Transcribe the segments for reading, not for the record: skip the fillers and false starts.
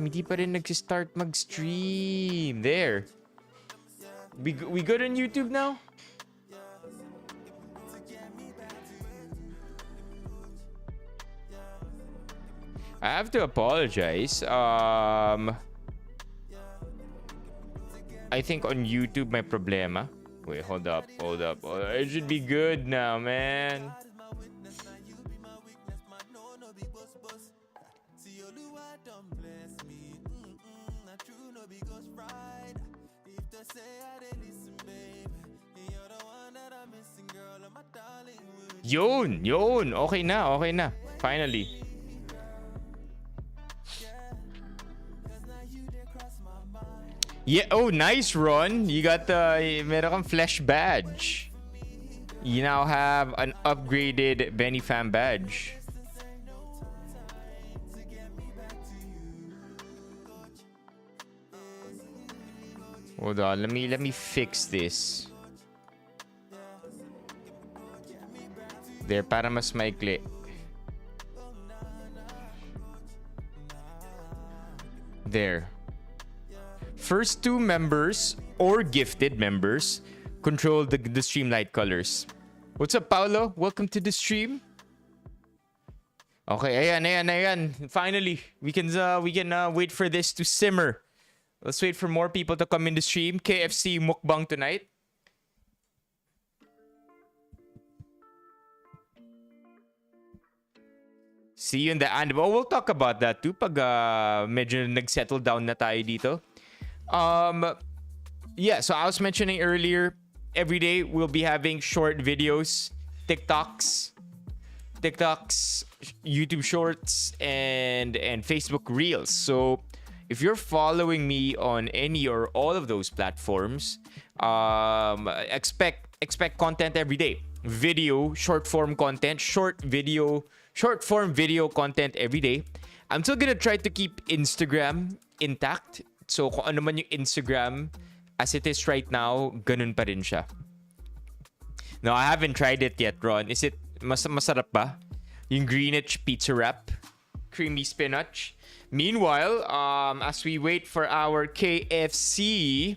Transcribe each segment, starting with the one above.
Hindi pa rin nag-start mag-stream. There. We good on YouTube now? I have to apologize. I think on YouTube may problema. Wait, hold up. It should be good now, man. Yun. Okay na. Finally. Yeah, oh, nice, Ron. You got meron kang flesh badge. You now have an upgraded Benifam badge. Hold on, let me fix this. There, para mas maikli. There. First two members or gifted members control the stream light colors. What's up, Paolo? Welcome to the stream. Okay, ayan. Finally, we can wait for this to simmer. Let's wait for more people to come in the stream. KFC mukbang tonight. See you in the end. Oh, we'll talk about that too pag medyo nag-settle down na tayo dito. Yeah, so I was mentioning earlier, every day we'll be having short videos, TikToks, YouTube Shorts, and Facebook Reels. So if you're following me on any or all of those platforms, expect content every day. Video, short form content, short form video content every day. I'm still gonna try to keep Instagram intact. So kung ano man yung Instagram as it is right now, ganun pa rin siya. No, I haven't tried it yet, Ron. Is it masarap ba? Yung Greenwich pizza wrap, creamy spinach. Meanwhile, as we wait for our KFC,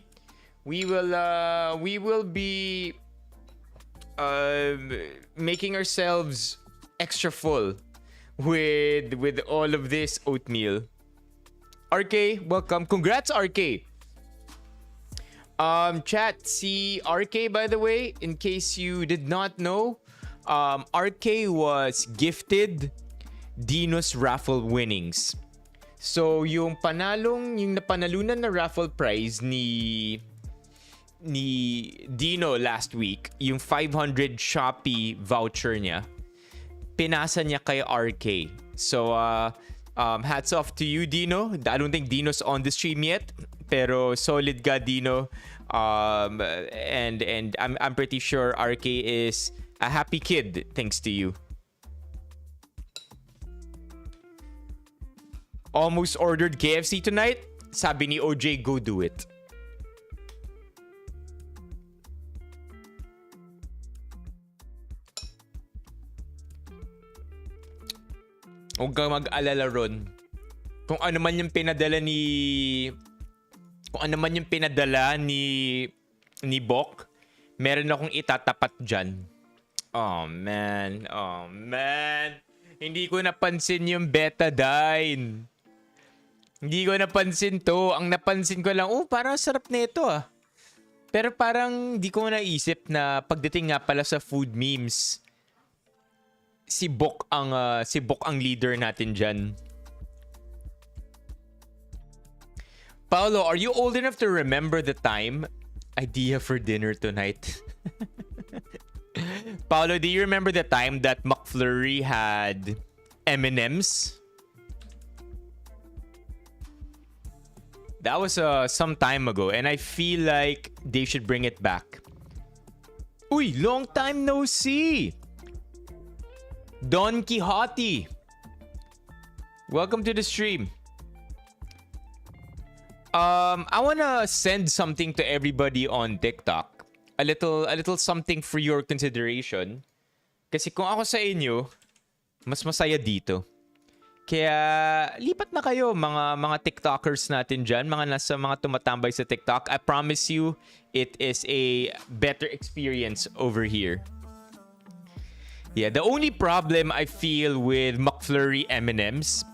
we will be making ourselves extra full with all of this oatmeal. RK, welcome. Congrats, RK. Chat, see RK, by the way, in case you did not know, RK was gifted Dino's raffle winnings. So, yung napanalunan na raffle prize ni Dino last week, yung 500 Shopee voucher niya, pinasa niya kay RK. So, hats off to you, Dino. I don't think Dino's on the stream yet, pero solid ka, Dino. And I'm pretty sure RK is a happy kid thanks to you. Almost ordered KFC tonight. Sabi ni OJ, go do it. Huwag kang mag-alala, Ron. Kung ano man yung pinadala ni Bok, meron akong itatapat dyan. Oh, man. Hindi ko napansin yung betadine. Hindi ko napansin to. Ang napansin ko lang, parang sarap na ito ah. Pero parang di ko naisip na pagdating nga pala sa food memes, si Bok ang leader natin dyan. Paolo, are you old enough to remember the time? Idea for dinner tonight. Paolo, do you remember the time that McFlurry had M&Ms? That was some time ago, and I feel like they should bring it back. Uy, long time no see! Don Quixote, welcome to the stream. I wanna send something to everybody on TikTok. A little something for your consideration. Kasi kung ako sa inyo, mas masaya dito. Kaya lipat na kayo mga TikTokers natin dyan, mga tumatambay sa TikTok. I promise you, it is a better experience over here. Yeah, the only problem I feel with McFlurry M&Ms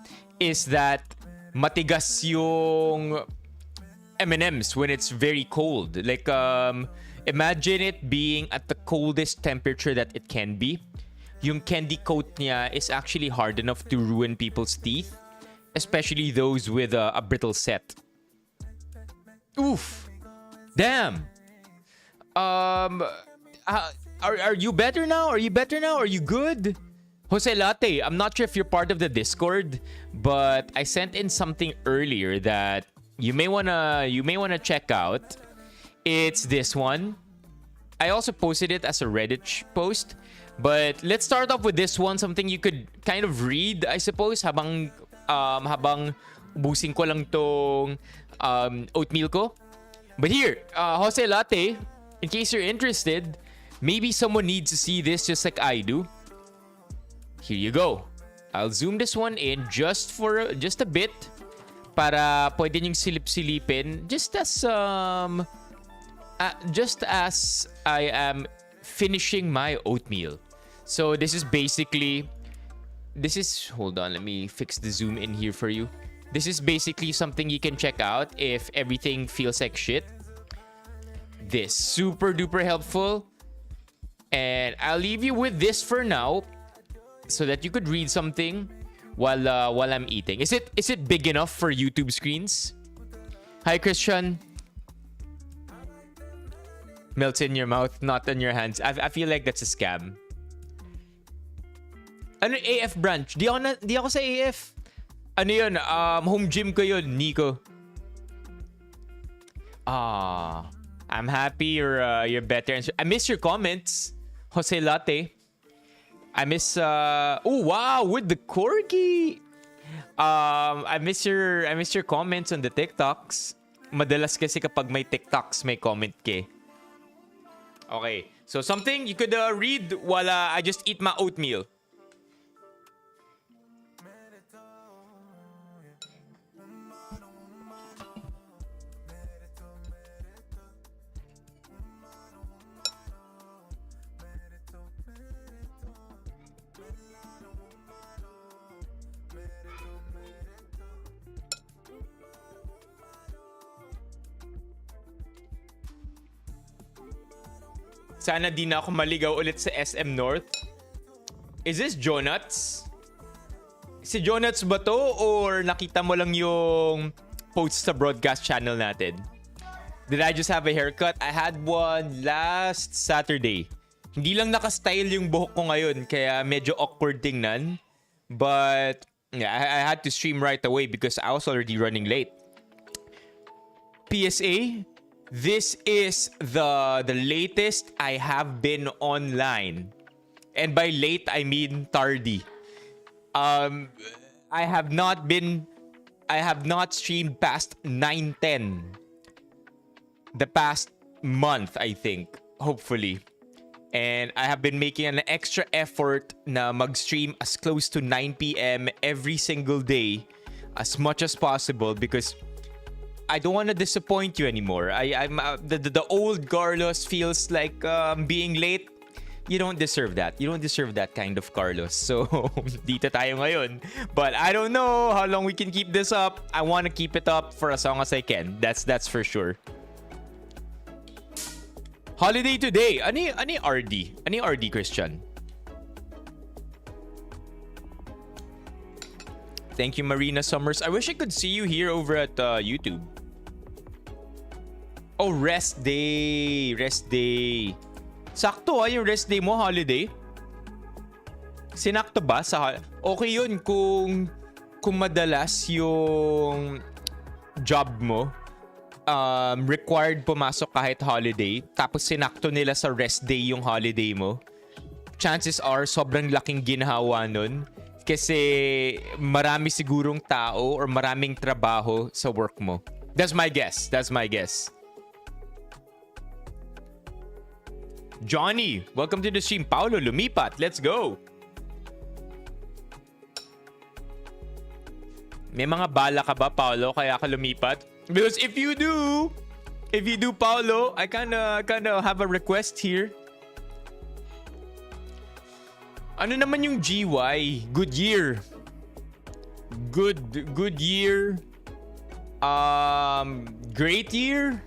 is that matigas yung M&Ms when it's very cold. Like, imagine it being at the coldest temperature that it can be. Yung candy coat niya is actually hard enough to ruin people's teeth, especially those with a brittle set. Oof. Damn. Are you better now? Are you better now? Are you good? Jose Latte, I'm not sure if you're part of the Discord, but I sent in something earlier that you may wanna check out. It's this one. I also posted it as a Reddit post. But let's start off with this one, something you could kind of read, I suppose, habang ubusin ko lang tong oatmeal ko. But here, Jose Latte, in case you're interested, maybe someone needs to see this just like I do. Here you go. I'll zoom this one in just a bit para pwede niyong silip-silipin just as I am finishing my oatmeal. So this is hold on, let me fix the zoom in here for you. This is basically something you can check out if everything feels like shit. This super duper helpful. And I'll leave you with this for now so that you could read something while I'm eating. Is it big enough for YouTube screens? Hi Christian. Melts in your mouth, not in your hands. I feel like that's a scam. Ano AF branch? Di ako sa AF. Ano yun? Home gym ko yun, Nico. I'm happy you're better. I miss your comments, Jose Latte. I miss oh wow, with the corgi. I miss your comments on the TikToks. Madalas kasi kapag may TikToks, may comment ke. Okay, so something you could read while I just eat my oatmeal. Sana di na ako maligaw ulit sa SM North. Is this Jonuts? Si Jonuts ba to? Or nakita mo lang yung post sa broadcast channel natin? Did I just have a haircut? I had one last Saturday. Hindi lang naka-style yung buhok ko ngayon, kaya medyo awkward tingnan. But yeah, I had to stream right away because I was already running late. PSA, this is the latest I have been online. And by late, I mean tardy. I have not streamed past 9:10 the past month, I think, hopefully. And I have been making an extra effort na mag-stream as close to 9 p.m. every single day as much as possible because I don't want to disappoint you anymore. I'm the old Carlos feels like being late. You don't deserve that. You don't deserve that kind of Carlos. So, dito tayo ngayon. But I don't know how long we can keep this up. I want to keep it up for as long as I can. That's for sure. Holiday today. Ani RD? Ani RD, Christian? Thank you, Marina Summers. I wish I could see you here over at YouTube. Oh, rest day. Rest day. Sakto yung rest day mo, holiday. Sinakto ba? Okay yun kung madalas yung job mo required pumasok kahit holiday, tapos sinakto nila sa rest day yung holiday mo. Chances are, sobrang laking ginhawa nun. Kasi marami sigurong tao or maraming trabaho sa work mo. That's my guess. Johnny, welcome to the stream. Paolo, lumipat. Let's go. May mga bala ka ba, Paolo, kaya ka lumipat? Because if you do, Paolo, I kinda have a request here. Ano naman yung GY? Good year. Good year. Great year.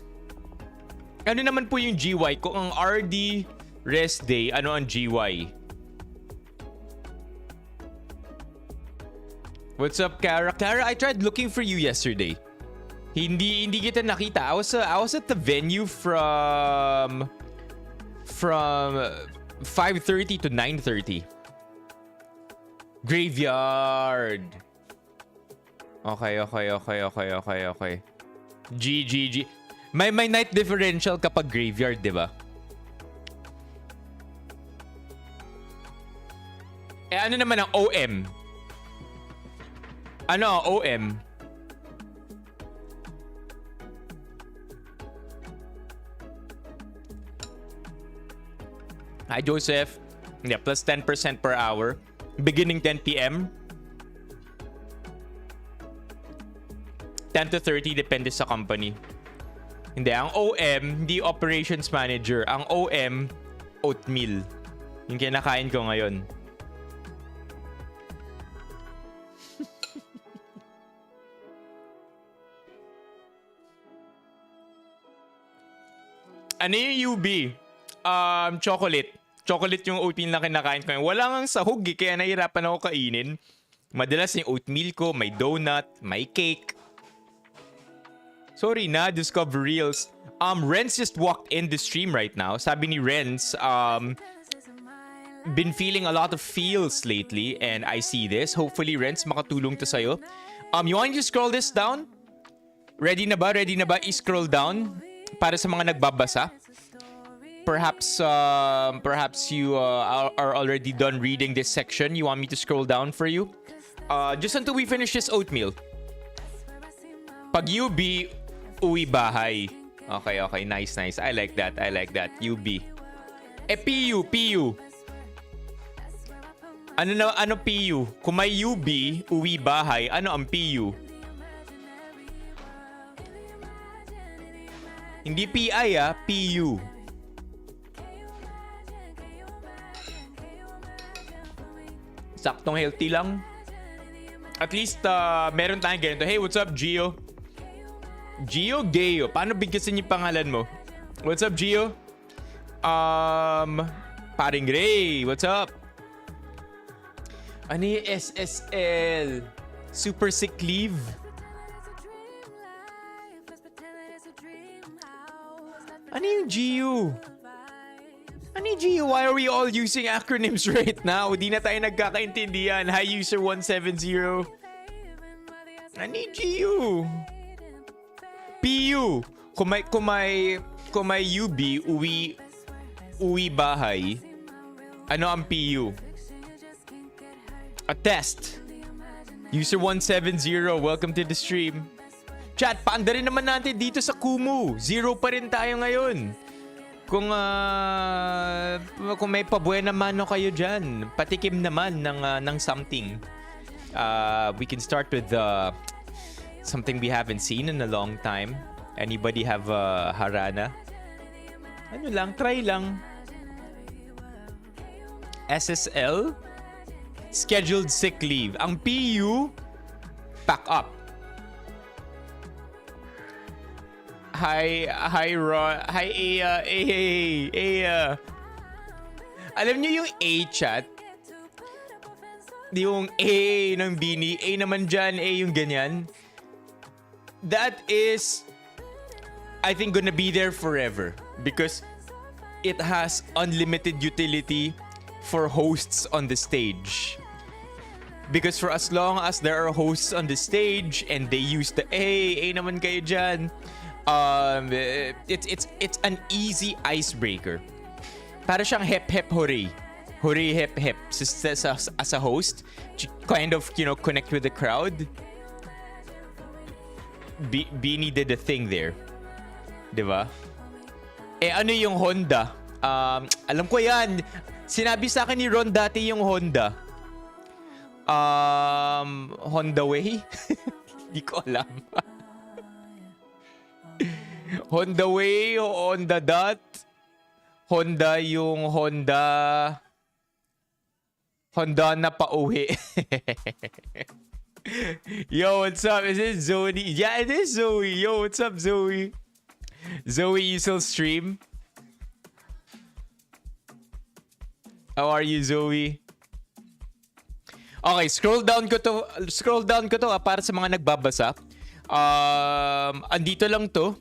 Ano naman po yung GY? Kung ang RD rest day, ano ang GY? What's up, Kara? Kara, I tried looking for you yesterday. Hindi kita nakita. I was at the venue from 5:30 to 9:30. Graveyard. Okay. G. May night differential kapag graveyard, di ba? Ano naman ang OM? Ano ang OM? Hi, Joseph. Yeah, plus 10% per hour. Beginning 10 p.m. 10 to 30, depende sa company. Hindi, ang OM, hindi operations manager. Ang OM, oatmeal. Yung kinakain ko ngayon. Ano yung UB? Chocolate. Chocolate yung oatmeal na kinakain ko. Wala ngang sahog kaya nahihirapan ako kainin. Madalas yung oatmeal ko, may donut, may cake. Sorry na, Discover Reels. Renz just walked in the stream right now. Sabi ni Renz, been feeling a lot of feels lately and I see this. Hopefully, Renz, makatulong to sa'yo. You want to scroll this down? Ready na ba? I-scroll down para sa mga nagbabasa. Perhaps you are already done reading this section. You want me to scroll down for you? Just until we finish this oatmeal. Pag UB, uwi bahay. Okay. Nice. I like that. UB. PU. Ano PU? Kung may UB, uwi bahay, ano ang PU? Hindi PI PU. Saktong healthy lang. At least meron tayong ganito. Hey, what's up, Gio? Gio Gayo. Paano bigkasin yung pangalan mo? What's up, Gio? Paring Ray. What's up? Ano yung SSL? Super sick leave? Ano yung GU? Why are we all using acronyms right now? Di na tayo nagkakaintindihan. Hi, user 170. Ano yung GU? PU. Kung may UB, uwi bahay. Ano ang PU? A test. User 170, welcome to the stream. Chat, paanda rin naman natin dito sa Kumu. 0 pa rin tayo ngayon. Kung may pabuena mano kayo dyan, patikim naman ng something. We can start with something we haven't seen in a long time. Anybody have harana? Ano lang, try lang. SSL? Scheduled sick leave. Ang PU, pack up. Hi Ron. Hi Aya. Alam niyo yung A chat? Yung A ng Bini. A naman dyan. A yung ganyan. That is, I think, gonna be there forever. Because it has unlimited utility for hosts on the stage. Because for as long as there are hosts on the stage and they use the A naman kayo dyan, it's an easy icebreaker. Para siyang hep hooray. Hooray hep. As a host, to kind of, connect with the crowd. Bini did the thing there. Diba? Ano yung Honda? Alam ko yan. Sinabi sa akin ni Ron dati yung Honda. Honda Way? Di ko alam. Honda Way o Honda Dot? Honda yung Honda... Honda na pauwi. Yo, what's up? Is it Zoe? Yeah, it is Zoe. Yo, what's up, Zoe? Zoe, you still stream? How are you, Zoe? Okay, scroll down ko to para sa mga nagbabasa. Andito lang to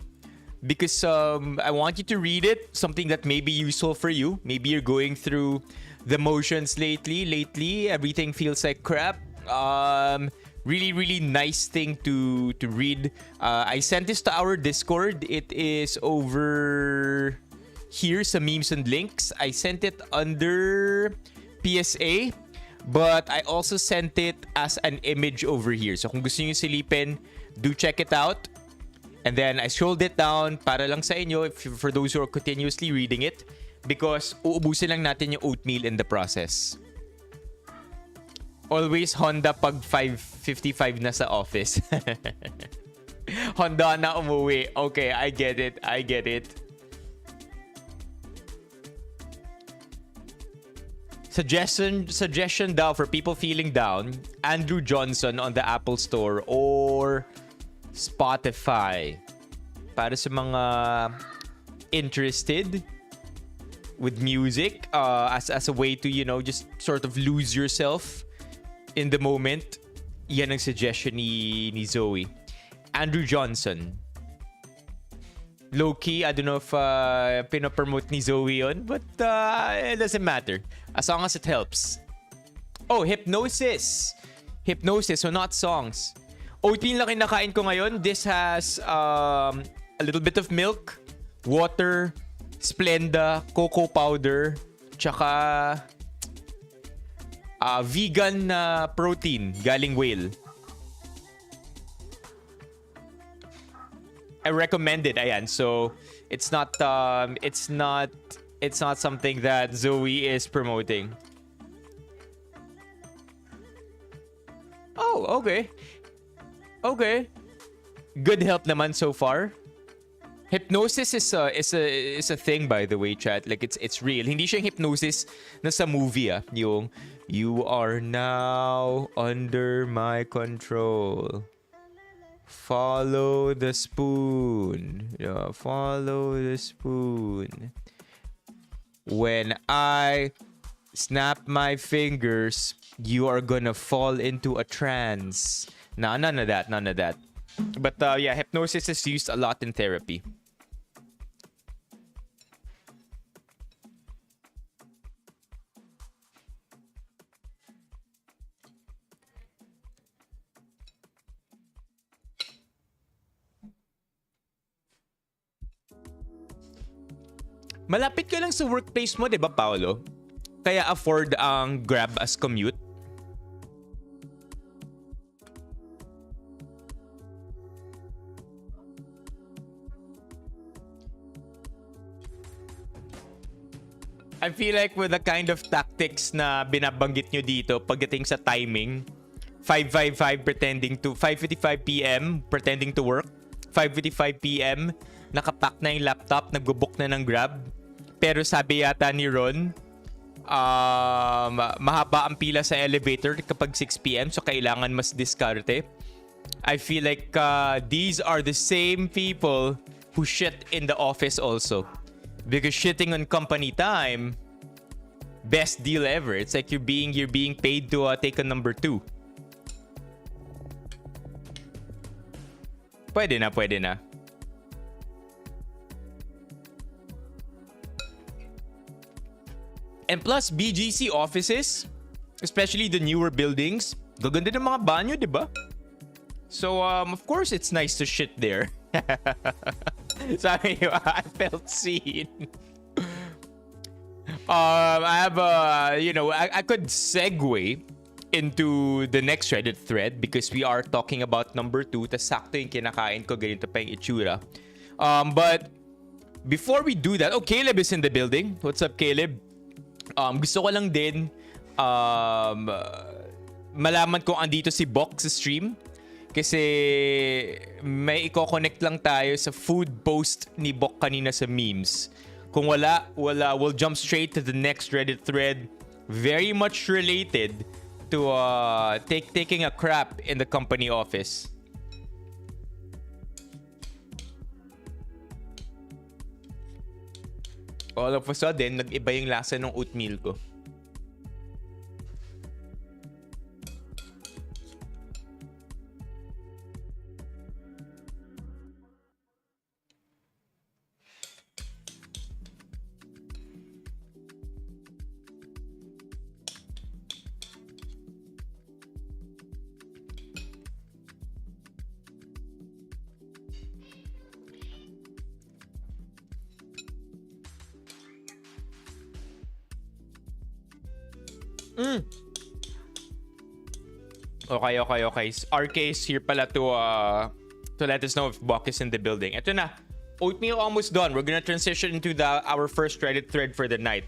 because I want you to read it, something that may be useful for you. Maybe you're going through the motions lately. Lately, everything feels like crap. Really nice thing to read. I sent this to our Discord. It is over here sa memes and links. I sent it under PSA, but I also sent it as an image over here. So kung gusto niyo silipin, do check it out. And then I scrolled it down para lang sa inyo for those who are continuously reading it, because uubusin lang natin yung oatmeal in the process. Always Honda pag 5:55 na sa office. Honda na umuwi. Okay, I get it. Suggestion daw for people feeling down, Andrew Johnson on the Apple Store or Spotify. Para sa mga interested with music, as a way to, you know, just sort of lose yourself in the moment. Yan ang suggestion ni Zoe. Andrew Johnson. Low-key, I don't know if pinopromote ni Zoe yun, but it doesn't matter. As long as it helps. Oh, hypnosis. Hypnosis, so not songs. Oatmeal na kinakain ko ngayon. This has a little bit of milk, water, Splenda, cocoa powder, tsaka vegan protein galing whale. I recommend it. Ayan. So it's not something that Zoe is promoting. Oh, okay. Good help naman so far. Hypnosis is a thing, by the way, chat. Like it's real. Hindi siya hypnosis na sa movie, yung you are now under my control. Follow the spoon. Yeah, follow the spoon. When I snap my fingers, you are gonna fall into a trance. No, none of that. But yeah, hypnosis is used a lot in therapy. Malapit ka lang sa workplace mo, di ba, Paolo? Kaya afford ang Grab as commute? I feel like with the kind of tactics na binabanggit nyo dito pagdating sa timing, 5:55 5:55 p.m. pretending to work, 5:55 p.m. nakapack na yung laptop, nagbo-book na ng Grab. Pero sabi yata ni Ron, mahaba ang pila sa elevator kapag 6 p.m. so kailangan mas diskarte. I feel like these are the same people who shit in the office also. Because shitting on company time, best deal ever. It's like you're being paid to take a number 2. Pwede na. And plus, BGC offices, especially the newer buildings, gaganda ng mga banyo, di ba? So, of course, it's nice to shit there. Sabi nyo, I felt seen. I have I could segue into the next Reddit thread because we are talking about number 2. Tas sakto yung kinakain ko, ganito pa yung itsura. But before we do that, Caleb is in the building. What's up, Caleb? Gusto ko lang din malaman kung andito si Bok sa stream. Kasi may i-connect lang tayo sa food post ni Bok kanina sa memes. Kung wala, we'll jump straight to the next Reddit thread. Very much related to taking a crap in the company office. All of a sudden, nag-iba yung lasa ng oatmeal ko. Okay. Our case here pala to let us know if Bok is in the building. Ito na. Oatmeal almost done. We're gonna transition into our first Reddit thread for the night.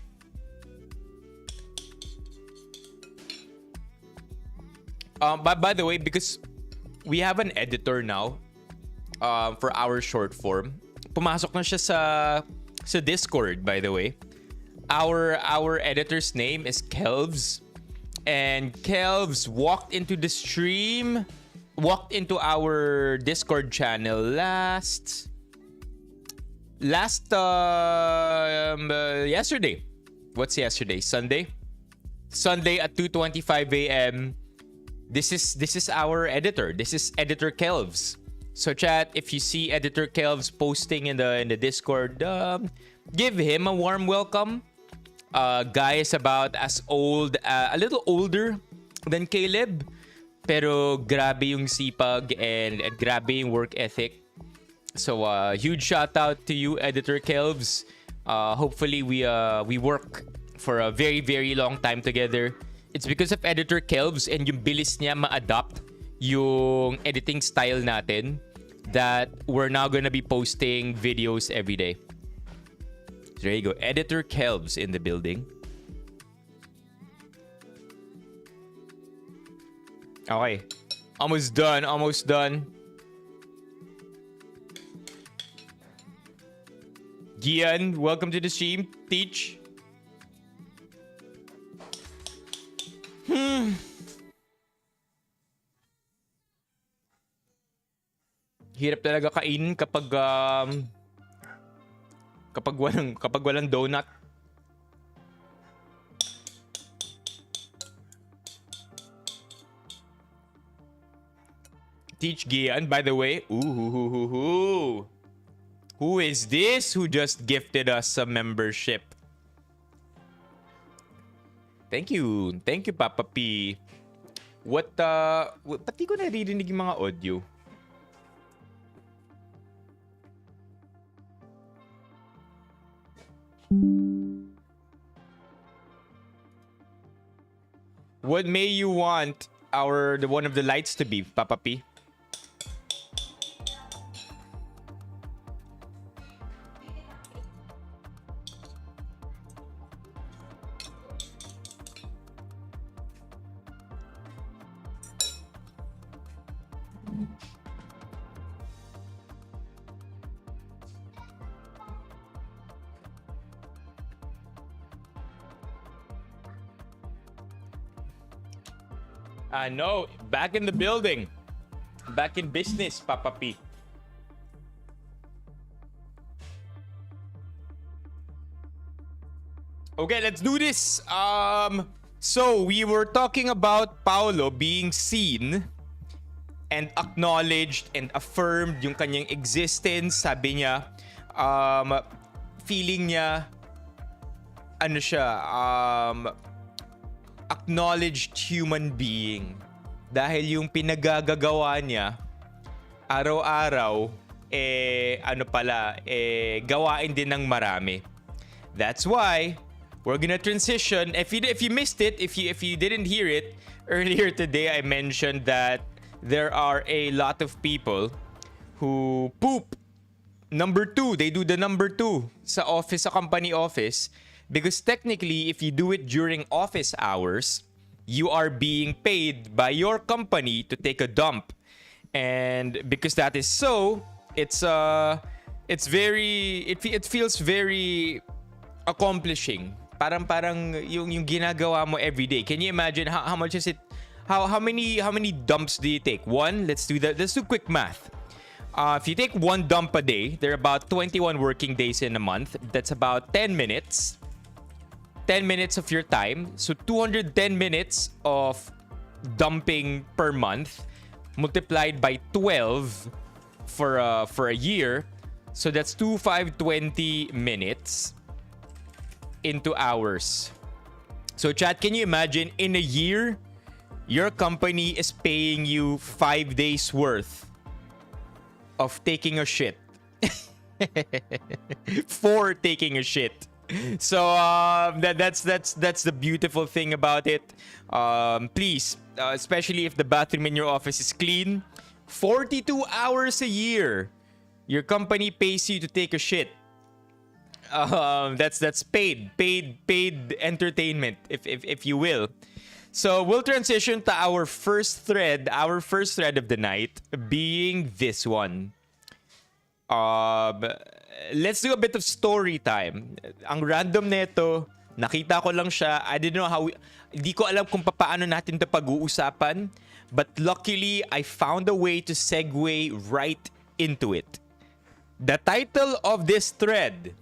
By the way, because we have an editor now for our short form. Pumasok na siya sa Discord, by the way. Our editor's name is Kelvs. And Kelvs walked into the stream, walked into our Discord channel yesterday. What's yesterday? Sunday at 2:25 a.m. This is our editor. This is Editor Kelvs. So chat, if you see Editor Kelvs posting in the Discord, give him a warm welcome. Guy is about as old, a little older than Caleb, pero grabe yung sipag and grabe yung work ethic. So huge shout out to you, Editor Kelvs. Hopefully we work for a very, very long time together. It's because of Editor Kelvs and yung bilis niya ma-adopt yung editing style natin that we're now gonna be posting videos every day. So there you go. Editor Kelvs in the building. Okay. Almost done. Gian, welcome to the stream. Teach. Hirap talaga kainin kapag walang donut. Teach Gian, by the way. Ooh. Who is this who just gifted us a membership? Thank you, Papa P. Pati ko naririnig yung mga audio. What may you want the one of the lights to be, Papa P? No, back in the building. Back in business, Papa P. Okay, let's do this. So we were talking about Paolo being seen and acknowledged and affirmed yung kanyang existence. Sabi niya, feeling niya, acknowledged human being. Dahil yung pinagagagawa niya, araw-araw, gawain din ng marami. That's why, we're gonna transition. If you missed it, if you didn't hear it, earlier today I mentioned that there are a lot of people who poop. Number 2, they do the number 2 sa company office. Because technically, if you do it during office hours, you are being paid by your company to take a dump. And because that is so, it's very it feels very accomplishing. Parang yung ginagawa mo every day. Can you imagine how much is it? How many dumps do you take? One? Let's do that. Let's do quick math. If you take one dump a day, there are about 21 working days in a month. That's about 10 minutes. 10 minutes of your time. So 210 minutes of dumping per month multiplied by 12 for a year. So that's 2,520 minutes into hours. So chat, can you imagine in a year, your company is paying you 5 days worth of taking a shit. For taking a shit. So that's the beautiful thing about it. Please, especially if the bathroom in your office is clean, 42 hours a year, your company pays you to take a shit. That's paid entertainment, if you will. So we'll transition to our first thread of the night, being this one. Let's do a bit of story time. Ang random nito, nakita ko lang siya. I didn't know hindi ko alam kung paano natin to pag-uusapan, but luckily I found a way to segue right into it. The title of this thread,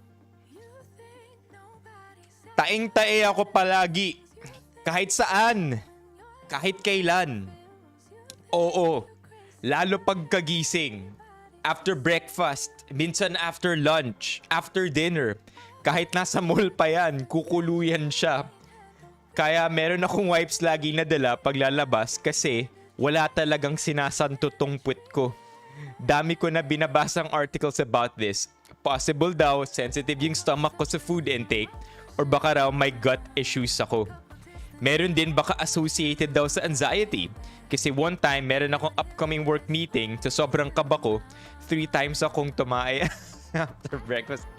Taing-tae ako palagi. Kahit saan. Kahit kailan. Oo. Lalo pagkagising. After breakfast. Minsan after lunch. After dinner. Kahit nasa mall pa yan, kukuluyan siya. Kaya meron akong wipes lagi na dala pag lalabas kasi wala talagang sinasanto tong puwet ko. Dami ko na binabasang articles about this. Possible daw, sensitive yung stomach ko sa food intake. Or baka raw may gut issues ako. Meron din baka associated daw sa anxiety. Kasi one time, meron akong upcoming work meeting. So sobrang kaba ko, 3 times akong tumae after breakfast.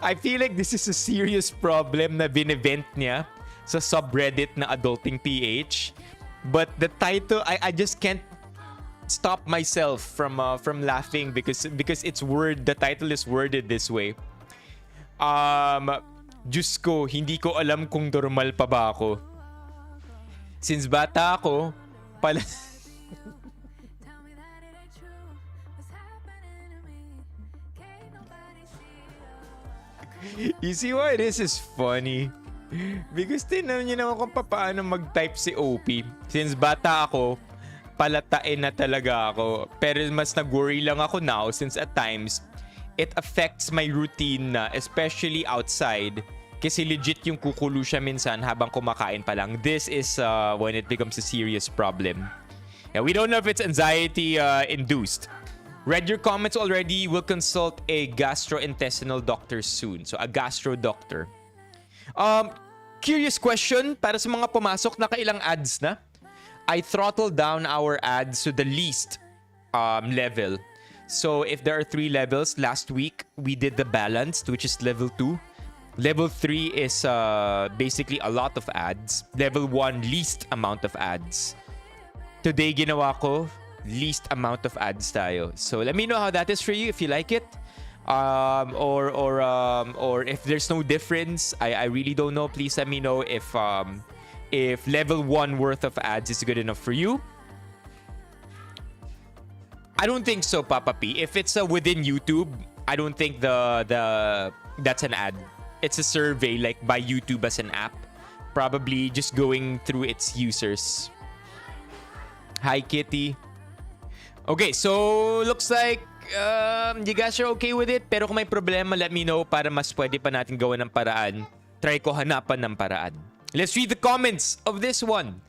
I feel like this is a serious problem na binevent niya sa subreddit na Adulting PH. But the title, I just can't stop myself from laughing because it's the title is worded this way. Diyos ko, hindi ko alam kung normal pa ba ako. Since bata ako, pala... You see why this is funny? Because tinan niyo naman kung paano mag-type si OP. Since bata ako, palatain na talaga ako. Pero mas nag-worry lang ako now since at times, it affects my routine na, especially outside. Kasi legit yung kukulo siya minsan habang kumakain pa lang. This is when it becomes a serious problem. Yeah, we don't know if it's anxiety induced. Read your comments already. We'll consult a gastrointestinal doctor soon. So a gastro doctor. Curious question para sa mga pumasok, nakailang ads na? I throttled down our ads to the least level. So if there are 3 levels, last week we did the balanced, which is level 2. Level 3 is basically a lot of ads. Level 1, least amount of ads. Today, ginawa ko, least amount of ads tayo. So let me know how that is for you if you like it. Or if there's no difference, I really don't know. Please let me know if level 1 worth of ads is good enough for you. I don't think so, Papa P. If it's within YouTube, I don't think that's an ad. It's a survey like by YouTube as an app. Probably just going through its users. Hi, Kitty. Okay, so looks like you guys are okay with it. Pero kung may problema, let me know para mas pwede pa natin gawa ng paraan. Try ko hanapan ng paraan. Let's read the comments of this one.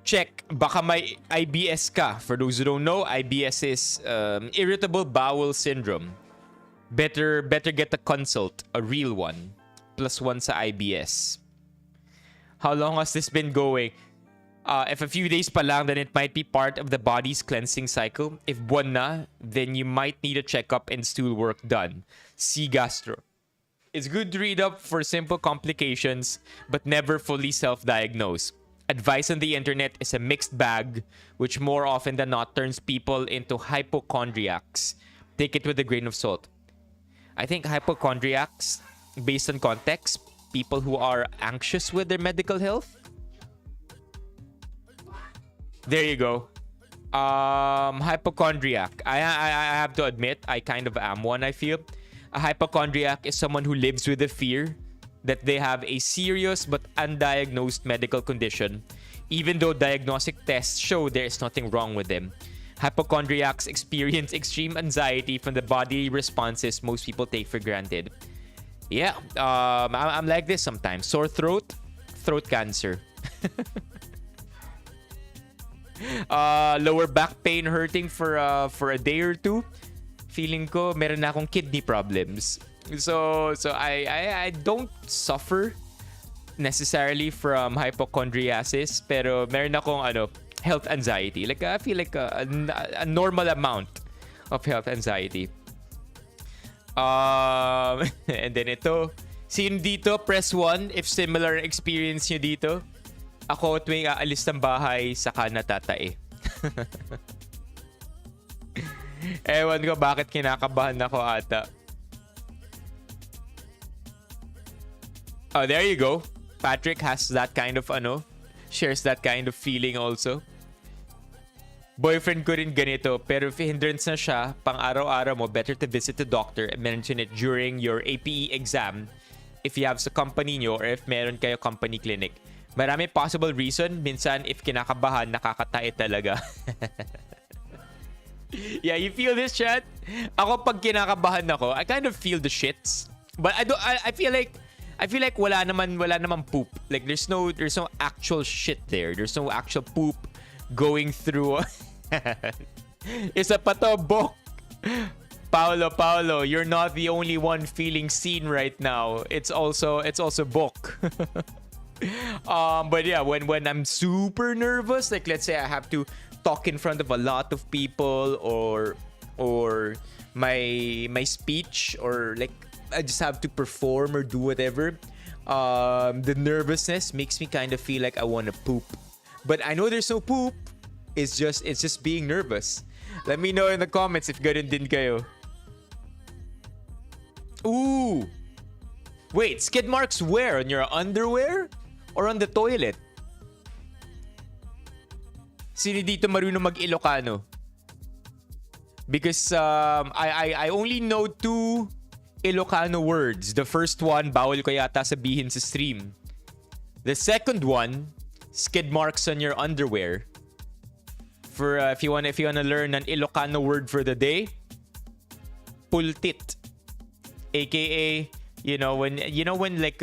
Check. Baka may IBS ka. For those who don't know, IBS is irritable bowel syndrome. Better get a consult, a real one. +1 sa IBS. How long has this been going? If a few days pa lang, then it might be part of the body's cleansing cycle. If buwan na, then you might need a checkup and stool work done. See gastro. It's good to read up for simple complications, but never fully self-diagnose. Advice on the internet is a mixed bag, which more often than not turns people into hypochondriacs. Take it with a grain of salt. I think hypochondriacs, based on context, people who are anxious with their medical health. There you go. Hypochondriac. I have to admit, I kind of am one, I feel. A hypochondriac is someone who lives with the fear that they have a serious but undiagnosed medical condition, even though diagnostic tests show there is nothing wrong with them. Hypochondriacs experience extreme anxiety from the body responses most people take for granted. Yeah, I'm like this sometimes. Sore throat, throat cancer. Lower back pain hurting for a day or two. Feeling ko meron na akong kidney problems. So I don't suffer necessarily from hypochondriasis, pero meron akong health anxiety. Like I feel like a normal amount of health anxiety. And then ito, sino dito, press 1 if similar experience nyo dito. Ako tuwing aalis ng bahay, saka natatae. Ewan ko bakit kinakabahan ako ata. Oh, there you go. Patrick has that kind of shares that kind of feeling also. Boyfriend ko rin ganito, pero if hindrance na siya, pang araw-araw mo, better to visit the doctor and mention it during your APE exam if you have sa company nyo or if meron kayo company clinic. Marami possible reason. Minsan, if kinakabahan, nakakatae talaga. Yeah, you feel this, chat? Ako, pag kinakabahan ako, I kind of feel the shits. But I feel like wala naman poop. Like there's no actual shit there. There's no actual poop going through. Isa pa to, Bok. Paolo, you're not the only one feeling seen right now. It's also Bok. But yeah, when I'm super nervous, like let's say I have to talk in front of a lot of people or my speech, or like I just have to perform or do whatever. The nervousness makes me kind of feel like I want to poop. But I know there's no poop. It's just being nervous. Let me know in the comments if ganun din kayo. Ooh. Wait, skid marks where? On your underwear? Or on the toilet? Sino dito marunong mag-Ilocano? Because I only know 2 Ilocano words. The first one, bawal ko yata sabihin sa stream. The second one, skid marks on your underwear. For if you wanna learn an Ilocano word for the day, pultit. AKA, when like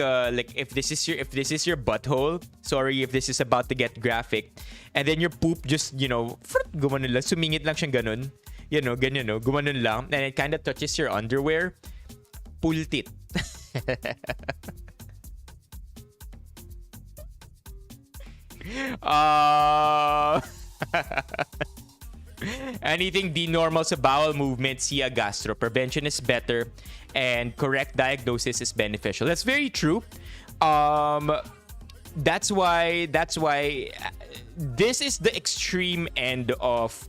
if this is your butthole, sorry if this is about to get graphic, and then your poop just gumanon lang, sumingit lang siyang ganun. Ganyan, gumanon lang, and it kind of touches your underwear. Pultit. Anything de-normal sa bowel movement, see a gastro. Prevention is better and correct diagnosis is beneficial. That's very true. That's why this is the extreme end of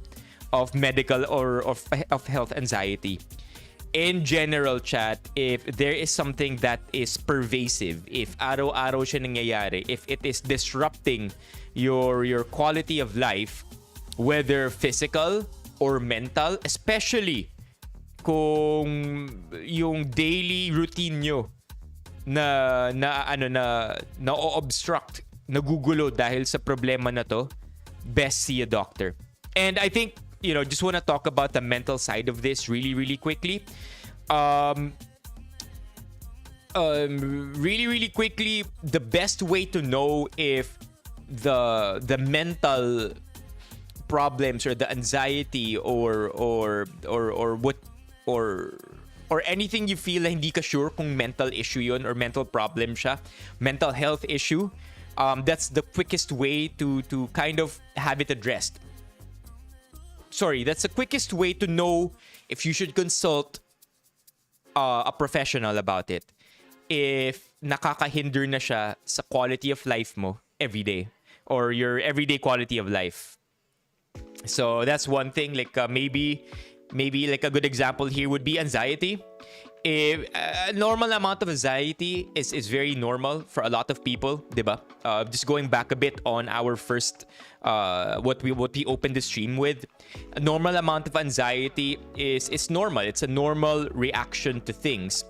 medical or of health anxiety. In general, chat, if there is something that is pervasive, if araw-araw siya nangyayari, if it is disrupting your quality of life, whether physical or mental, especially kung yung daily routine nyo na obstruct, nagugulo dahil sa problema na to, best see a doctor. And I think, just want to talk about the mental side of this really, really quickly. Really, really quickly, the best way to know if the mental problems or the anxiety or anything you feel na hindi ka sure kung mental issue yun or mental problem siya, mental health issue, that's the quickest way to kind of have it addressed. Sorry, that's the quickest way to know if you should consult a professional about it. If nakakahinder na siya sa quality of life mo every day. or your everyday quality of life. So that's one thing. Like maybe like a good example here would be anxiety. If a normal amount of anxiety is very normal for a lot of people, diba? Just going back a bit on our first what we opened the stream with, a normal amount of anxiety is normal. It's a normal reaction to things.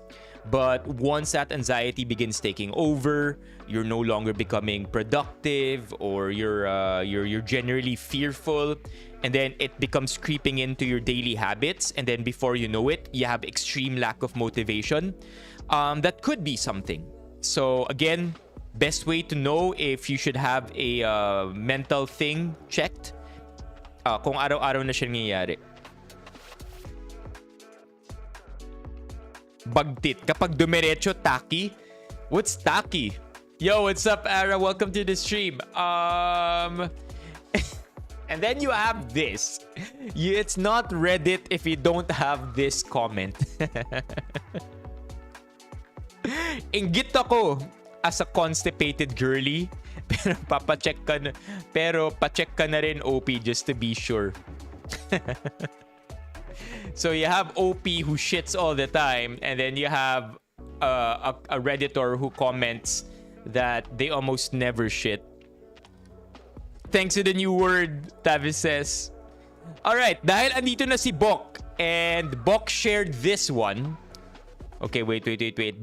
But once that anxiety begins taking over, you're no longer becoming productive, or you're generally fearful, and then it becomes creeping into your daily habits, and then before you know it, you have extreme lack of motivation. That could be something. So again, best way to know if you should have a mental thing checked, kung araw-araw na siya nangyayari. Bagtit. Kapag dumiretso, taki. What's taki? Yo, what's up, Ara? Welcome to the stream. And then you have this. It's not Reddit if you don't have this comment. Inggit ako as a constipated girly. Pero pacheck ka na rin, OP, just to be sure. So you have OP who shits all the time, and then you have a Redditor who comments that they almost never shit. Thanks to the new word, Tavis says. Alright, dahil andito na si Bok, and Bok shared this one. Okay, wait.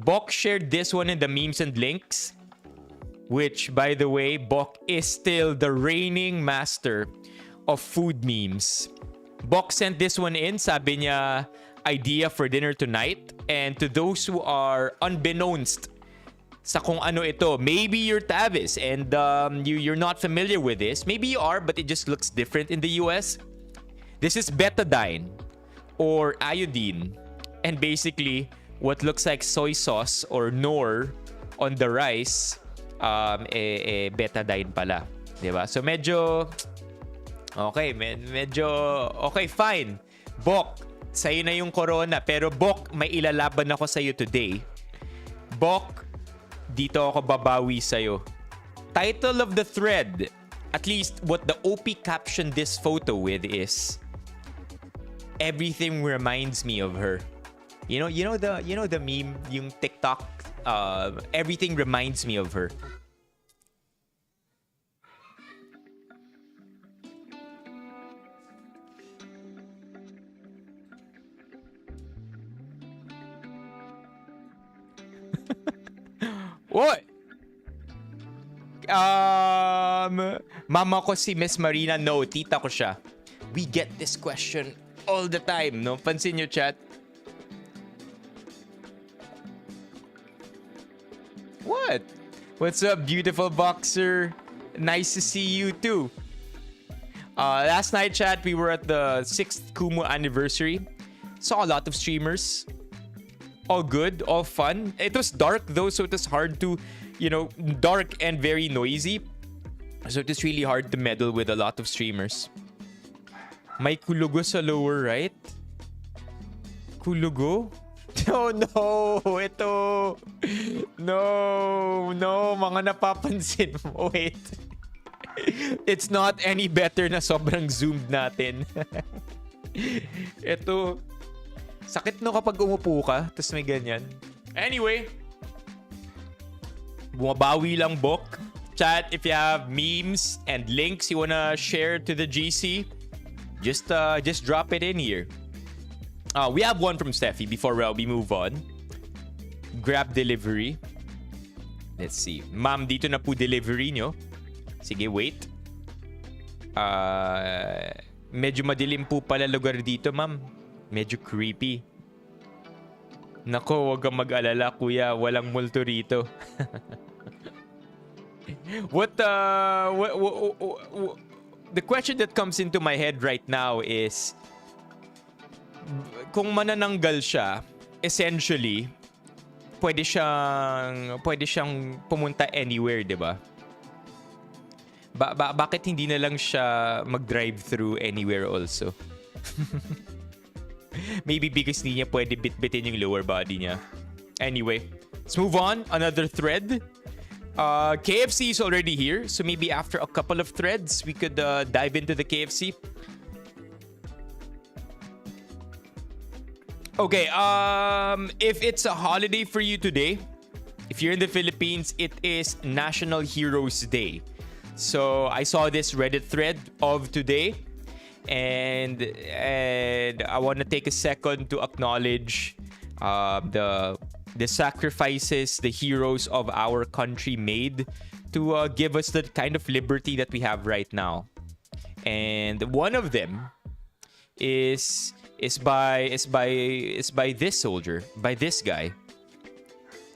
Bok shared this one in the memes and links, which, by the way, Bok is still the reigning master of food memes. Bok sent this one in, sabi niya, idea for dinner tonight. And to those who are unbeknownst sa kung ano ito, maybe you're Tavis and you're not familiar with this. Maybe you are, but it just looks different in the US. This is betadine or iodine. And basically, what looks like soy sauce or nor on the rice, betadine pala. Diba? So medyo... Okay, medyo... Okay, fine. Bok, sa'yo na yung corona. Pero Bok, may ilalaban ako sa'yo today. Bok, dito ako babawi sa'yo. Title of the thread, at least what the OP captioned this photo with is, everything reminds me of her. You know the meme, yung TikTok, everything reminds me of her. What? Mama ko si Miss Marina. No, tita ko siya. We get this question all the time, no? Pansin nyo, chat? What? What's up, beautiful boxer? Nice to see you too. Last night, chat, we were at the 6th Kumu anniversary. Saw a lot of streamers. All good, all fun. It was dark though, so it was hard to, dark and very noisy. So it was really hard to meddle with a lot of streamers. May kulugo sa lower right? Kulugo? Oh no! Ito! No! Mga napapansin mo. Wait. It's not any better na sobrang zoomed natin. Ito... Sakit no kapag umupo ka, tapos may ganyan. Anyway, bumabawi lang, Bok. Chat, if you have memes and links you wanna share to the GC, just drop it in here. We have one from Steffi before we move on. Grab delivery. Let's see. Ma'am, dito na po delivery nyo. Sige, wait. Medyo madilim po pala lugar dito, ma'am. Medyo creepy. Nako, wag kang mag-alala, kuya. Walang multo rito. The question that comes into my head right now is, kung manananggal siya, essentially, pwede siyang pumunta anywhere, di ba? Bakit hindi na lang siya mag-drive-through anywhere also? Maybe because hindi niya pwede bitbitin yung lower body niya. Anyway, let's move on. Another thread. KFC is already here, so maybe after a couple of threads, we could dive into the KFC. Okay, if it's a holiday for you today, if you're in the Philippines, it is National Heroes Day. So I saw this Reddit thread of today, and I want to take a second to acknowledge the sacrifices the heroes of our country made to give us the kind of liberty that we have right now. And one of them is by this soldier, by this guy.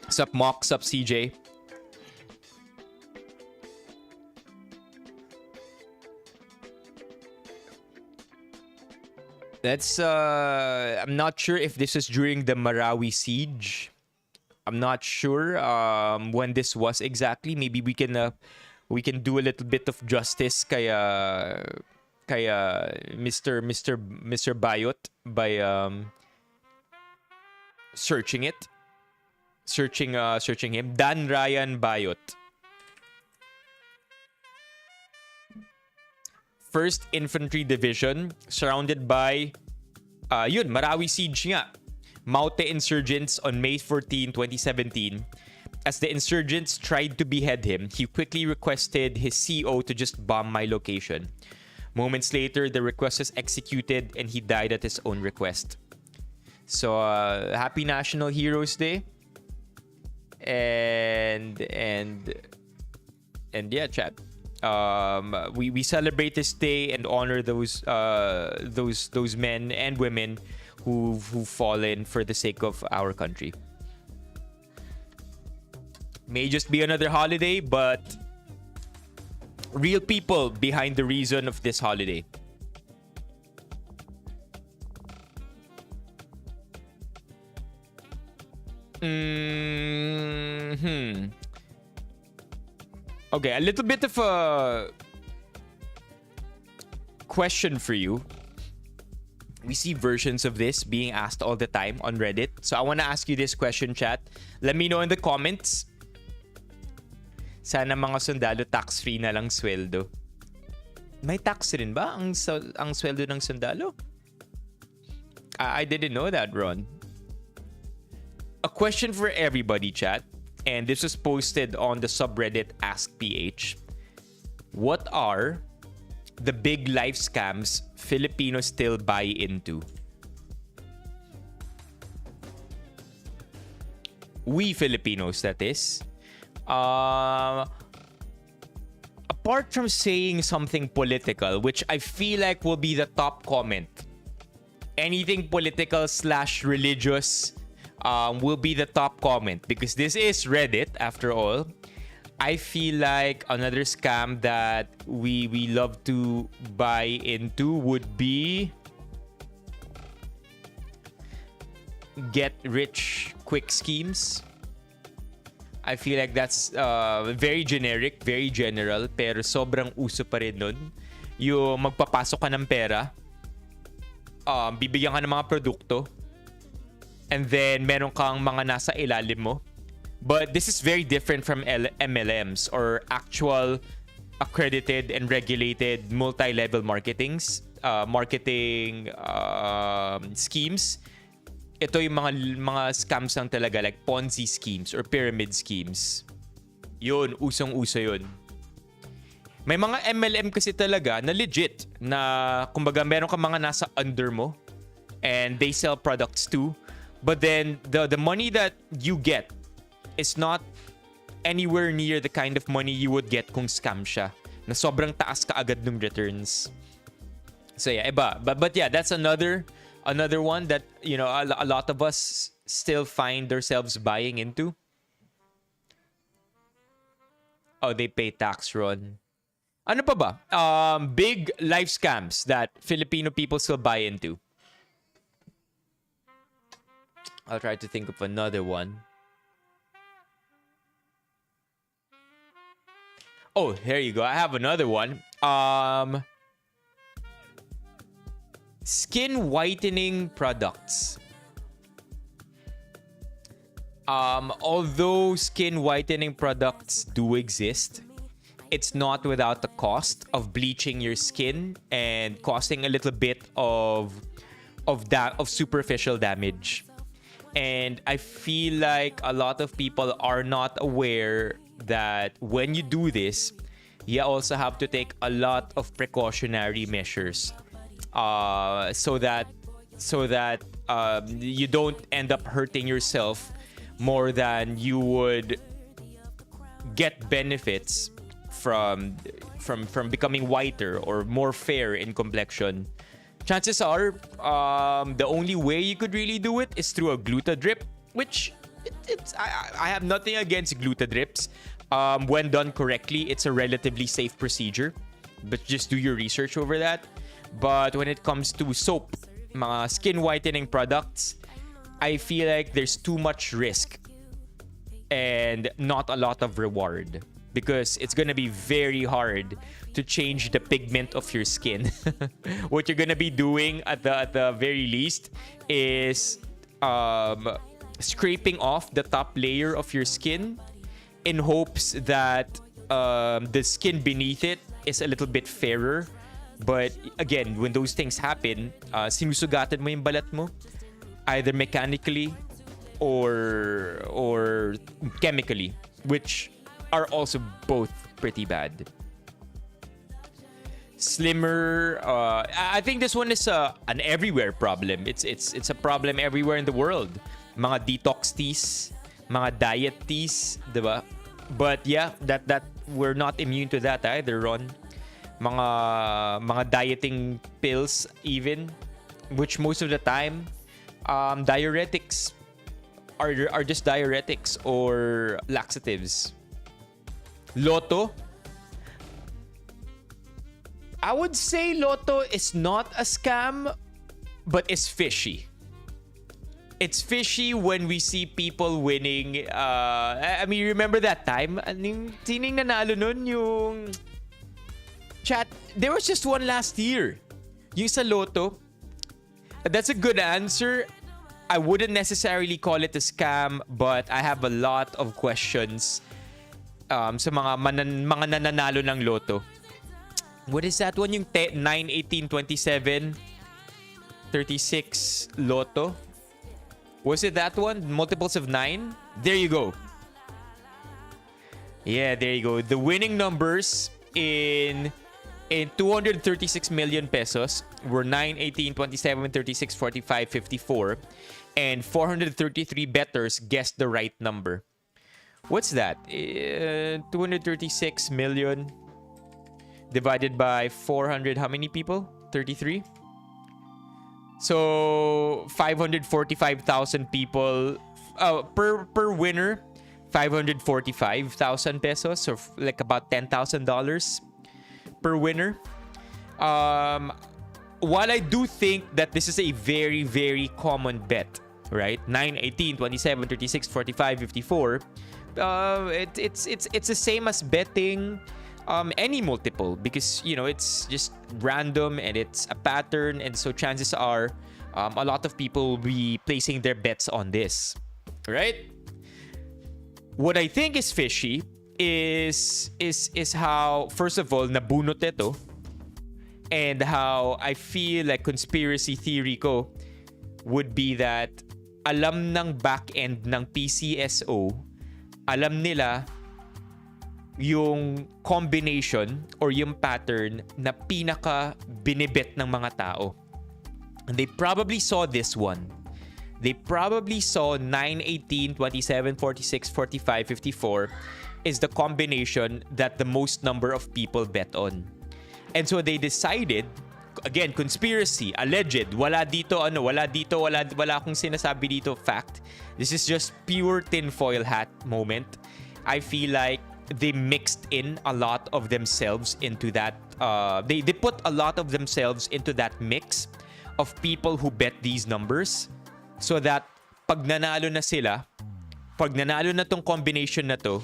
Sup Mock, sup CJ. That's I'm not sure if this is during the Marawi siege. I'm not sure when this was exactly. Maybe we can do a little bit of justice kaya Mr. Bayot by searching him. Dan Ryan Bayot. 1st Infantry Division, surrounded by Marawi siege nga. Maute insurgents on May 14, 2017. As the insurgents tried to behead him, he quickly requested his CO to just bomb my location. Moments later, the request was executed and he died at his own request. So, happy National Heroes Day. And yeah, chat. We celebrate this day and honor those men and women who've fallen for the sake of our country. May just be another holiday, but real people behind the reason of this holiday. Okay, a little bit of a question for you. We see versions of this being asked all the time on Reddit. So I want to ask you this question, chat. Let me know in the comments. Sana mga sundalo tax-free na lang sweldo. May tax rin ba ang sweldo ng sundalo? I didn't know that, Ron. A question for everybody, chat. And this was posted on the subreddit AskPH. What are the big life scams Filipinos still buy into? We Filipinos, that is. Apart from saying something political, which I feel like will be the top comment, anything political / religious will be the top comment because this is Reddit after all. I feel like another scam that we love to buy into would be get rich quick schemes. I feel like that's very generic, very general, pero sobrang uso pa rin nun. Yung magpapasok ka ng pera, bibigyan ka ng mga produkto, and then meron kang mga nasa ilalim mo. But this is very different from MLMs or actual accredited and regulated multi-level marketing schemes. Ito yung mga scams lang talaga, like Ponzi schemes or pyramid schemes. Yun, usong-uso yun. May mga MLM kasi talaga na legit, na kumbaga meron ka mga nasa under mo and they sell products too. But then the money that you get is not anywhere near the kind of money you would get kung scam siya, na sobrang taas ka agad ng returns. So yeah, iba. But yeah, that's another one that, you know, a lot of us still find ourselves buying into. Oh, they pay tax, Ron. Ano pa ba? Big life scams that Filipino people still buy into. I'll try to think of another one. Oh, here you go. I have another one. Skin whitening products. Although skin whitening products do exist, it's not without the cost of bleaching your skin and causing a little bit of superficial damage. And I feel like a lot of people are not aware that when you do this, you also have to take a lot of precautionary measures, so that you don't end up hurting yourself more than you would get benefits from becoming whiter or more fair in complexion. Chances are, the only way you could really do it is through a gluta drip, which I have nothing against gluta drips. When done correctly, it's a relatively safe procedure, but just do your research over that. But when it comes to soap, mga skin whitening products, I feel like there's too much risk and not a lot of reward, because it's gonna be very hard to change the pigment of your skin. What you're gonna be doing at the very least is scraping off the top layer of your skin in hopes that the skin beneath it is a little bit fairer. But again, when those things happen, sinusugatan mo yung balat mo, either mechanically or chemically, which are also both pretty bad. Slimmer, I think this one is an everywhere problem. It's a problem everywhere in the world. Mga detox teas, mga diet teas, diba? But yeah, that we're not immune to that either, Ron. Mga dieting pills even, which most of the time diuretics are just diuretics or laxatives. Lotto, I would say Lotto is not a scam, but is fishy. It's fishy when we see people winning. I mean, remember that time? Sining nanalo nun yung chat. There was just one last year. Yung sa Lotto. That's a good answer. I wouldn't necessarily call it a scam, but I have a lot of questions sa mga nananalo ng Lotto. What is that one? Yung 9, 18, 27, 36 Lotto? Was it that one? Multiples of 9? There you go. Yeah, there you go. The winning numbers in 236 million pesos were 9, 18, 27, 36, 45, 54. And 433 bettors guessed the right number. What's that? 236 million divided by 400. How many people? 33? So 545,000 people per winner. 545,000 pesos, so like about $10,000 per winner. While I do think that this is a very, very common bet, right? 9, 18, 27, 36, 45, 54. It's the same as betting any multiple, because it's just random and it's a pattern, and so chances are a lot of people will be placing their bets on this, right? What I think is fishy is how, first of all, nabunot ito, and how I feel like conspiracy theory ko would be that alam ng back end ng PCSO, alam nila yung combination or yung pattern na pinaka binibet ng mga tao. And they probably saw this one. They probably saw 9, 18, 27, 46, 45, 54 is the combination that the most number of people bet on. And so they decided, again, conspiracy, alleged, wala akong sinasabi dito fact. This is just pure tinfoil hat moment. I feel like they mixed in a lot of themselves into that. They put a lot of themselves into that mix of people who bet these numbers, so that pag nanalo na sila, pag nanalo na tong combination na to,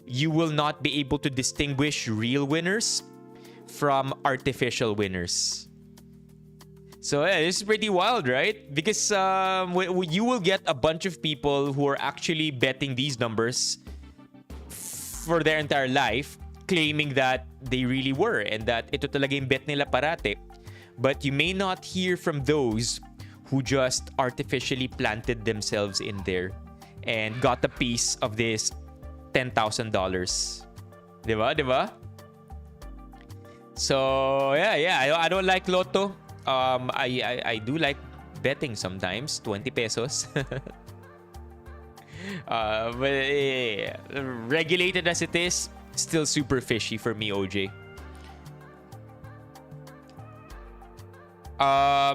you will not be able to distinguish real winners from artificial winners. So yeah, this is pretty wild, right? Because you will get a bunch of people who are actually betting these numbers for their entire life, claiming that they really were and that ito talaga yung bet nila parate. But you may not hear from those who just artificially planted themselves in there and got a piece of this $10,000. Diba? Diba? So, yeah. I don't like Lotto. I do like betting sometimes. 20 pesos. But regulated as it is, still super fishy for me, OJ.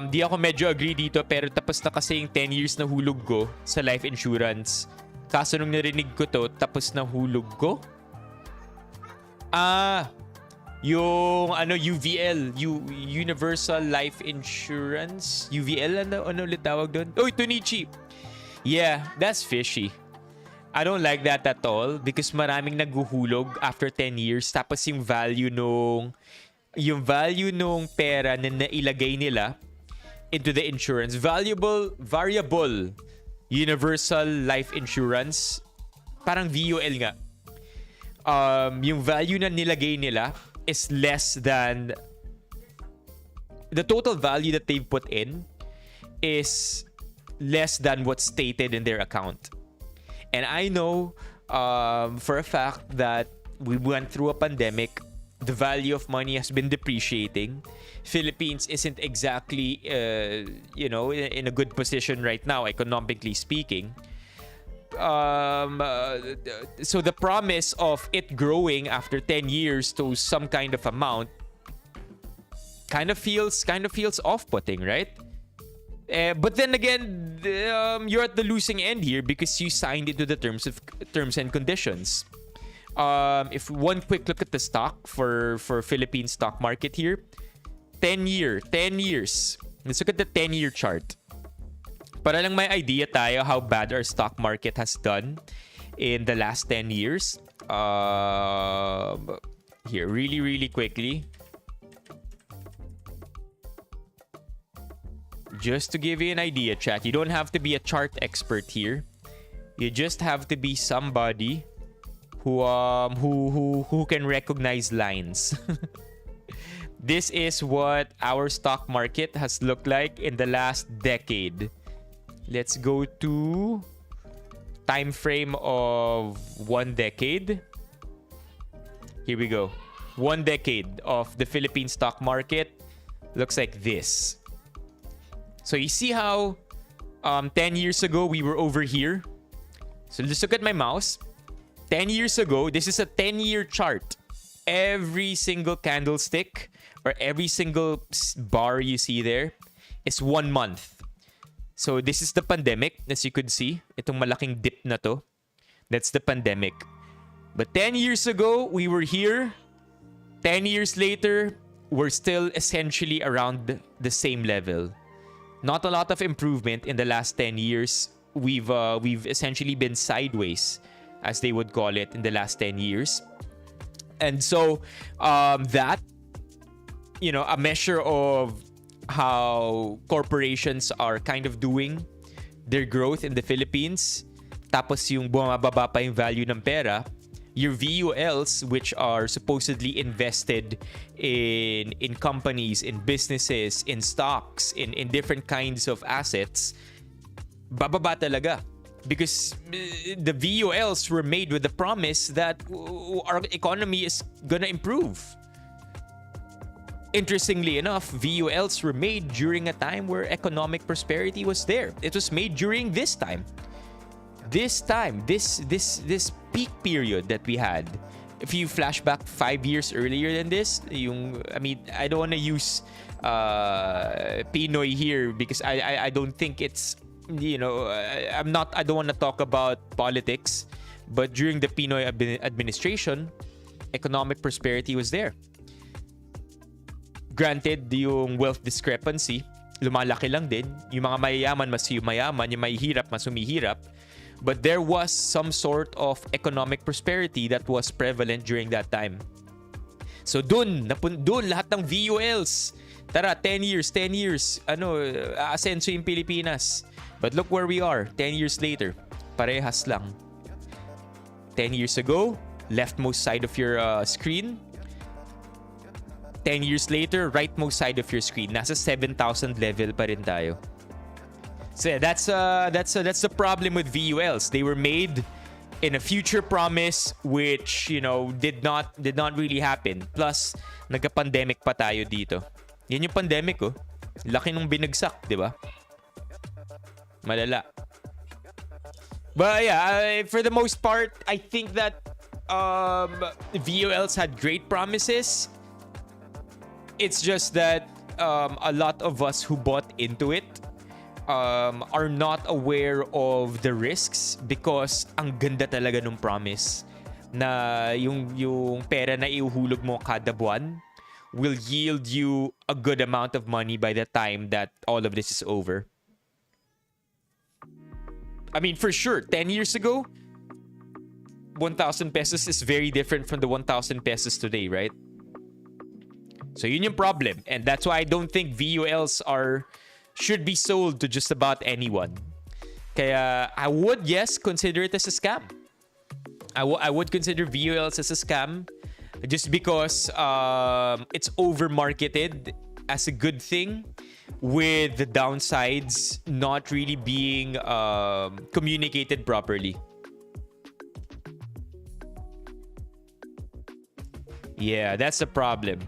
Di ako medyo agree dito, pero tapos na kasi yung 10 years na hulog ko sa life insurance. Kaso nung narinig ko to, tapos na hulog ko. Yung UVL, Universal Life Insurance. UVL, ano ulit tawag doon? Oy, Tonichi! Yeah, that's fishy. I don't like that at all because maraming naguhulog after 10 years tapos yung value nung pera na nailagay nila into the insurance, variable universal life insurance, parang VUL nga. Yung value na nilagay nila is less than the total value that they've put in is less than what's stated in their account. And I know for a fact that we went through a pandemic. The value of money has been depreciating. Philippines isn't exactly, in a good position right now, economically speaking. So the promise of it growing after 10 years to some kind of amount kind of feels off-putting, right? But then again, you're at the losing end here because you signed into the terms and conditions. If one quick look at the stock for Philippine stock market here, 10 years. Let's look at the 10-year chart. Para lang may idea tayo how bad our stock market has done in the last 10 years. Here, really quickly. Just to give you an idea, chat, you don't have to be a chart expert here. You just have to be somebody who can recognize lines. This is what our stock market has looked like in the last decade. Let's go to time frame of 1 decade. Here we go. 1 decade of the Philippine stock market looks like this. So you see how 10 years ago we were over here. So let's look at my mouse. 10 years ago, this is a 10-year chart. Every single candlestick or every single bar you see there is 1 month. So this is the pandemic, as you could see. Itong malaking dip na to. That's the pandemic. But 10 years ago, we were here. 10 years later, we're still essentially around the same level. Not a lot of improvement in the last 10 years. We've essentially been sideways, as they would call it, in the last 10 years. And so that, a measure of how corporations are kind of doing their growth in the Philippines, tapos yung bumababa pa yung value ng pera, your VULs, which are supposedly invested in companies, in businesses, in stocks, in different kinds of assets, bababa talaga. Because the VULs were made with the promise that our economy is gonna improve. Interestingly enough, VULs were made during a time where economic prosperity was there. It was made during this time. This peak period that we had. If you flash back 5 years earlier than this, I don't want to use Pinoy here because I don't think it's, I don't want to talk about politics, but during the Pinoy administration, economic prosperity was there. Granted, yung wealth discrepancy, lumalaki lang din. Yung mga mayayaman, mas yumayaman. Yung mahihirap, mas humihirap. But there was some sort of economic prosperity that was prevalent during that time. So dun lahat ng VULs Tara, 10 years, 10 years. Aasenso yung Pilipinas. But look where we are, 10 years later. Parehas lang. 10 years ago, leftmost side of your screen. 10 years later, rightmost side of your screen. Nasa 7,000 level pa rin tayo. So yeah, that's the problem with VULs. They were made in a future promise which, did not really happen. Plus, nagka-pandemic pa tayo dito. Yan yung pandemic, oh. Laki nung binagsak, di ba? Malala. But yeah, for the most part, I think that VULs had great promises. It's just that a lot of us who bought into it are not aware of the risks because ang ganda talaga nung promise na yung pera na iuhulog mo kada buwan will yield you a good amount of money by the time that all of this is over. I mean, for sure, 10 years ago, 1,000 pesos is very different from the 1,000 pesos today, right? So yun yung problem. And that's why I don't think VULs should be sold to just about anyone. Kaya I would, yes, consider it as a scam. I would consider VULs as a scam just because it's over-marketed as a good thing with the downsides not really being communicated properly. Yeah, that's the problem.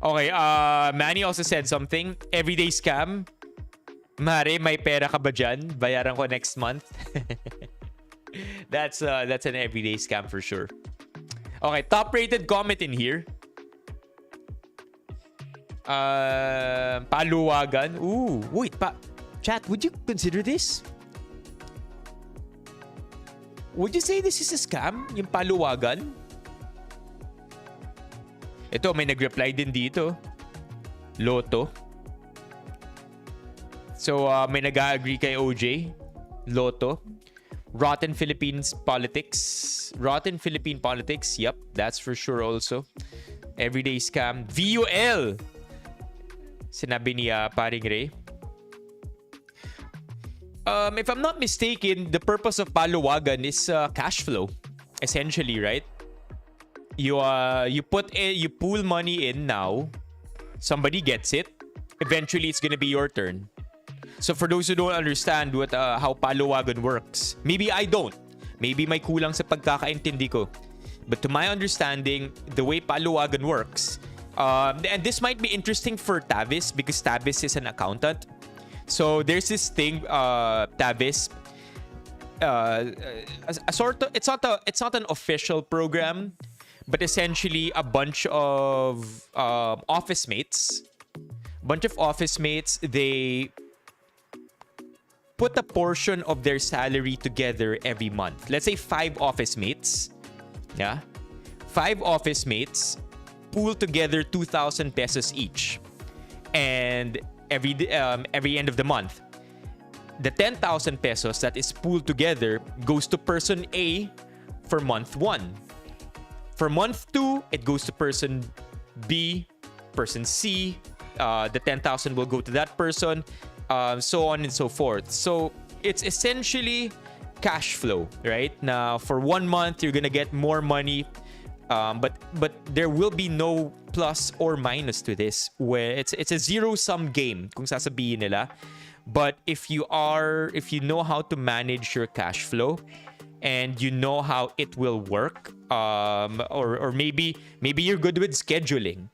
Okay, Manny also said something. Everyday scam. Mare, may pera ka ba dyan? Bayaran ko next month. That's an everyday scam for sure. Okay, top-rated comment in here. Paluwagan. Ooh, wait, chat, would you consider this? Would you say this is a scam? Yung paluwagan? Ito, may nag-reply din dito. Lotto. So, may nag-agree kay OJ. Lotto. Rotten Philippine politics. Yep, that's for sure also. Everyday scam. VUL! Sinabi ni Paring Ray. If I'm not mistaken, the purpose of paluwagan is cash flow. Essentially, right? You pool money in now. Somebody gets it. Eventually, it's gonna be your turn. So for those who don't understand how paluwagan works, maybe I don't. Maybe may kulang sa pagkakaintindi ko. But to my understanding, the way paluwagan works, and this might be interesting for Tavis because Tavis is an accountant. So there's this thing, Tavis. A sort of, it's not an official program, but essentially a bunch of office mates. They put a portion of their salary together every month. Let's say 5 office mates. Yeah? 5 office mates pool together 2,000 pesos each. And every end of the month, the 10,000 pesos that is pooled together goes to person A for month 1. For month 2, it goes to person B, person C. The 10,000 will go to that person, so on and so forth. So it's essentially cash flow, right? Now, for 1 month, you're gonna get more money, but there will be no plus or minus to this. Where it's a zero-sum game, kung sasabihin nila. But if you know how to manage your cash flow, and you know how it will work, or maybe you're good with scheduling.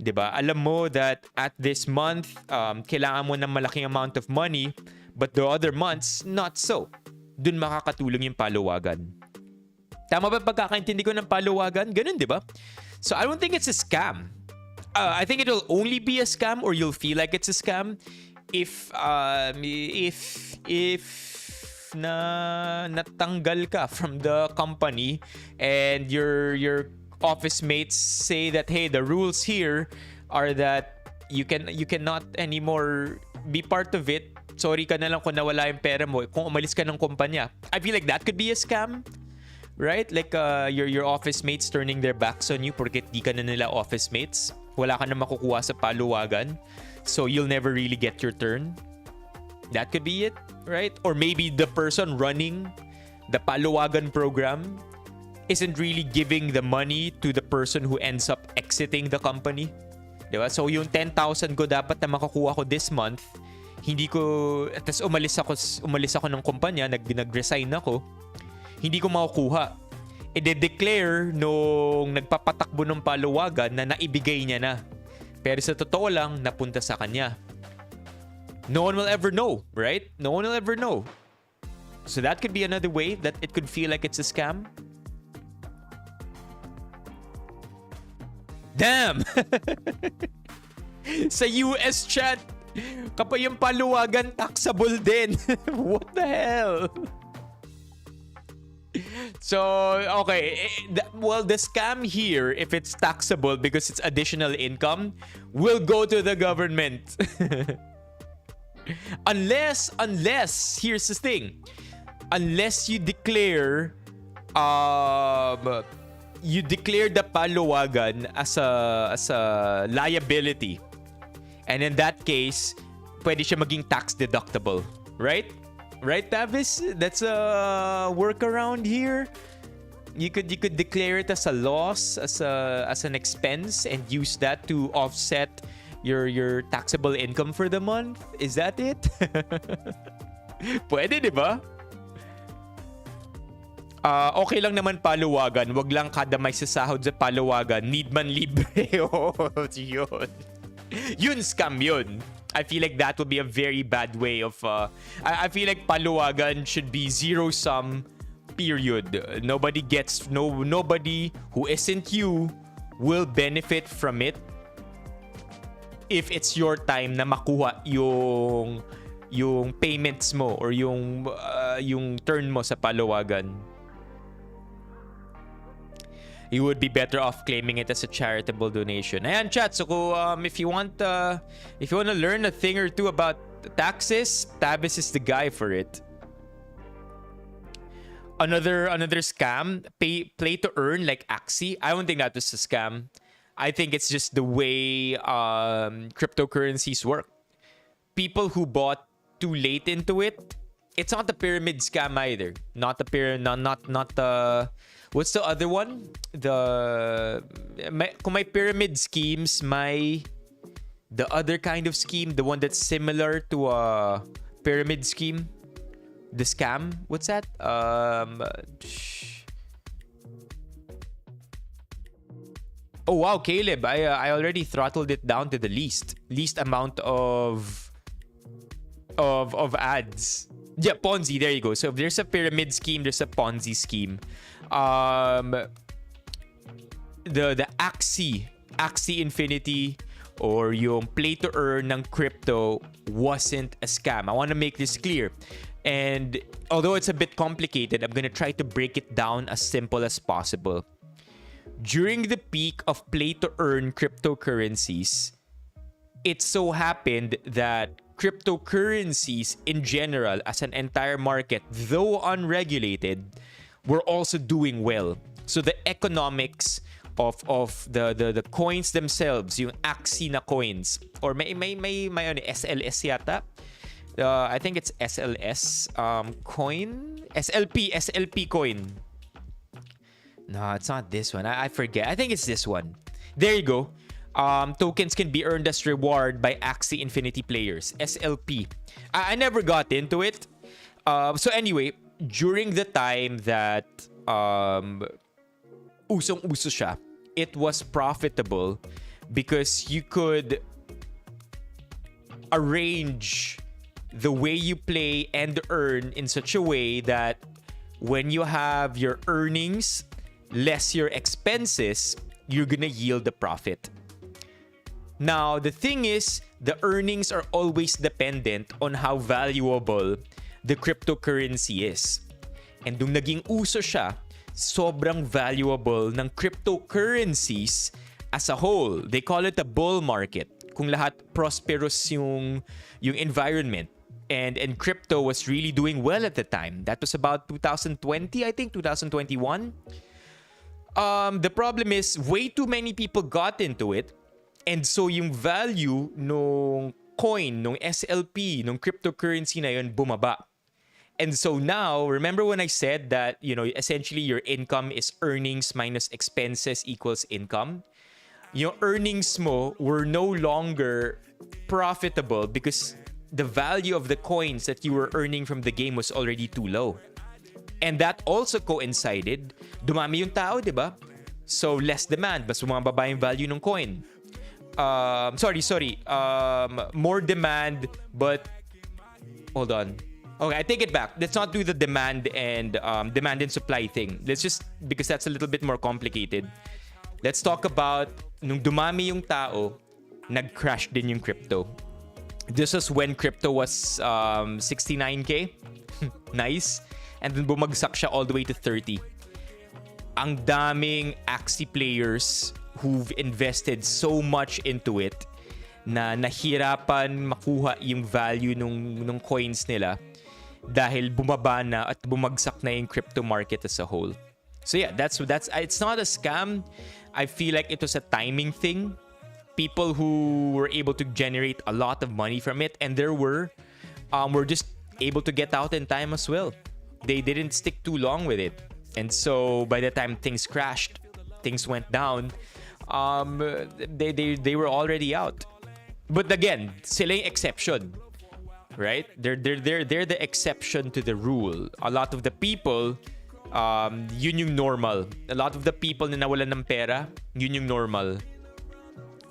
Diba? Alam mo that at this month, kailangan mo ng malaking amount of money, but the other months, not so. Dun makakatulong yung paluwagan. Tama ba pagkakaintindi ko ng paluwagan? Ganun, diba? So I don't think it's a scam. I think it will only be a scam, or you'll feel like it's a scam if natanggal ka from the company and your office mates say that, hey, the rules here are that you cannot anymore be part of it. Sorry ka na lang kung nawala yung pera mo kung umalis ka ng kumpanya. I feel like that could be a scam. right? Like your office mates turning their backs on you porque di ka na nila office mates. Wala ka na makukuha sa paluwagan. So you'll never really get your turn. That could be it, right? Or maybe the person running the paluwagan program isn't really giving the money to the person who ends up exiting the company. Diba? So yung 10,000 ko dapat na makukuha ko this month, hindi ko, tas umalis ako ng kumpanya, nag-resign ako, hindi ko makukuha. I-declare nung nagpapatakbo ng paluwagan na naibigay niya na. Pero sa totoo lang, napunta sa kanya. No one will ever know, right? No one will ever know. So that could be another way that it could feel like it's a scam. Damn! Sa US chat, kapag yung paluwagan, taxable din. What the hell? So, okay. Well, the scam here, if it's taxable because it's additional income, will go to the government. Unless, here's the thing. Unless you declare the paluwagan as a liability. And in that case, pwede siya maging tax deductible, right? Right, Tavis? That's a workaround here. You could declare it as a loss, as an expense, and use that to offset your taxable income for the month. Is that it? Pwede, di ba? Okay lang naman paluwagan. Wag lang kada may sasahod sa paluwagan. Need man libre. Oh, yun. Yun scam yun. I feel like that would be a very bad way of... I feel like paluwagan should be zero-sum, period. Nobody who isn't you will benefit from it if it's your time na makuha yung payments mo or yung turn mo sa paluwagan. You would be better off claiming it as a charitable donation. Ayan, chat. So, if you want to learn a thing or two about taxes, Tavis is the guy for it. Another scam, play to earn like Axie. I don't think that was a scam. I think it's just the way cryptocurrencies work. People who bought too late into it. It's not the pyramid scam either. Not the what's the other one? Kung may pyramid schemes, the other kind of scheme, the one that's similar to a pyramid scheme, the scam. What's that? Oh wow, Caleb, I already throttled it down to the least amount of ads. Yeah, Ponzi. There you go. So if there's a pyramid scheme, there's a Ponzi scheme. The Axie Infinity or yung play to earn ng crypto wasn't a scam. I want to make this clear. And although it's a bit complicated, I'm going to try to break it down as simple as possible. During the peak of play to earn cryptocurrencies, it so happened that cryptocurrencies in general as an entire market, though unregulated, were also doing well. So the economics of the coins themselves, yung Axie na coins, or may SLS yata. I think it's SLS coin, SLP coin. No, it's not this one. I forget. I think it's this one. There you go. Tokens can be earned as reward by Axie Infinity players. SLP. I never got into it. So anyway, during the time that usong-uso siya, it was profitable because you could arrange the way you play and earn in such a way that when you have your earnings less your expenses, you're gonna yield the profit. Now, the thing is, the earnings are always dependent on how valuable the cryptocurrency is. And nung naging uso siya, sobrang valuable ng cryptocurrencies as a whole. They call it a bull market. Kung lahat prosperous yung environment. And crypto was really doing well at the time. That was about 2020, I think, 2021. The problem is way too many people got into it, and so yung value nung coin, nung SLP, nung cryptocurrency na yun bumaba. And so now, remember when I said that, essentially your income is earnings minus expenses equals income? Your earnings mo were no longer profitable because the value of the coins that you were earning from the game was already too low. And that also coincided, dumami yung tao, di ba? So, less demand, mas bumababa yung value ng coin. More demand, but... Hold on. Okay, I take it back. Let's not do the demand and supply thing. Let's just... Because that's a little bit more complicated. Let's talk about nung dumami yung tao, nag-crash din yung crypto. This was when crypto was 69K. Nice. And then bumagsak siya all the way to 30. Ang daming Axie players who've invested so much into it na nahirapan makuha yung value nung coins nila dahil bumaba na at bumagsak na yung crypto market as a whole. So yeah, that's it's not a scam. I feel like it was a timing thing. People who were able to generate a lot of money from it, and there were just able to get out in time as well. They didn't stick too long with it. And so by the time things crashed, things went down, they were already out. But again, sila yung exception, right? They're the exception to the rule. A lot of the people, yun yung normal. A lot of the people na nawalan ng pera, yun yung normal.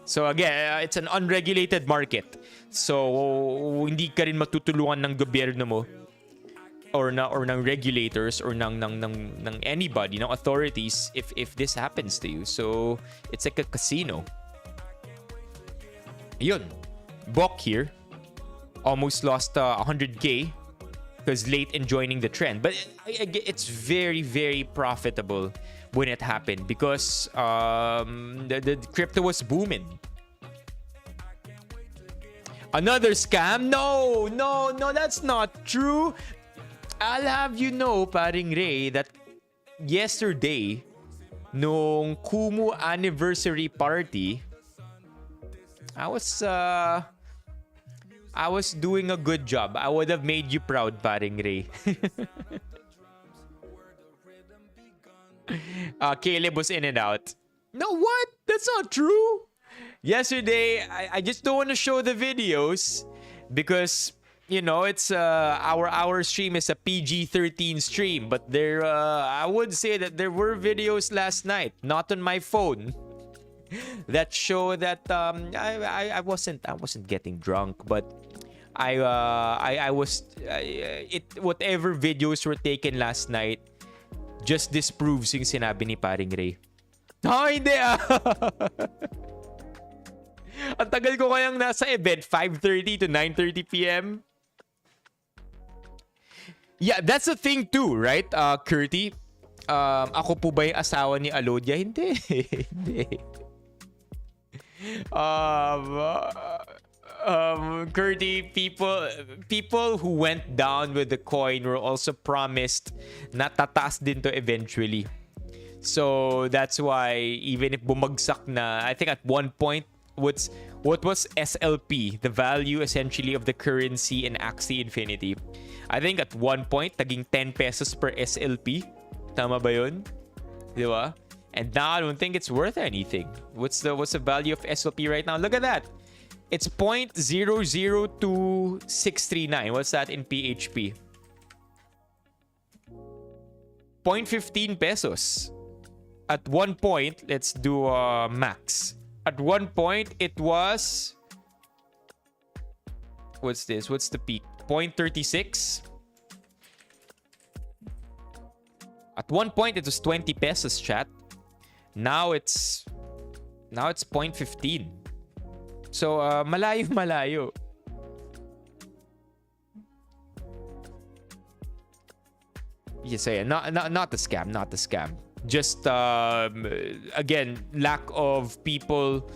So again, it's an unregulated market. So hindi ka rin matutulungan ng gobyerno mo or ng regulators or ng anybody, ng authorities if this happens to you. So it's like a casino. Yun. Bok here almost lost 100k because late in joining the trend. But it's very, very profitable when it happened because the crypto was booming. Another scam? No, that's not true. I'll have you know, paring Ray, that yesterday, nung Kumu anniversary party, I was doing a good job. I would have made you proud, paring Ray. Caleb was in and out. No, what? That's not true. Yesterday, I just don't want to show the videos because, it's our stream is a PG-13 stream. But there, I would say that there were videos last night, not on my phone, that show that I wasn't getting drunk, but I was whatever videos were taken last night just disproves yung sinabi ni paring Ray. Hindi Ang tagal ko kayang nasa event, 5:30 to 9:30 p.m. Yeah, that's the thing too, right, Curty? Ako po ba yung asawa ni Alodia? Hindi. Hindi. Curty, people who went down with the coin were also promised na tataas din to eventually. So that's why even if bumagsak na, I think at one point, what was SLP, the value essentially of the currency in Axie Infinity, I think at one point naging 10 pesos per SLP. Tama ba yun? Di ba? And now I don't think it's worth anything. What's the value of SLP right now? Look at that. It's 0.002639. What's that in PHP? 0.15 pesos. At one point, let's do max. At one point, it was... What's this? What's the peak? 0.36. At one point, it was 20 pesos, chat. Now it's 0.15. So, malayo. Yes, yeah, not the scam, not the scam. Just again, lack of people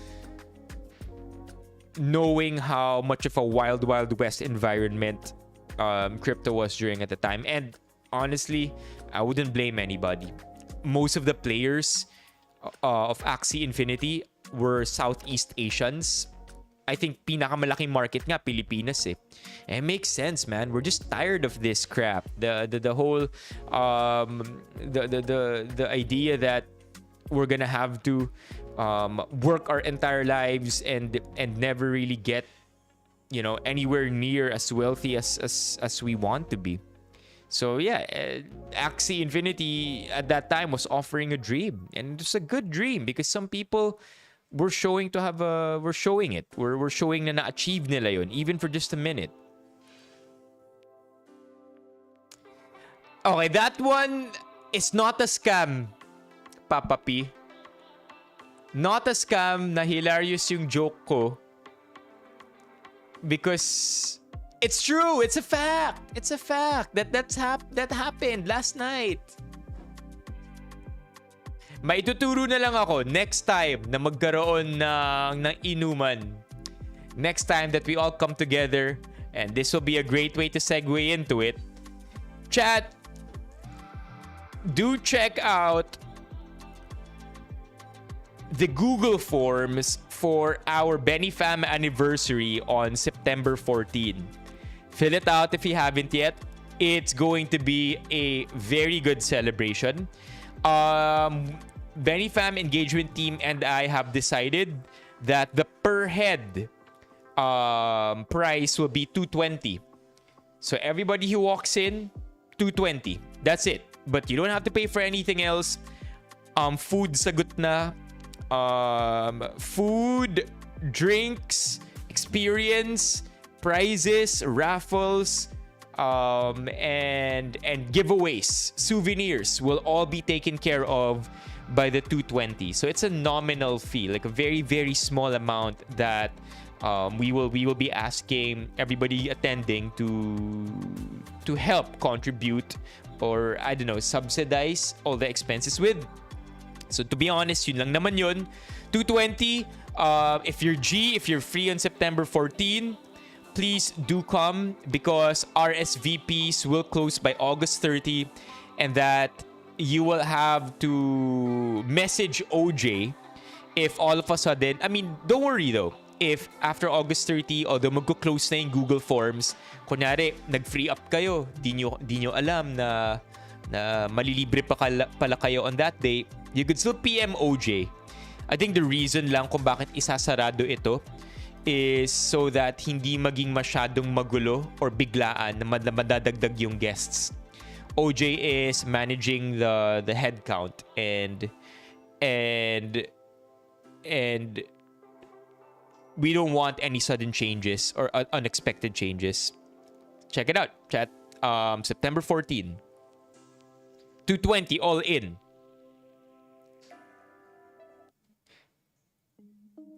knowing how much of a wild west environment crypto was during at the time. And honestly, I wouldn't blame anybody. Most of the players of Axie Infinity were Southeast Asians. I think pinakamalaking market nga Pilipinas eh. And it makes sense, man. We're just tired of this crap. The whole the idea that we're gonna have to work our entire lives and never really get, you know, anywhere near as wealthy as we want to be. So yeah, Axie Infinity at that time was offering a dream, and it's a good dream because some people were showing to have a, we're showing it. We're showing na na-achieve nila yun, even for just a minute. Okay, that one is not a scam, Papa P. Not a scam, na hilarious yung joke ko. Because it's true, it's a fact. It's a fact that happened last night. Maituturo na lang ako next time na magkaroon ng inuman. Next time that we all come together, and this will be a great way to segue into it. Chat, do check out the Google Forms for our Benifam anniversary on September 14. Fill it out if you haven't yet. It's going to be a very good celebration. Benifam engagement team and I have decided that the per head price will be $220. So everybody who walks in, $220. That's it. But you don't have to pay for anything else. Food sagot na. Food, drinks, experience, prizes, raffles, and giveaways, souvenirs will all be taken care of by the 220. So it's a nominal fee, like a very, very small amount that we will be asking everybody attending to help contribute, or I don't know, subsidize all the expenses with. So to be honest, yun lang naman yun. 220. If you're free on September 14, please do come because RSVPs will close by August 30, and that you will have to message OJ if all of a sudden, I mean, don't worry though, if after August 30, although magko-close na yung Google Forms, kunyari, nag-free up kayo, di nyo alam na malilibre pala kayo on that day, you could still PM OJ. I think the reason lang kung bakit isasarado ito is so that hindi maging masyadong magulo or biglaan na madadagdag yung guests. OJ is managing the head count and we don't want any sudden changes or unexpected changes. Check it out, chat. September 14. 220 all in.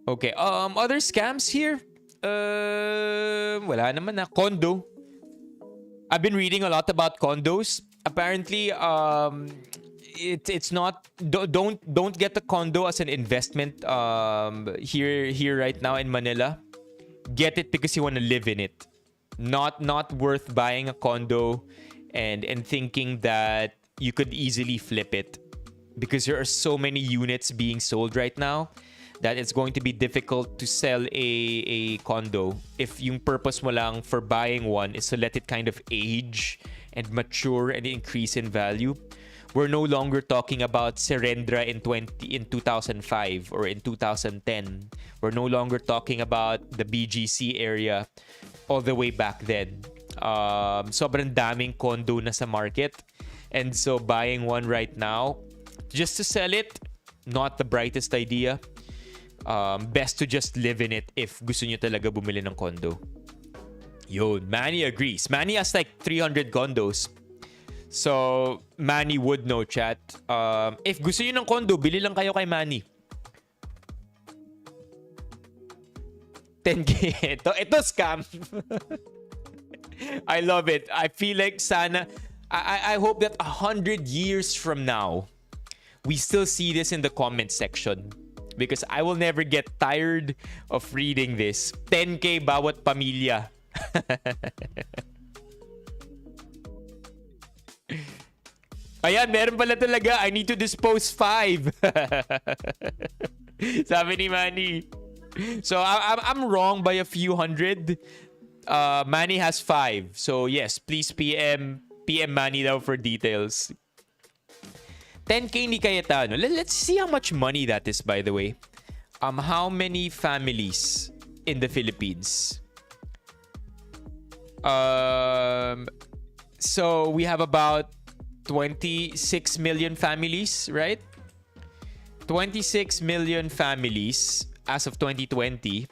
Okay, other scams here? Wala naman na. Condo. I've been reading a lot about condos. Apparently, it's not. Don't get the condo as an investment. Here right now in Manila, get it because you want to live in it. Not worth buying a condo and thinking that you could easily flip it, because there are so many units being sold right now that it's going to be difficult to sell a condo if yung purpose mo lang for buying one is to let it kind of age and mature and increase in value. We're no longer talking about Serendra in 2005 or in 2010. We're no longer talking about the BGC area all the way back then. Sobrang daming condo na sa market. And so buying one right now, just to sell it, not the brightest idea. Best to just live in it if gusto nyo talaga bumili ng condo. Yun, Manny agrees. Manny has like 300 condos. So, Manny would know, chat. If gusto nyo ng condo, bili lang kayo kay Manny. 10K. Ito scam. I love it. I feel like sana... I hope that 100 years from now, we still see this in the comment section. Because I will never get tired of reading this. 10K bawat pamilya. Ayan, meron pala talaga. I need to dispose 5. Sabi ni Manny. So, I'm wrong by a few hundred. Manny has 5. So, yes, please PM Manny daw for details. 10K ni Cayetano. Let's see how much money that is, by the way. How many families in the Philippines? So we have about 26 million families, right? 26 million families as of 2020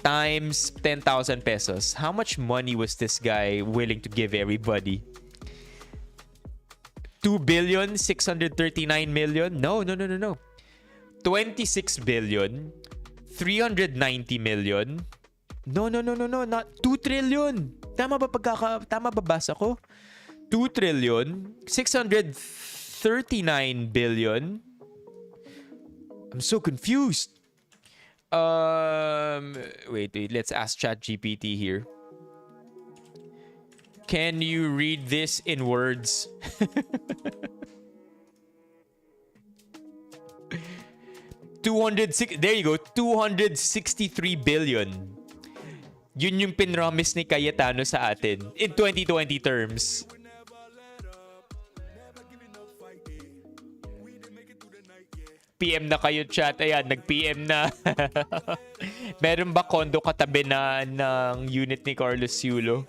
times 10,000 pesos. How much money was this guy willing to give everybody? 2,639,000,000? No. 26 billion 390 million. No, not 2 trillion. Tama ba basa ko? 2 trillion 639 billion. I'm so confused. Wait, let's ask ChatGPT here. Can you read this in words? There you go, 263 billion. Yun yung pinromise ni Cayetano sa atin in 2020 terms. PM na kayo, chat. Ayan, nag-PM na. Meron ba condo katabi na ng unit ni Carlos Yulo?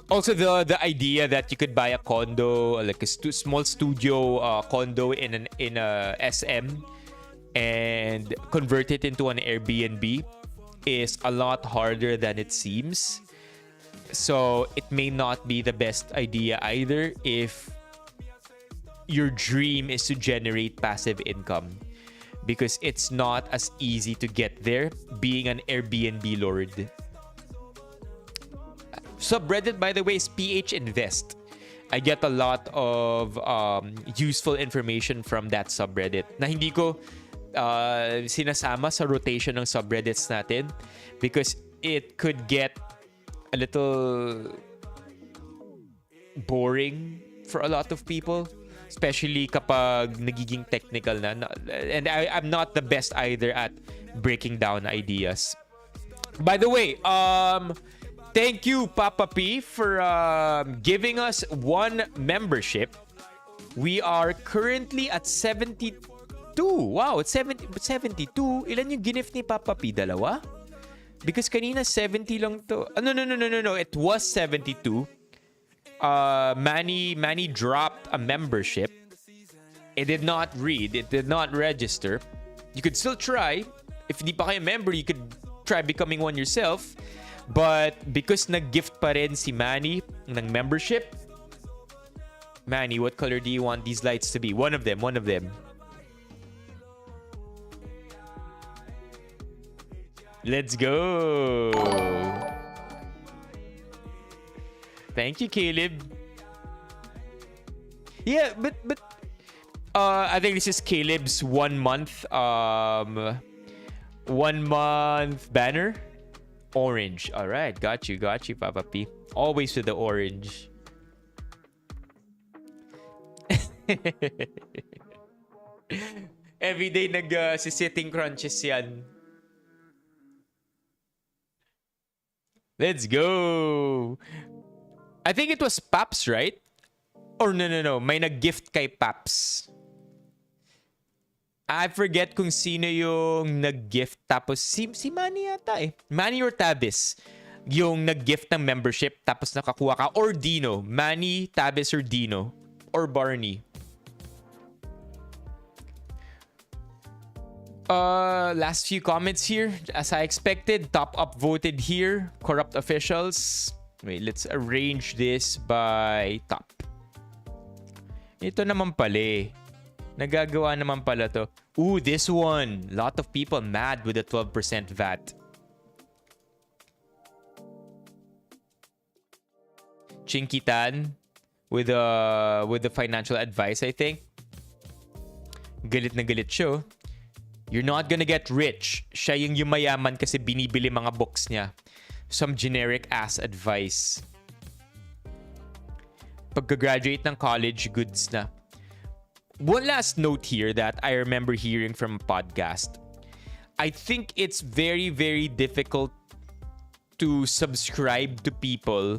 Also, the idea that you could buy a condo, like a small studio condo in a SM and convert it into an Airbnb is a lot harder than it seems. So it may not be the best idea either if your dream is to generate passive income, because it's not as easy to get there being an Airbnb lord. Subreddit, by the way, is PH Invest. I get a lot of useful information from that subreddit na hindi ko sinasama sa rotation ng subreddits natin because it could get a little boring for a lot of people, especially kapag nagiging technical na. And I'm not the best either at breaking down ideas. By the way, thank you, Papa P, for giving us 1 membership. We are currently at 72. Wow, it's 72. Ilan yung gift ni Papa P? 2? Because kanina 70 lang to. No. It was 72. Manny dropped a membership. It did not read. It did not register. You could still try. If di pa kayo member, you could try becoming one yourself. But because nag-gift pa rin si Manny ng membership, Manny, what color do you want these lights to be? One of them. Let's go. Thank you, Caleb. Yeah, but I think this is Caleb's 1 month 1 month banner. Orange. All right, got you, Papa P. Always with the orange. Everyday sitting crunches yan. Let's go. I think it was Paps, right? Or no. May nag-gift kay Paps. I forget kung sino yung nag-gift. Tapos si Manny yata eh. Manny or Tabis yung nag-gift ng membership tapos nakakuha ka. Or Dino. Manny, Tabis, or Dino. Or Barney. Last few comments here. As I expected, top upvoted here. Corrupt officials. Wait, let's arrange this by top. Ito naman pala eh. Nagagawa naman pala to. Ooh, this one. Lot of people mad with the 12% VAT. Chinkitan with the financial advice, I think. Galit na galit siya. You're not gonna get rich. Siya yung yumayaman kasi binibili mga books niya. Some generic ass advice. Pagka-graduate ng college, goods na. One last note here that I remember hearing from a podcast. I think it's very, very difficult to subscribe to people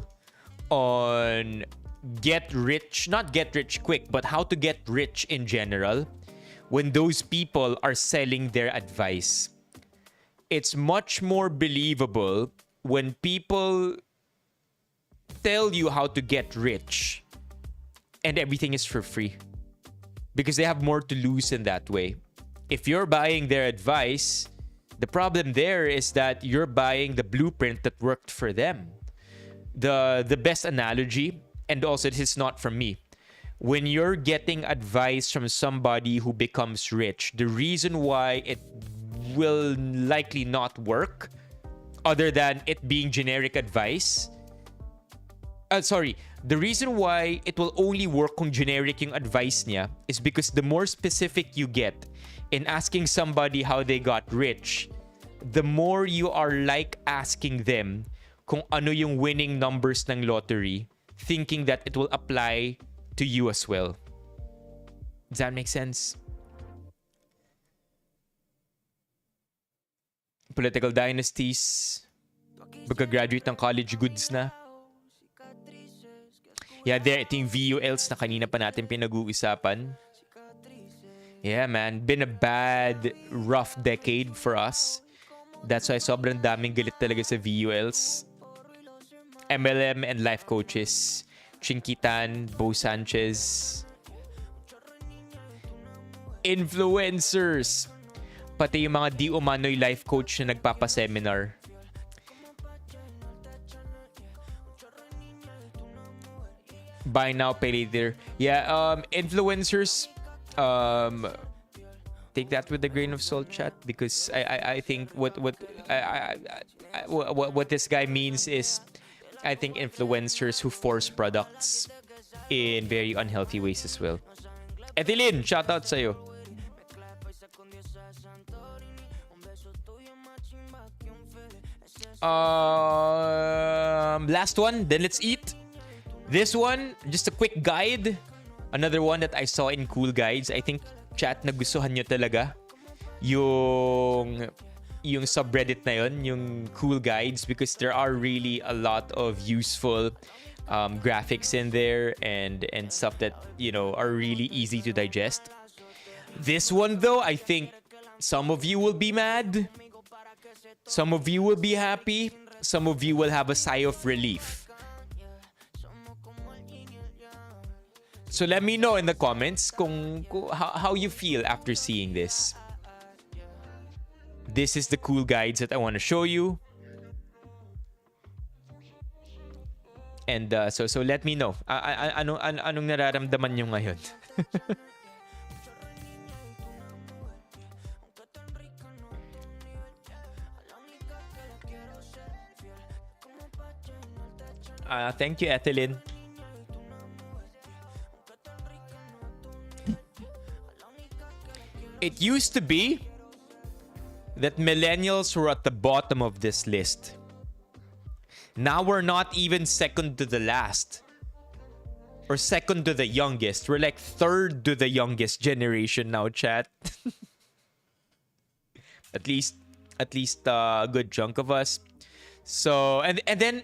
on not get rich quick, but how to get rich in general when those people are selling their advice. It's much more believable when people tell you how to get rich and everything is for free, because they have more to lose in that way. If you're buying their advice, the problem there is that you're buying the blueprint that worked for them. The best analogy, and also this is not from me, when you're getting advice from somebody who becomes rich, the reason why it will likely not work, other than it being generic advice, the reason why it will only work kung generic yung advice niya is because the more specific you get in asking somebody how they got rich, the more you are like asking them kung ano yung winning numbers ng lottery, thinking that it will apply to you as well. Does that make sense? Political dynasties. Pagka-graduate ng college, goods na. Yeah, there, ito yung VULs na kanina pa natin pinag-uusapan. Yeah, man. Been a bad, rough decade for us. That's why sobrang daming galit talaga sa VULs. MLM and life coaches. Chinkitan, Bo Sanchez. Influencers. Pati yung mga di umano'y life coach na nagpapaseminar. Buy now, pay later. Yeah, influencers, take that with a grain of salt, chat, because I think what this guy means is, I think influencers who force products in very unhealthy ways as well. Ethelyn, shout out sa'yo. Last one, then let's eat. This one, just a quick guide. Another one that I saw in Cool Guides. I think, chat, nagustuhan nyo talaga yung subreddit na yun, yung Cool Guides, because there are really a lot of useful graphics in there and stuff that, you know, are really easy to digest. This one, though, I think some of you will be mad. Some of you will be happy. Some of you will have a sigh of relief. So let me know in the comments how you feel after seeing this. This is the Cool Guides that I want to show you. And so let me know. Anong nararamdaman nyo ngayon? Thank you, Ethelyn. It used to be that millennials were at the bottom of this list. Now we're not even second to the last. Or second to the youngest. We're like third to the youngest generation now, chat. At least a good chunk of us. So and then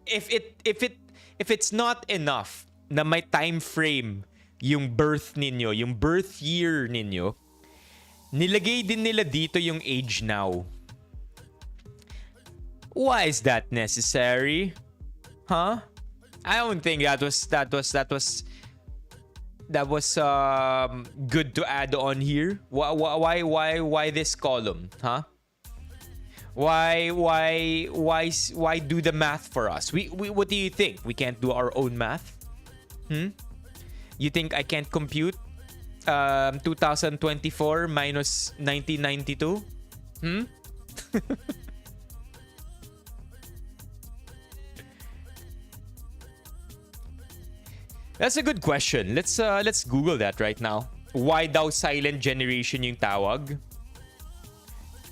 if it's not enough na may time frame yung birth ninyo, yung birth year ninyo, nilagay din nila dito yung age now. Why is that necessary? Huh? I don't think that was good to add on here. Why this column? Huh? Why do the math for us? We what do you think? We can't do our own math? You think I can't compute 2024 minus 1992? That's a good question. Let's Google that right now. Why daw silent generation yung tawag?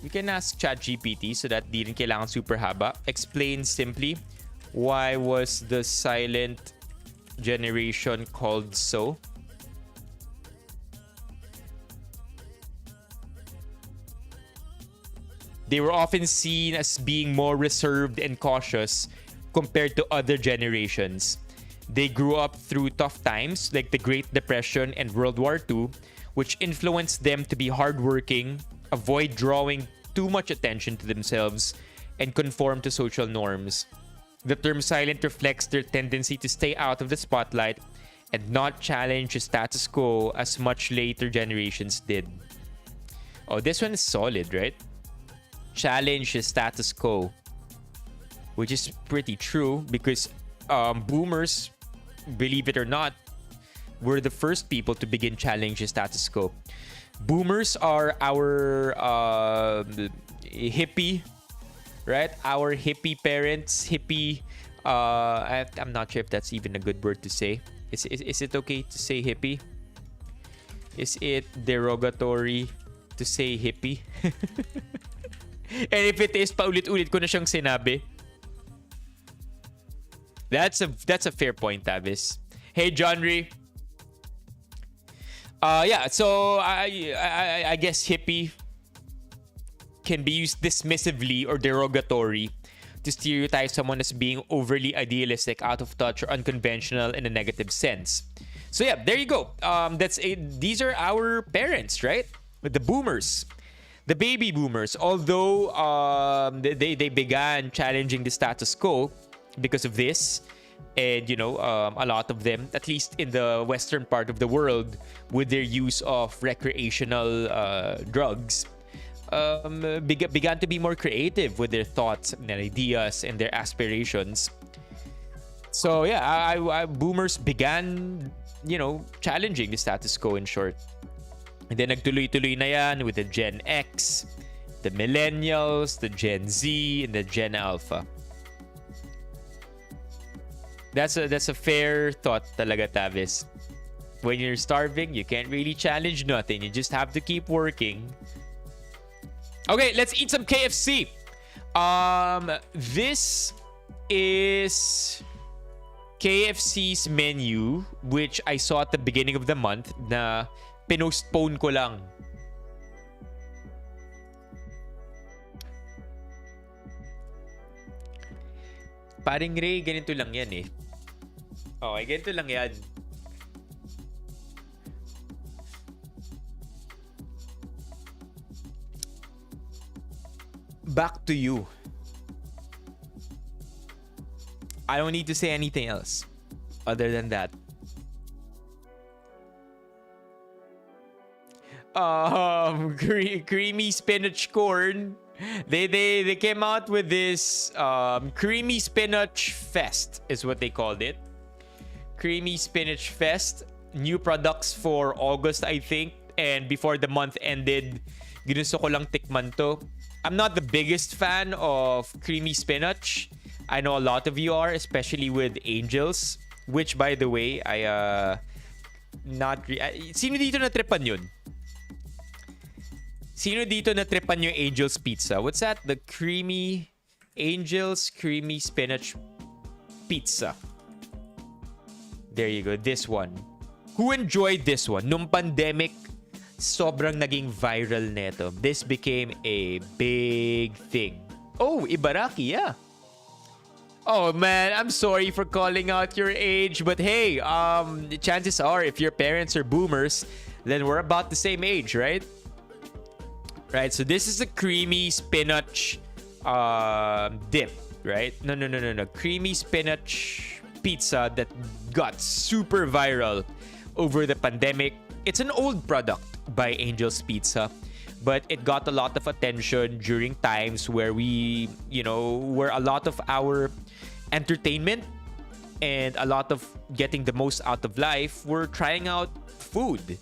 We can ask ChatGPT so that di rin kailangan super haba. Explain simply, why was the silent generation called so. They were often seen as being more reserved and cautious compared to other generations. They grew up through tough times like the Great Depression and World War II, which influenced them to be hardworking, avoid drawing too much attention to themselves, and conform to social norms. The term silent reflects their tendency to stay out of the spotlight and not challenge the status quo as much later generations did. Oh, this one is solid, right? Challenge the status quo, which is pretty true because boomers, believe it or not, were the first people to begin challenging the status quo. Boomers are our hippie, right? Our hippie parents, hippie. I'm not sure if that's even a good word to say. Is it okay to say hippie? Is it derogatory to say hippie? And if it is, paulit-ulit ko na siyang sinabi. That's a fair point, Tavis. Hey, John Ree. Yeah, so I guess hippie can be used dismissively or derogatory to stereotype someone as being overly idealistic, out of touch, or unconventional in a negative sense. So yeah, there you go. These are our parents, right? The boomers. The baby boomers, although they began challenging the status quo because of this, and a lot of them, at least in the western part of the world, with their use of recreational drugs, began to be more creative with their thoughts and their ideas and their aspirations. So yeah, boomers began, challenging the status quo, in short. And then nagtuloy-tuloy na yan with the Gen X, the Millennials, the Gen Z, and the Gen Alpha. That's a fair thought talaga, Tavis. When you're starving, you can't really challenge nothing. You just have to keep working. Okay, let's eat some KFC. This is KFC's menu, which I saw at the beginning of the month na pinostpone ko lang. Paring Ray, ganito lang yan eh. Okay, ganito lang yan. Back to you. I don't need to say anything else other than that. Creamy spinach corn. They came out with this creamy spinach fest is what they called it. Creamy spinach fest. New products for August, I think, and before the month ended, ginusto ko lang tikman to. I'm not the biggest fan of creamy spinach. I know a lot of you are, especially with Angels, which by the way, sino dito na tripan yun? Sino dito na tripan yung Angel's Pizza? What's that? The creamy Angel's creamy spinach pizza. There you go. This one. Who enjoyed this one? Nung pandemic, sobrang naging viral neto. This became a big thing. Oh, Ibaraki, yeah. Oh man, I'm sorry for calling out your age, but hey, chances are if your parents are boomers, then we're about the same age, right? Right, so this is a creamy spinach dip, right? No. Creamy spinach pizza that got super viral over the pandemic. It's an old product by Angel's Pizza, but it got a lot of attention during times where where a lot of our entertainment and a lot of getting the most out of life were trying out food,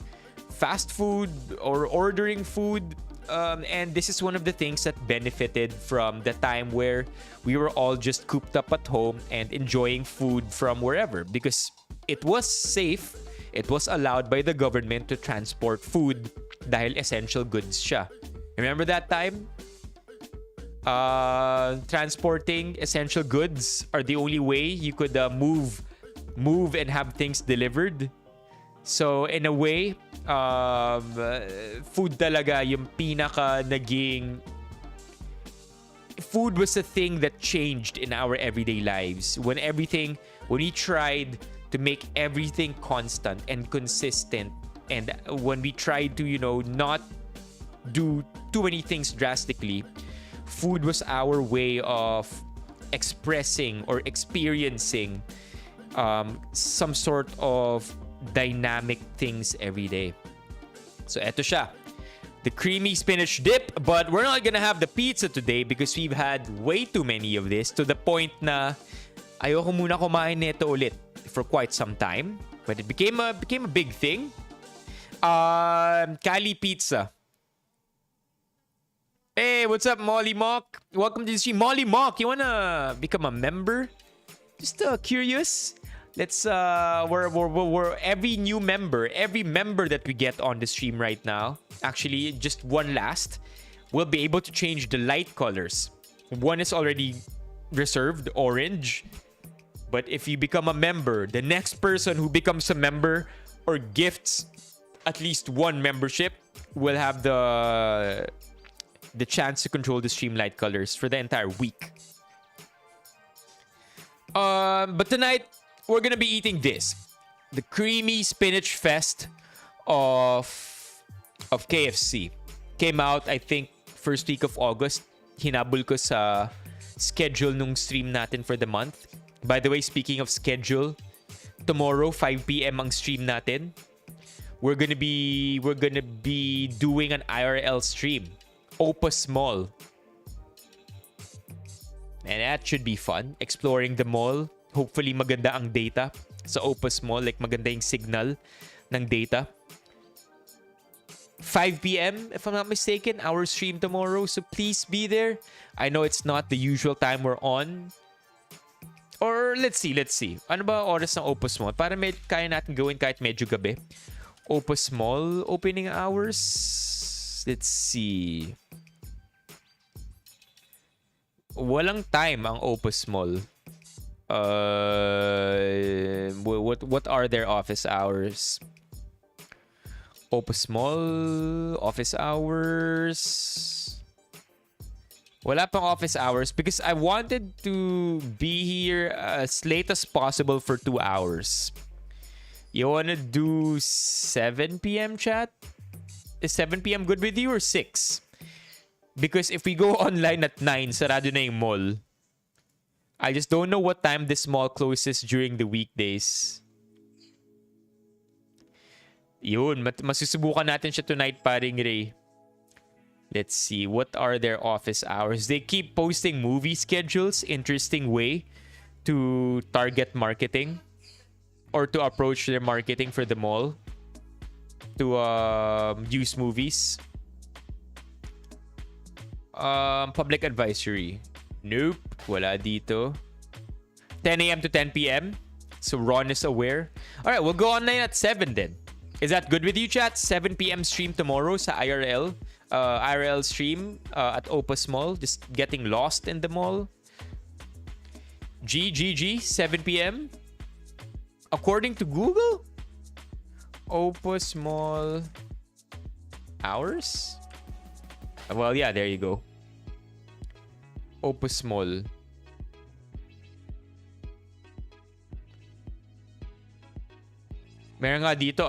fast food, or ordering food. And this is one of the things that benefited from the time where we were all just cooped up at home and enjoying food from wherever, because it was safe. It was allowed by the government to transport food dahil essential goods siya. Remember that time? Transporting essential goods are the only way you could move move and have things delivered. So in a way, food talaga yung pinaka naging... Food was a thing that changed in our everyday lives. When we tried to make everything constant and consistent, and when we tried to, not do too many things drastically, food was our way of expressing or experiencing some sort of dynamic things every day. So eto siya, the creamy spinach dip, but we're not gonna have the pizza today because we've had way too many of this to the point na ayoko muna kumain nito ulit for quite some time, but it became a big thing. Cali Pizza. Hey, what's up, Molly Mock? Welcome to the stream. Molly Mock, you wanna become a member? Just curious. Let's we're every new member, every member that we get on the stream right now. Actually, just one last, we'll be able to change the light colors. One is already reserved, orange. But if you become a member, the next person who becomes a member or gifts at least one membership will have the chance to control the stream light colors for the entire week. But tonight, we're gonna be eating this. The creamy spinach fest of KFC. Came out, I think, first week of August. Hinabol ko sa schedule nung stream natin for the month. By the way, speaking of schedule, tomorrow 5 p.m. ang stream natin. We're gonna be doing an IRL stream. Opus Mall. And that should be fun. Exploring the mall. Hopefully maganda ang data sa Opus Mall. Like maganda yung signal ng data. 5 p.m. if I'm not mistaken, our stream tomorrow. So please be there. I know it's not the usual time we're on. Or let's see. Ano ba oras ng Opus Mall? Para kaya natin gawin kahit medyo gabi. Opus Mall opening hours. Let's see. Walang time ang Opus Mall. What are their office hours? Opus Mall office hours. Wala pang office hours because I wanted to be here as late as possible for 2 hours. You wanna do 7 p.m. chat? Is 7 p.m. good with you or 6? Because if we go online at 9, sarado na yung mall. I just don't know what time this mall closes during the weekdays. Yun, masusubukan natin siya tonight, paring Ray. Let's see, what are their office hours? They keep posting movie schedules. Interesting way to target marketing or to approach their marketing for the mall. To use movies. Public advisory. Nope, wala dito. 10 a.m. to 10 p.m. So Ron is aware. Alright, we'll go online at 7 then. Is that good with you, chat? 7 p.m. stream tomorrow sa IRL. IRL stream at Opus Mall. Just getting lost in the mall. GGG, 7 p.m. According to Google? Opus Mall hours? Well, yeah, there you go. Opus Mall. Meron nga dito,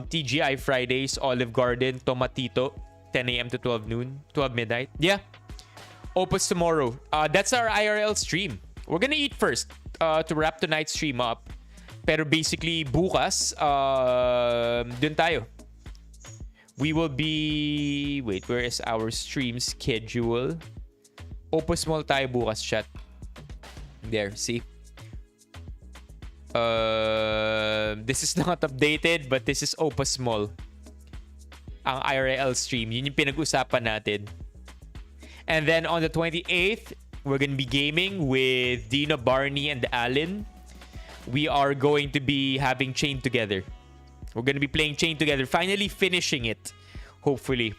TGI Fridays, Olive Garden, Tomatito, 10 a.m. to 12 noon, 12 midnight. Yeah. Opus tomorrow. That's our IRL stream. We're gonna eat first to wrap tonight's stream up. Pero basically, bukas, dun tayo. We will be... Wait, where is our stream schedule? Opus Mall tayo bukas, chat. There, see? This is not updated, but this is Opus Mall. Ang IRL stream. Yun yung pinag-usapan natin. And then on the 28th, we're gonna be gaming with Dino, Barney, and Alan. We are going to be having Chain Together. We're gonna be playing Chain Together. Finally finishing it. Hopefully.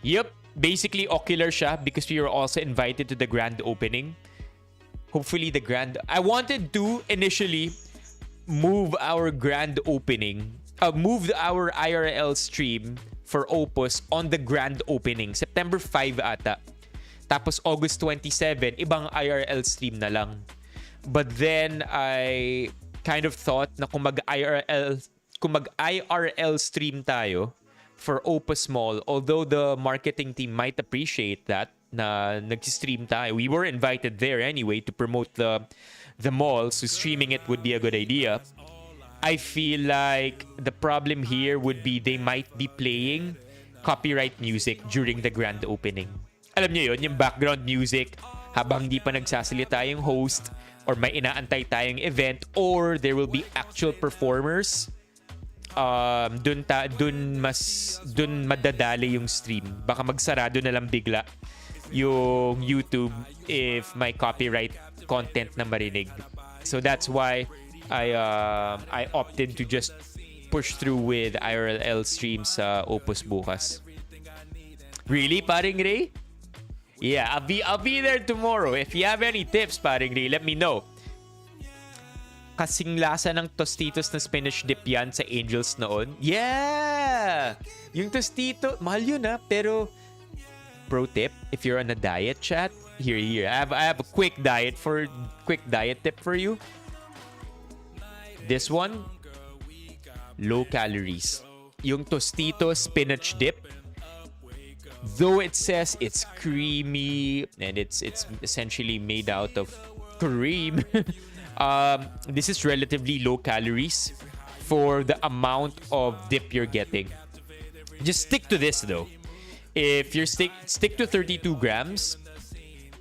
Yep. Basically, ocular siya because we were also invited to the grand opening. Hopefully the grand... I wanted to initially move our grand opening, move our IRL stream for Opus on the grand opening. September 5 ata. Tapos August 27, ibang IRL stream na lang. But then I kind of thought na kung mag-IRL stream tayo for Opus Mall, although the marketing team might appreciate that, na nag-stream tayo. We were invited there anyway to promote the mall, so streaming it would be a good idea. I feel like the problem here would be they might be playing copyright music during the grand opening. Alam niyo yun, yung background music habang di pa nagsasalita yung host, or may inaantay tayong event, or there will be actual performers. Dun madadali yung stream. Baka magsarado na lang bigla yung YouTube if may copyright content na marinig. So that's why I opted to just push through with IRL streams sa Opus bukas. Really, paring Ray? Yeah, I'll be there tomorrow. If you have any tips, paring Ray, let me know. Kasing lasa ng Tostitos na spinach dip yan sa Angels noon. Yeah! Yung Tostito, mahal yun pero pro tip, if you're on a diet, chat, here. I have a quick diet tip for you. This one, low calories. Yung Tostitos spinach dip, though it says it's creamy and it's essentially made out of cream, this is relatively low calories for the amount of dip you're getting. Just stick to this though. If you're stick to 32 grams,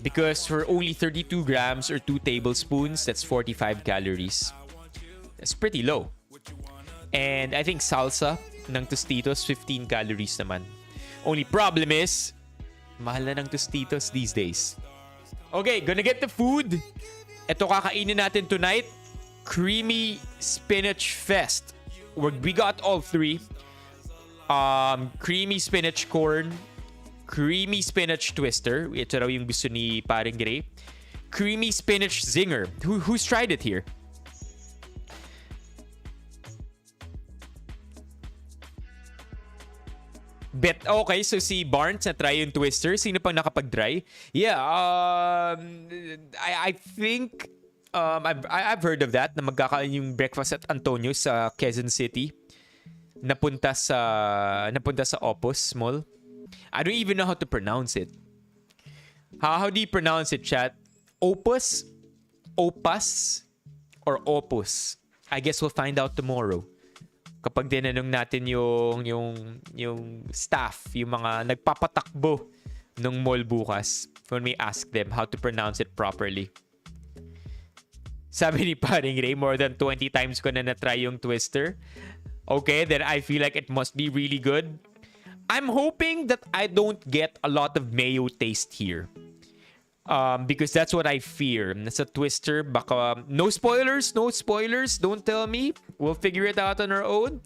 because for only 32 grams or 2 tablespoons, that's 45 calories. That's pretty low. And I think salsa ng Tostitos, 15 calories naman. Only problem is, mahal na ng Tostitos these days. Okay, gonna get the food. Ito kakainin natin tonight. Creamy Spinach Fest. We got all three. Creamy spinach corn, creamy spinach twister. Ito raw yung gusto ni paring Gray. Creamy spinach zinger. Who's tried it here? Okay, so si Barnes na try yung twister. Sino pang nakapag-try? Yeah, I think I've heard of that, na magkakain yung breakfast at Antonio sa Quezon City. Napunta sa Opus Mall. I don't even know how to pronounce it. How do you pronounce it, chat? Opus? Opus? Or Opus? I guess we'll find out tomorrow. Kapag tinanong natin yung staff, yung mga nagpapatakbo ng mall bukas, when we ask them how to pronounce it properly. Sabi ni paring Ray, more than 20 times ko na na-try yung twister. Okay, then I feel like it must be really good. I'm hoping that I don't get a lot of mayo taste here. Because that's what I fear. Nasa twister, baka... No spoilers, don't tell me. We'll figure it out on our own.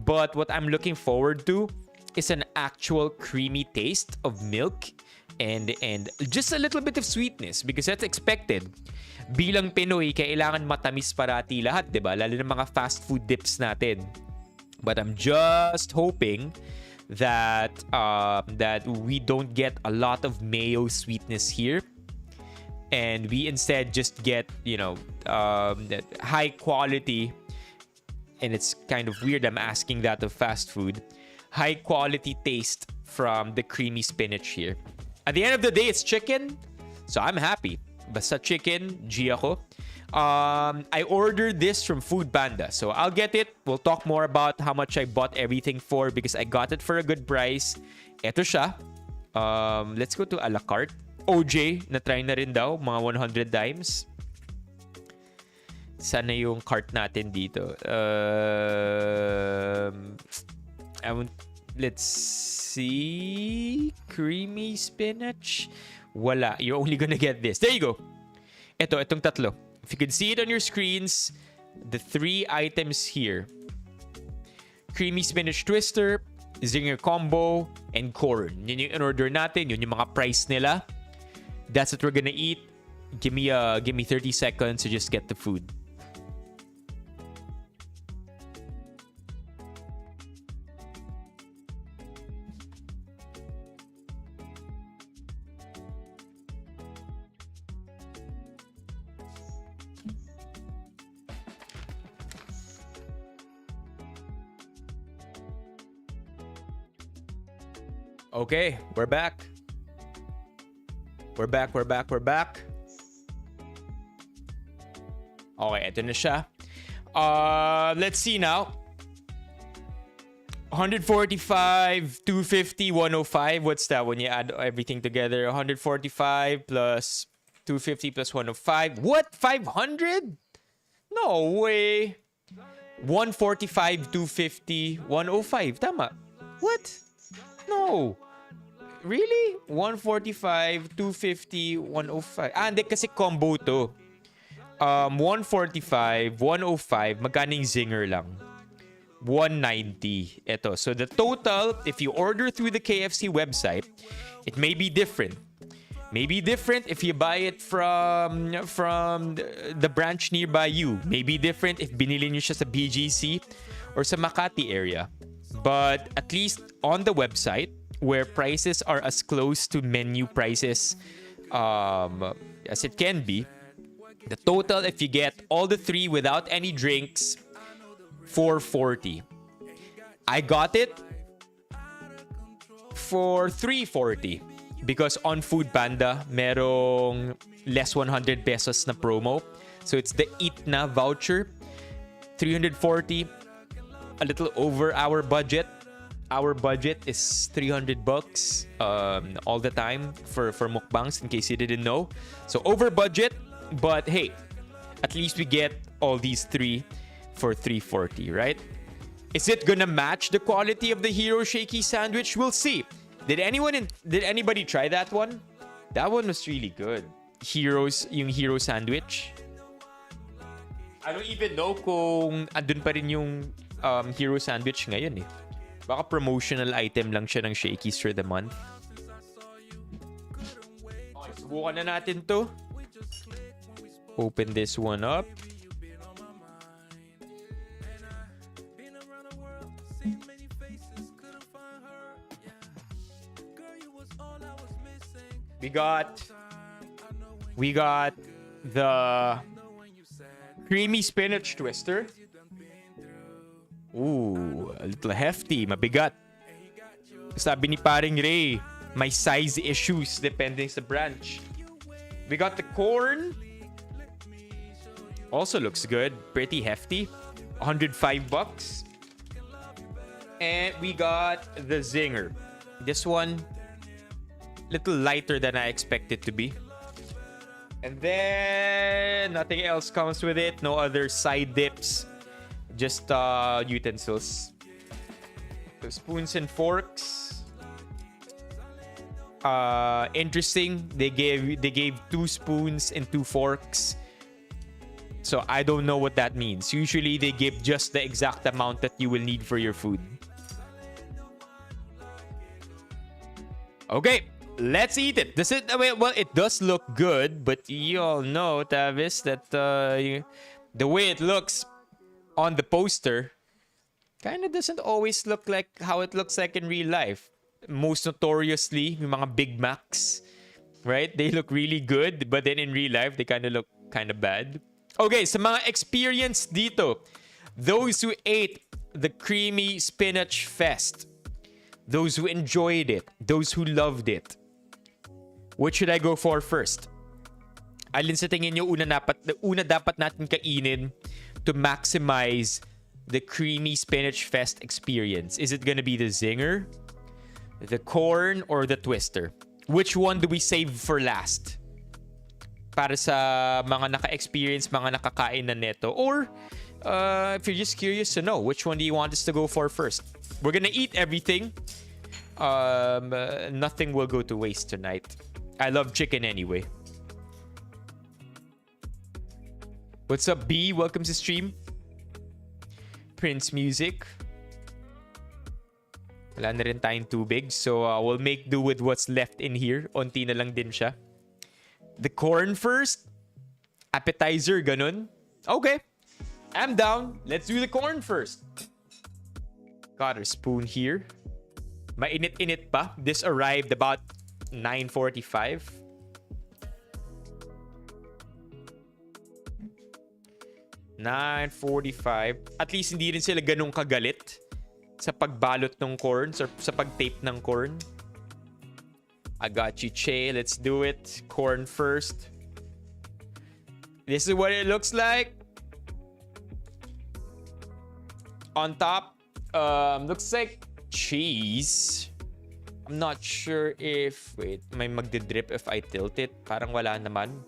But what I'm looking forward to is an actual creamy taste of milk and just a little bit of sweetness, because that's expected. Bilang Pinoy, kailangan matamis parati lahat, diba? Lalo ng mga fast food dips natin. But I'm just hoping that we don't get a lot of mayo sweetness here, and we instead just get, high quality. And it's kind of weird I'm asking that of fast food. High quality taste from the creamy spinach here. At the end of the day, it's chicken, so I'm happy. Basta chicken, G ako. I ordered this from Food Panda, so I'll get it. We'll talk more about how much I bought everything for, because I got it for a good price. Eto siya. Let's go to a la carte. OJ, na-try na rin daw, mga 100 dimes. Sana yung cart natin dito. Let's see. Creamy spinach. Wala. You're only gonna get this. There you go. Itong tatlo. If you can see it on your screens, the 3 items here. Creamy spinach twister, zinger combo, and corn. Yun yung in-order natin. Yun yung mga price nila. That's what we're gonna eat. Give me 30 seconds to just get the food. Okay, we're back. We're back. Okay, ito na siya. Let's see now. 145, 250, 105. What's that when you add everything together? 145 plus 250 plus 105. What? 500? No way. 145, 250, 105. Tama. What? No. Really? 145, 250, 105. Hindi kasi combo to. 145, 105. Magkano yung zinger lang? 190. Ito. So the total, if you order through the KFC website, it may be different. Maybe different if you buy it from the branch nearby you. Maybe different if binili nyo siya sa BGC or sa Makati area. But at least on the website, where prices are as close to menu prices as it can be, the total, if you get all the three without any drinks, $440. I got it for $340 because on Foodpanda, merong less 100 pesos na promo. So it's the Eat Na voucher. $340, a little over our budget. Our budget is $300 all the time for mukbangs, in case you didn't know. So over budget, but hey, at least we get all these three for $340, right? Is it gonna match the quality of the Hero Shaky sandwich? We'll see. Did anybody try that one? That one was really good. Yung Hero sandwich. I don't even know kung andun pa rin yung Hero sandwich ngayon eh. Baka promotional item lang siya ng Shakey's for the month. Okay, subukan na natin to. Open this one up. We got the creamy spinach twister. Ooh, a little hefty, mabigat. Sabi ni paring Ray, may size issues depending sa branch. We got the corn. Also looks good, pretty hefty. $105. And we got the zinger. This one, little lighter than I expected to be. And then nothing else comes with it. No other side dips. Just utensils. So spoons and forks. Interesting. They gave 2 spoons and 2 forks. So I don't know what that means. Usually they give just the exact amount that you will need for your food. Okay, let's eat it. Does it? Well, it does look good, but you all know, Tavis, that the way it looks on the poster kind of doesn't always look like how it looks like in real life. Most notoriously, yung mga Big Macs, right? They look really good, but then in real life, they kind of look kind of bad. Okay, sa mga experience dito, those who ate the creamy spinach fest, those who enjoyed it, those who loved it, what should I go for first? Alin sa tingin nyo una dapat natin kainin to maximize the creamy spinach fest experience? Is it gonna be the zinger, the corn, or the twister? Which one do we save for last? Para sa mga naka-experience, mga nakakain na neto. Or if you're just curious to know, which one do you want us to go for first? We're gonna eat everything. Nothing will go to waste tonight. I love chicken anyway. What's up, B? Welcome to stream. Prince Music. Wala na rin tayong tubig. So we'll make do with what's left in here. Onti na lang din siya. The corn first? Appetizer, ganun? Okay. I'm down. Let's do the corn first. Got a spoon here. Mainit-init pa. This arrived about 9:45. 9:45. At least hindi rin sila ganun kagalit sa pagbalot ng corn, sa pag-tape ng corn. I got you, Che. Let's do it. Corn first. This is what it looks like. On top, looks like cheese. I'm not sure if... Wait, may magdidrip if I tilt it. Parang wala naman.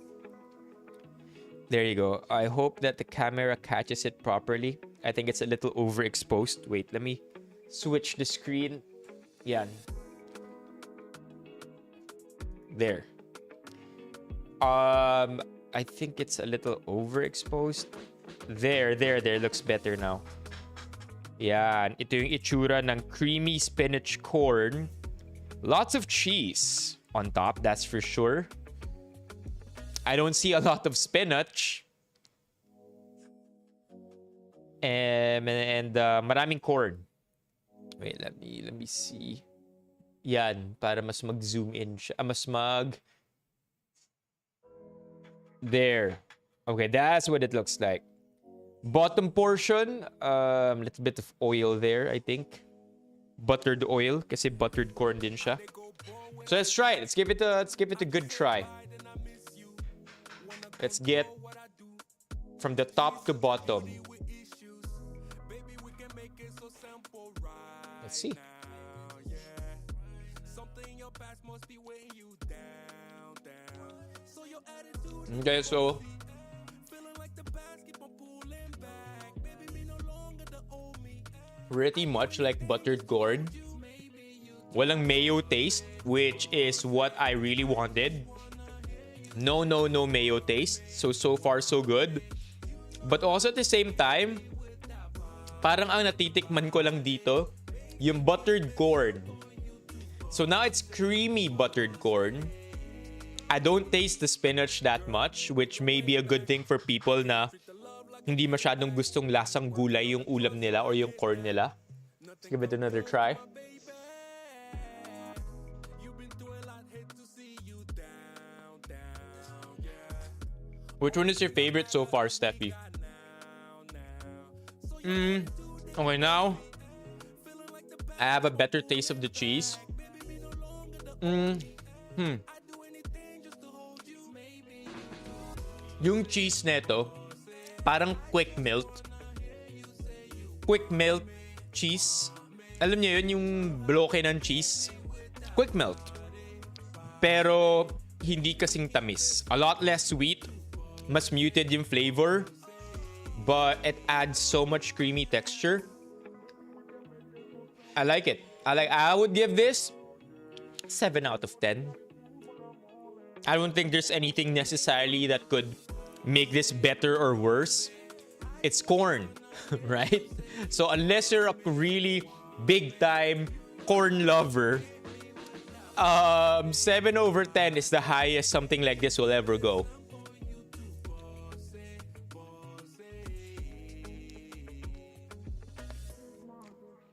There you go. I hope that the camera catches it properly. I think it's a little overexposed. Wait, let me switch the screen. Yan. There. I think it's a little overexposed. There. Looks better now. Yan. Ito yung itsura ng creamy spinach corn. Lots of cheese on top, that's for sure. I don't see a lot of spinach. And maraming corn. Wait, let me see. Yan, para mas mag-zoom in siya. There. Okay, that's what it looks like. Bottom portion, little bit of oil there, I think. Buttered oil, kasi buttered corn din siya. So let's try it. Let's give it a good try. Let's get from the top to bottom. Let's see. Okay, so pretty much like buttered corn. Walang mayo taste, which is what I really wanted. No mayo taste. So far, so good. But also at the same time, parang ang natitikman ko lang dito, yung buttered corn. So now it's creamy buttered corn. I don't taste the spinach that much, which may be a good thing for people na hindi masyadong gustong lasang gulay yung ulam nila or yung corn nila. Let's give it another try. Which one is your favorite so far, Steffi? Okay, now I have a better taste of the cheese. Yung cheese neto, parang quick melt. Quick melt cheese. Alam niyo yun, yung bloke ng cheese. Quick melt. Pero hindi kasing tamis. A lot less sweet. Mas muted yung flavor. But it adds so much creamy texture. I like it. I would give this 7 out of 10. I don't think there's anything necessarily that could make this better or worse. It's corn, right? So unless you're a really big time corn lover, 7 over 10 is the highest something like this will ever go.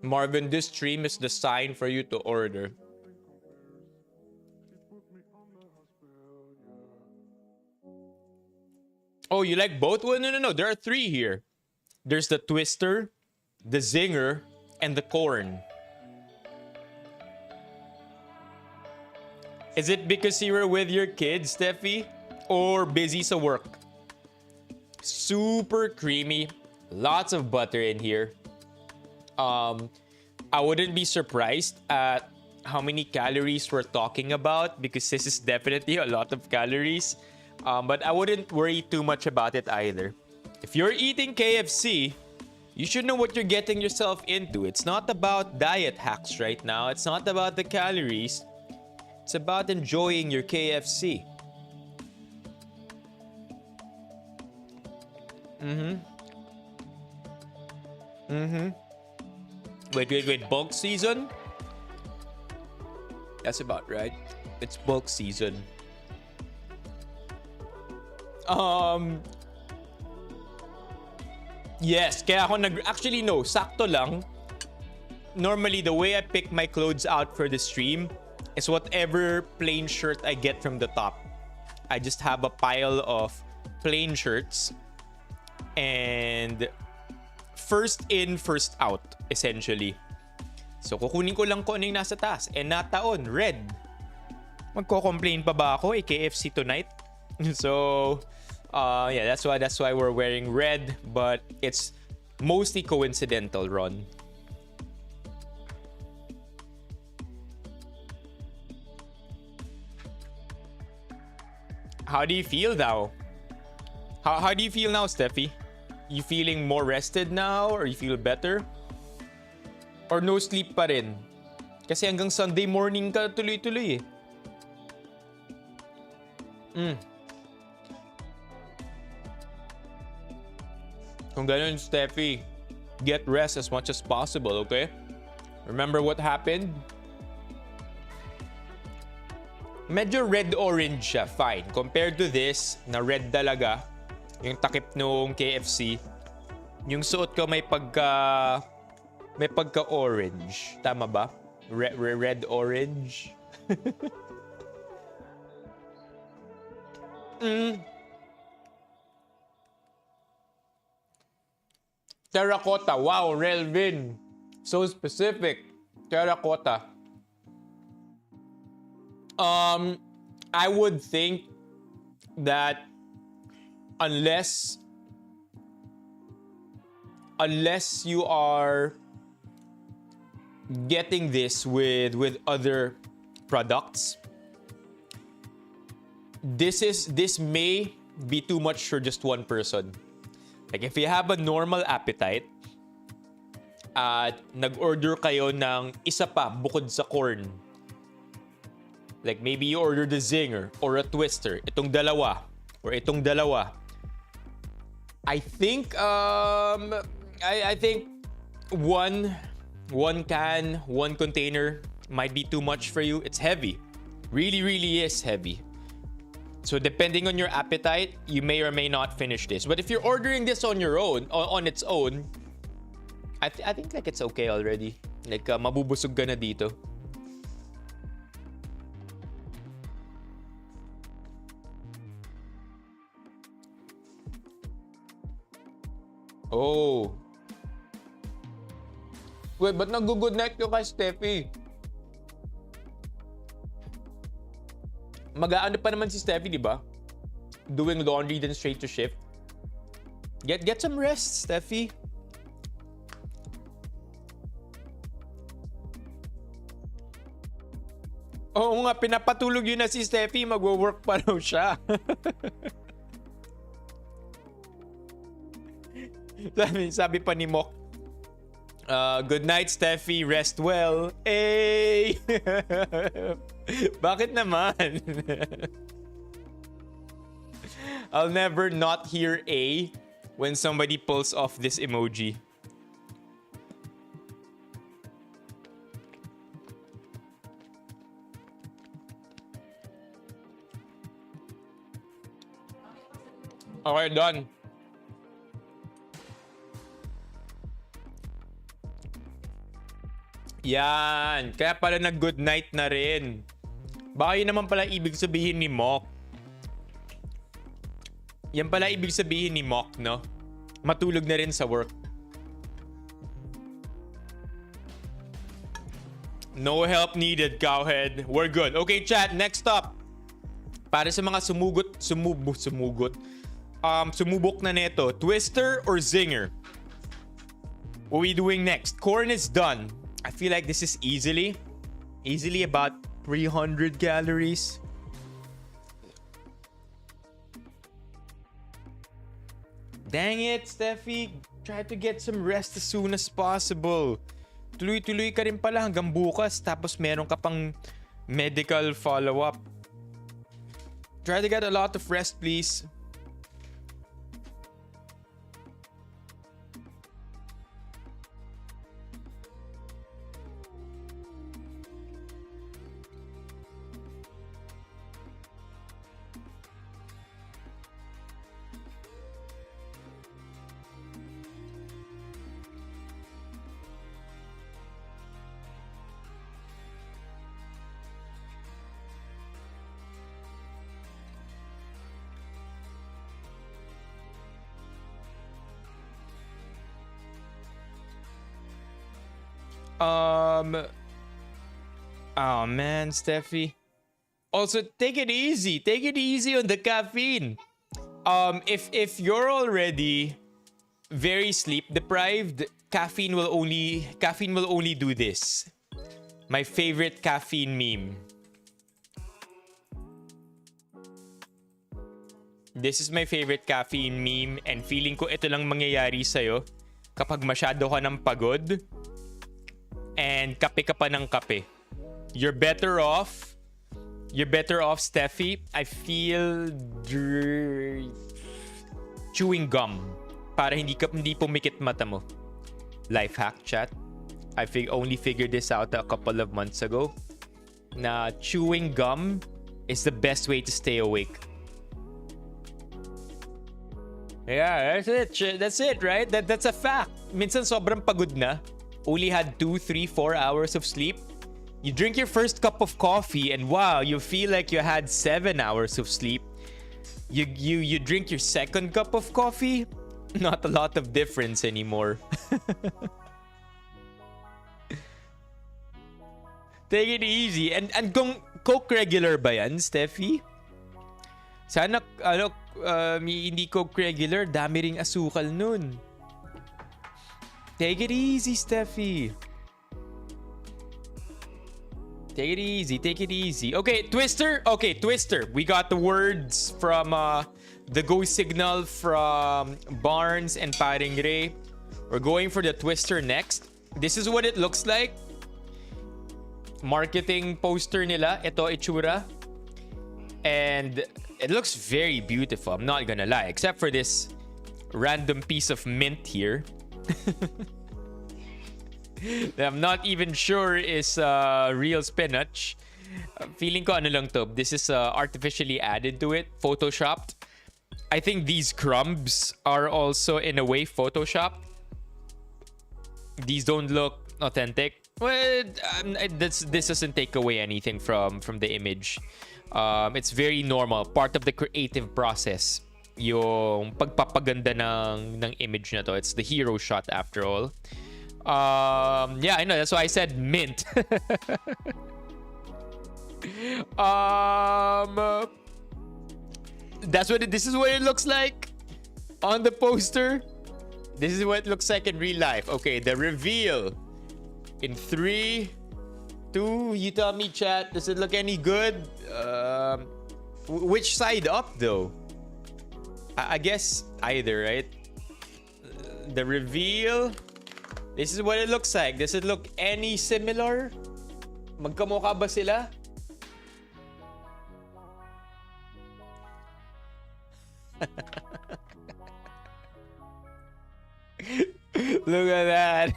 Marvin, this stream is the sign for you to order. Oh, you like both? Well, no. There are 3 here. There's the twister, the zinger, and the corn. Is it because you were with your kids, Steffi? Or busy sa work? Super creamy. Lots of butter in here. I wouldn't be surprised at how many calories we're talking about because this is definitely a lot of calories. But I wouldn't worry too much about it either. If you're eating KFC, you should know what you're getting yourself into. It's not about diet hacks right now. It's not about the calories. It's about enjoying your KFC. Wait. Bulk season? That's about right. It's bulk season. Um, yes, kaya ako actually no, sakto lang. Normally, the way I pick my clothes out for the stream is whatever plain shirt I get from the top. I just have a pile of plain shirts and first in, first out, essentially. So, kukunin ko lang kung ano yung nasa taas. And nataon, red. Magko-complain pa ba ako? KFC tonight? So, yeah, that's why we're wearing red. But it's mostly coincidental, Ron. How do you feel now? How do you feel now, Steffi? You feeling more rested now? Or you feel better? Or no sleep pa rin? Kasi hanggang Sunday morning ka tuloy-tuloy eh. Kung ganun, Steffi, get rest as much as possible, okay? Remember what happened? Medyo red-orange siya, fine. Compared to this, na red talaga, yung takip nung KFC, yung suot ko may pagka-orange. Tama ba? Red-orange? Terracotta. Wow, Relvin. So specific. Terracotta. I would think that unless you are getting this with other products, this may be too much for just one person. Like if you have a normal appetite at nag-order kayo ng isa pa bukod sa corn, like maybe you ordered a zinger or a twister, itong dalawa or itong dalawa, I think I think one container might be too much for you. It's heavy. Really is heavy. So depending on your appetite, you may or may not finish this. But if you're ordering this on your own, on its own, I think like it's okay already. Like mabubusog ka na dito. Oh. Wait, ba't nag-good night ka kay Steffi? Mag-aano pa naman si Steffi, di ba? Doing laundry then straight to shift. Get some rest, Steffi. Oo nga, pinapatulog yun na si Steffi. Magwo-work pa raw siya. sabi pa ni Mok, good night, Steffi. Rest well. Hey! Bakit naman? I'll never not hear A when somebody pulls off this emoji. Okay, done. Yan. Kaya pala nag-good night na rin. Baka yun naman pala ibig sabihin ni Mok. Yan pala ibig sabihin ni Mok, no? Matulog na rin sa work. No help needed, cowhead. We're good. Okay, chat. Next up. Para sa mga sumubok na neto. Twister or zinger? What are we doing next? Corn is done. I feel like this is easily about 300 calories. Dang it, Steffi. Try to get some rest as soon as possible. Tuloy-tuloy ka rin pala hanggang bukas tapos meron ka pang medical follow-up. Try to get a lot of rest, please. Um. Oh man, Steffi. Also, take it easy. Take it easy on the caffeine. If you're already very sleep deprived, caffeine will only do this. My favorite caffeine meme. This is my favorite caffeine meme, and feeling ko ito lang mangyayari sa'yo kapag masyado ka ng pagod and kape ka pa ng kape. You're better off, Steffi. I feel chewing gum para hindi pumikit mata mo. Life hack, chat. I only figured this out a couple of months ago. Na chewing gum is the best way to stay awake. Yeah, that's it, right? That's a fact. Minsan sobrang pagod na. Only had 2, 3, 4 hours of sleep. You drink your first cup of coffee and wow, you feel like you had 7 hours of sleep. You drink your second cup of coffee, not a lot of difference anymore. Take it easy. And kung Coke regular ba yan, Steffi? Sana, hindi Coke regular, dami ring asukal nun. Take it easy, Steffi. Take it easy. Okay, Twister. We got the words from the go signal from Barnes and Paring Ray. We're going for the Twister next. This is what it looks like. Marketing poster nila. Ito itsura. And it looks very beautiful. I'm not gonna lie. Except for this random piece of mint here. I'm not even sure is real spinach. Feeling ko ano lang to. This is artificially added to it. Photoshopped. I think these crumbs are also in a way photoshopped. These don't look authentic. Well, this doesn't take away anything from the image. It's very normal. Part of the creative process. Yung pagpapaganda ng image na to. It's the hero shot after all. Yeah, I know. That's why I said mint. This is what it looks like on the poster. This is what it looks like in real life. Okay, the reveal. In 3, 2, you tell me, chat. Does it look any good? Which side up, though? I guess either, right? The reveal. This is what it looks like. Does it look any similar? Magkamukha ba sila? Look at that.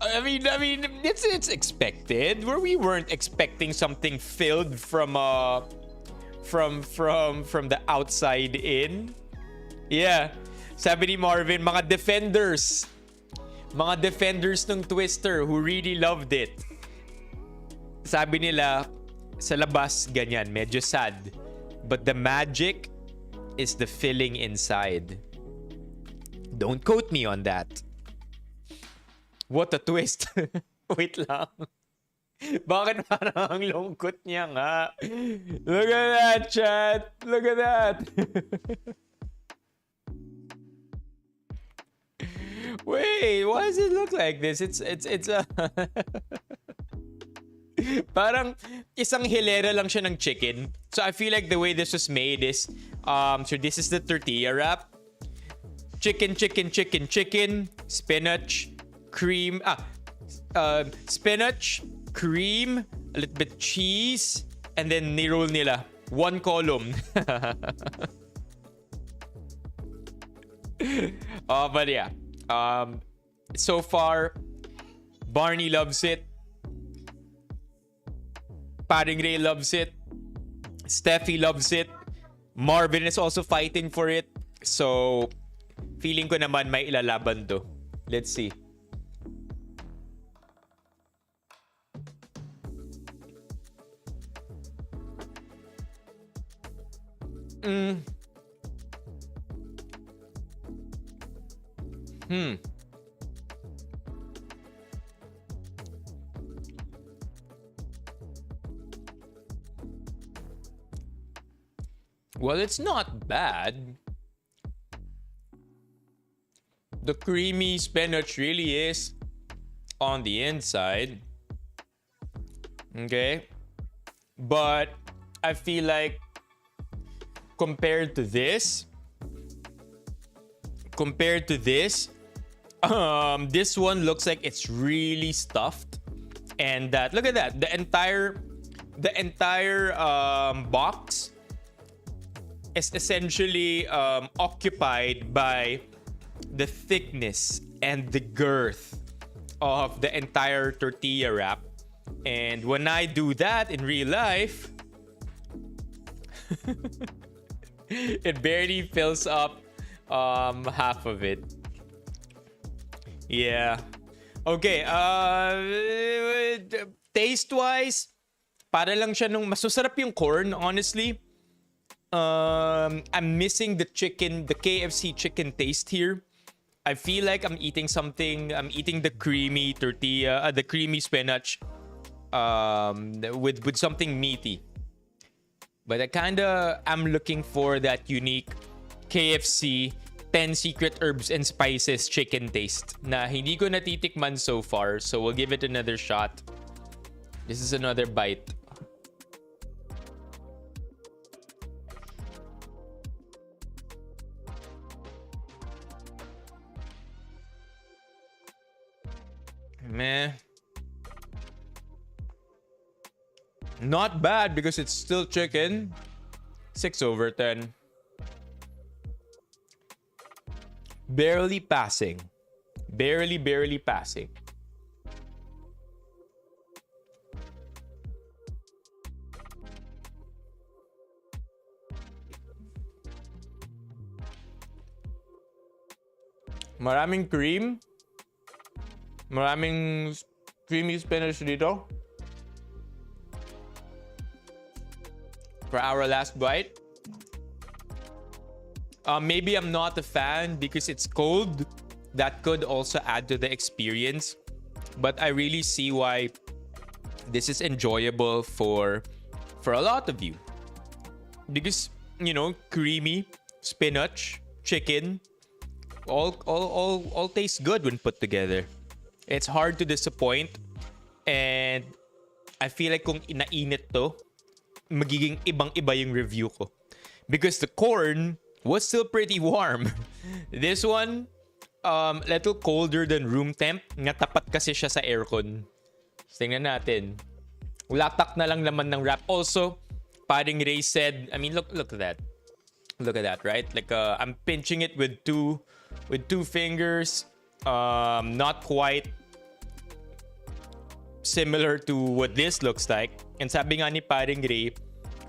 I mean, it's expected. We weren't expecting something filled from the outside in. Yeah. Sabi ni Marvin, mga defenders ng Twister who really loved it. Sabi nila, sa labas, ganyan, medyo sad. But the magic is the filling inside. Don't quote me on that. What a twist. Wait lang. Bakit parang ang lungkot niya nga? Look at that, chat. Look at that. Wait, why does it look like this? It's a... Parang isang hilera lang siya ng chicken. So I feel like the way this was made is so this is the tortilla wrap. Chicken, spinach, cream, spinach, cream, a little bit cheese, and then ni-roll nila. One column. But yeah. So far, Barney loves it. Paring Ray loves it. Steffi loves it. Marvin is also fighting for it. So, feeling ko naman may ilalaban to. Let's see. Well, it's not bad. The creamy spinach really is on the inside. Okay? But I feel like compared to this, this one looks like it's really stuffed. And that, look at that, the entire box is essentially occupied by the thickness and the girth of the entire tortilla wrap. And when I do that in real life, it barely fills up half of it. Yeah. Okay, taste-wise, para lang siya nung masasarap yung corn, honestly. I'm missing the KFC chicken taste here. I feel like I'm eating the creamy tortilla, the creamy spinach, with something meaty. But I'm looking for that unique KFC 10 secret herbs and spices chicken taste na hindi ko natitikman so far. So we'll give it another shot. This is another bite. Meh. Not bad because it's still chicken. 6/10. Barely passing. Barely passing. Maraming cream. Maraming creamy spinach dito. For our last bite. Maybe I'm not a fan because it's cold. That could also add to the experience. But I really see why this is enjoyable for a lot of you. Because, creamy spinach, chicken, all tastes good when put together. It's hard to disappoint. And I feel like kung inainit to, magiging ibang-iba yung review ko. Because the corn was still pretty warm. This one, little colder than room temp. Natapat kasi siya sa aircon. Tingnan natin. Latak na lang naman ng wrap. Also, Paring Ray said, I mean, look at that. Look at that, right? Like, I'm pinching it with two fingers. Not quite similar to what this looks like. And sabi nga ni Paring Ray,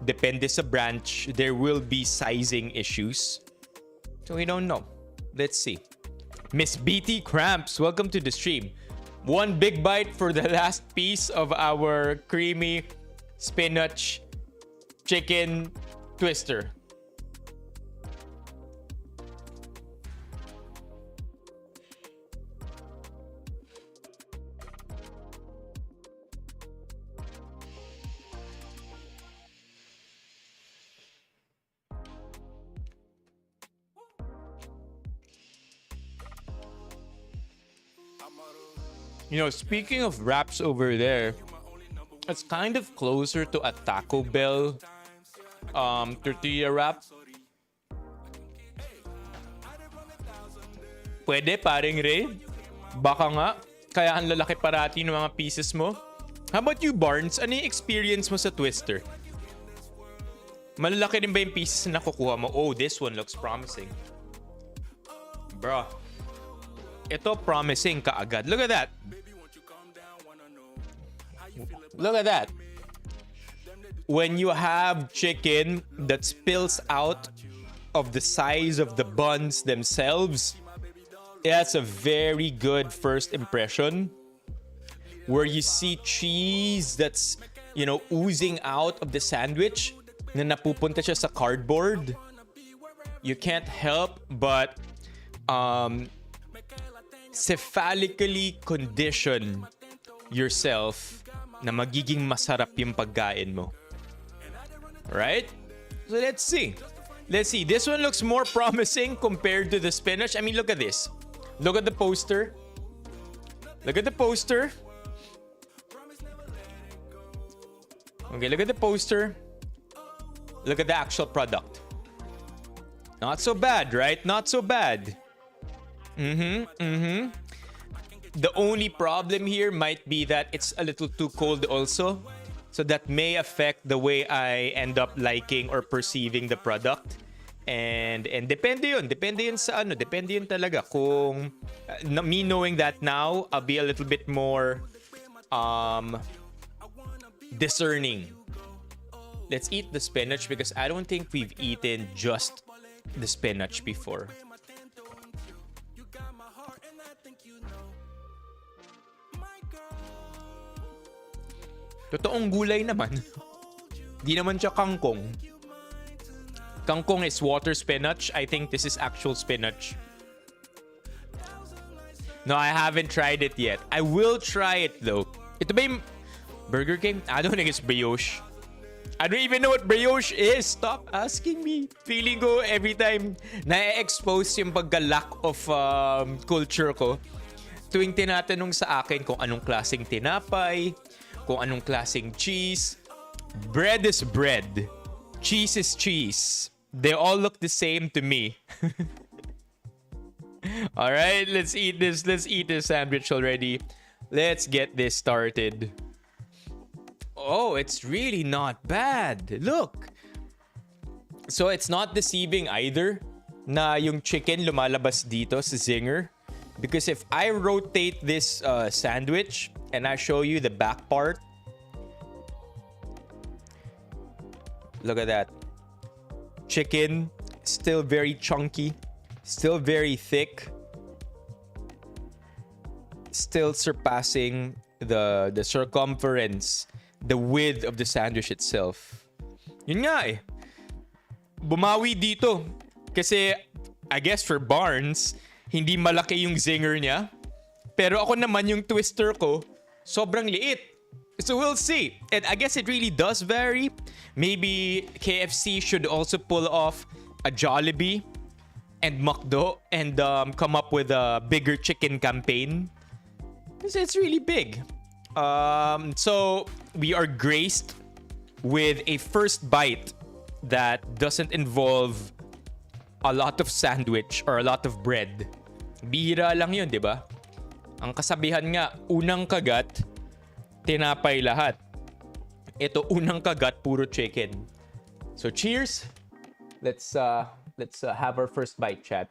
depende sa branch, there will be sizing issues. So we don't know. Let's see. Miss BT Cramps, welcome to the stream. One big bite for the last piece of our creamy spinach chicken twister. Speaking of wraps over there, it's kind of closer to a Taco Bell tortilla wrap. Pwede, Paring Ray? Baka nga. Kaya ang lalaki parati ng mga pieces mo. How about you, Barnes? Ano yung experience mo sa Twister? Malalaki din ba yung pieces na nakukuha mo? Oh, this one looks promising. Bro. Ito promising kaagad. Look at that. Look at that. When you have chicken that spills out of the size of the buns themselves, that's a very good first impression. Where you see cheese that's, oozing out of the sandwich, na napupunta siya sa cardboard, you can't help but cephalically condition yourself na magiging masarap yung pagkain mo. Right? So let's see. Let's see. This one looks more promising compared to the spinach. I mean, look at this. Look at the poster. Look at the poster. Okay, look at the poster. Look at the actual product. Not so bad, right? Not so bad. The only problem here might be that it's a little too cold also. So that may affect the way I end up liking or perceiving the product. And depende yun sa ano, depende yun talaga kung me knowing that now, I'll be a little bit more discerning. Let's eat the spinach because I don't think we've eaten just the spinach before. Totoong gulay naman. Di naman siya kangkong. Kangkong is water spinach. I think this is actual spinach. No, I haven't tried it yet. I will try it though. Ito ba yung Burger King? I don't think it's brioche. I don't even know what brioche is. Stop asking me. Feeling ko every time na-expose yung pagka-lack of culture ko, tuwing tinatanong sa akin kung anong klaseng tinapay, kung anong klaseng cheese. Bread is bread. Cheese is cheese. They all look the same to me. All right, let's eat this. Let's eat this sandwich already. Let's get this started. Oh, it's really not bad. Look. So it's not deceiving either na yung chicken lumalabas dito sa zinger. Because if I rotate this sandwich and I show you the back part, look at that. Chicken, still very chunky, still very thick, still surpassing the circumference, the width of the sandwich itself. Yun nga eh. Bumawi dito. Kasi, I guess for Barnes, hindi malaki yung zinger niya. Pero ako naman yung twister ko, sobrang liit. So we'll see. And I guess it really does vary. Maybe KFC should also pull off a Jollibee and McDo and come up with a bigger chicken campaign. Because it's really big. So we are graced with a first bite that doesn't involve a lot of sandwich or a lot of bread. Bihira lang yun, di ba? Ang kasabihan nga, unang kagat, tinapay lahat. Ito, unang kagat, puro chicken. So cheers. Let's have our first bite, chat.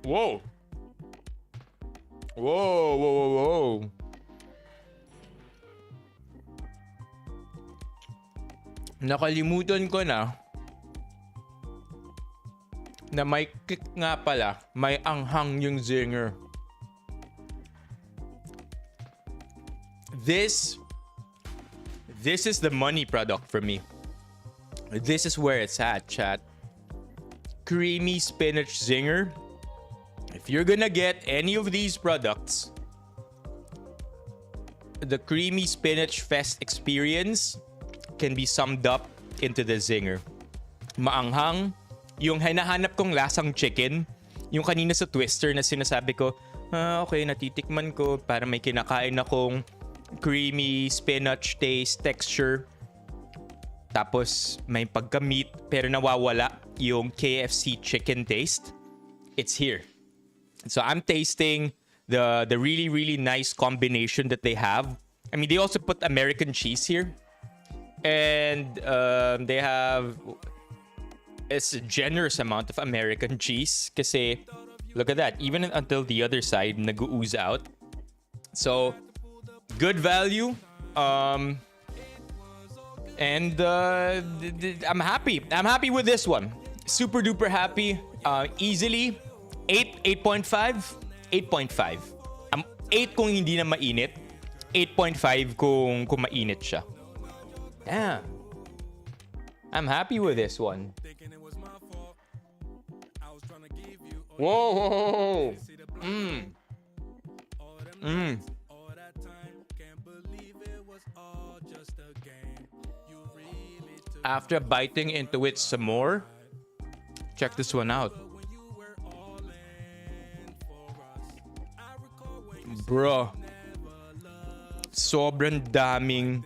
Whoa. Whoa. Nakalimutan ko na may kick nga pala, may anghang yung zinger. This is the money product for me. This is where it's at, chat. Creamy spinach zinger. If you're gonna get any of these products, the creamy spinach fest experience can be summed up into the zinger. Maanghang, yung hinahanap kong lasang chicken, yung kanina sa twister na sinasabi ko, okay, natitikman ko para may kinakain akong creamy spinach taste, texture. Tapos may pagka-meat pero nawawala yung KFC chicken taste. It's here. So I'm tasting the really, really nice combination that they have. I mean, they also put American cheese here. And they have a generous amount of American cheese. Kasi, look at that. Even until the other side, nag-ooze out. So, good value. And I'm happy. I'm happy with this one. Super duper happy. Easily 8.5. 8.5. 8 kung hindi na mainit. 8.5 kung mainit siya. Yeah. I'm happy with this one. Whoa! After biting into it some more, check this one out. Bro, sobrang daming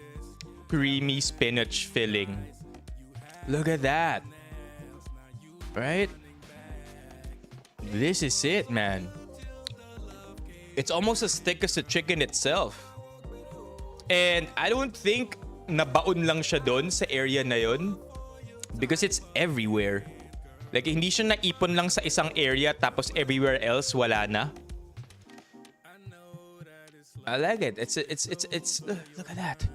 creamy spinach filling. Look at that. Right? This is it, man. It's almost as thick as the chicken itself. And I don't think nabaon lang siya doon sa area na yun because it's everywhere. Like, hindi siya naipon lang sa isang area tapos everywhere else wala na. I like it. It's look at that.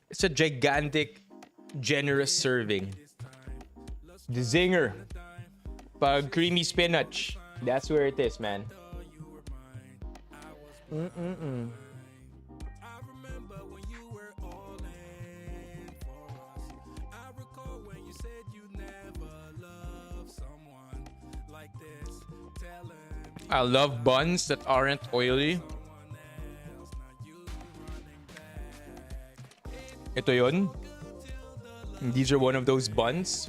It's a gigantic, generous serving. The zinger. Pag creamy spinach. That's where it is, man. I love buns that aren't oily. Ito yun. These are one of those buns.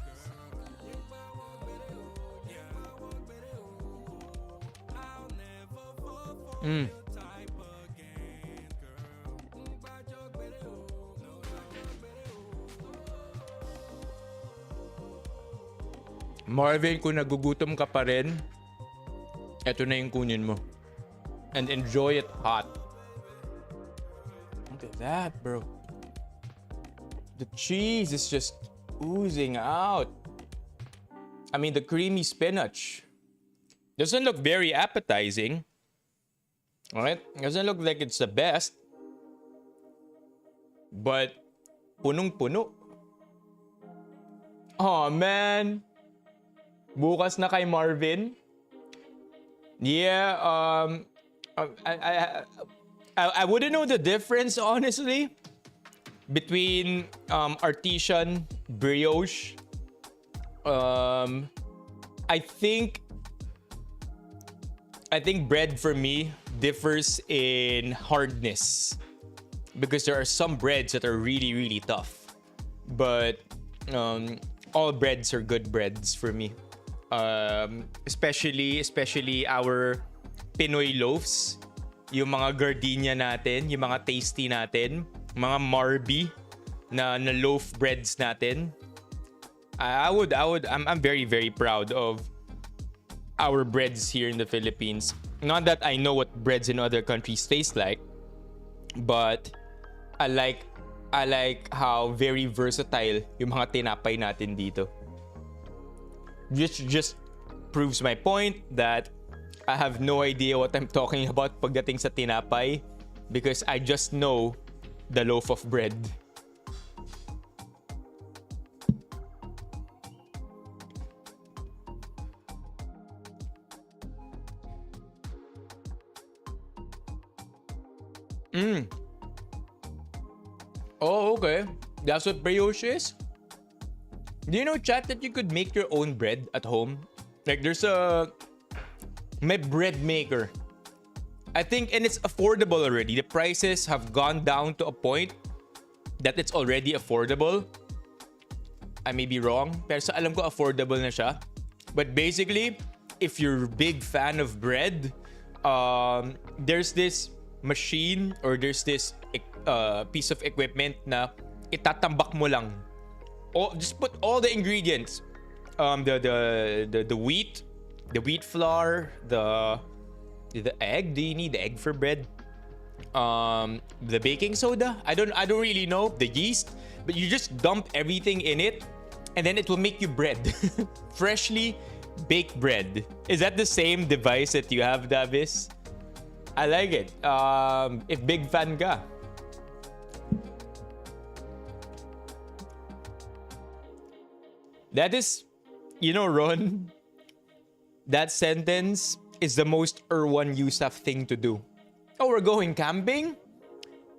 Marvin, kung nagugutom ka pa rin, eto na yung kunin mo. And enjoy it hot. Look at that, bro. The cheese is just oozing out. I mean, the creamy spinach doesn't look very appetizing. Alright? Doesn't look like it's the best. But, punong-puno. Oh, man. Bukas na kay Marvin. Yeah, I wouldn't know the difference, honestly, between artisan brioche. I think bread for me differs in hardness because there are some breads that are really, really tough. But all breads are good breads for me. Especially our Pinoy loaves, yung mga gardenia natin, yung mga tasty natin, mga Marby na loaf breads natin. I'm very, very proud of our breads here in the Philippines. Not that I know what breads in other countries taste like, but I like how very versatile yung mga tinapay natin dito. Just proves my point that I have no idea what I'm talking about pagdating sa tinapay because I just know the loaf of bread. Oh, okay. That's what brioche is? Do you know, chat, that you could make your own bread at home? Like, there's my bread maker. I think, and it's affordable already. The prices have gone down to a point that it's already affordable. I may be wrong, pero sa alam ko affordable na siya. But basically, if you're a big fan of bread, there's this machine or there's this piece of equipment na itatambak mo lang. Just put all the ingredients, the wheat flour, the egg. Do you need egg for bread? The baking soda. I don't really know, the yeast, but you just dump everything in it, and then it will make you bread, freshly baked bread. Is that the same device that you have, Davis? I like it. If big fan ka. That is, Ron, that sentence is the most Erwan Yusuf thing to do. oh, we're going camping?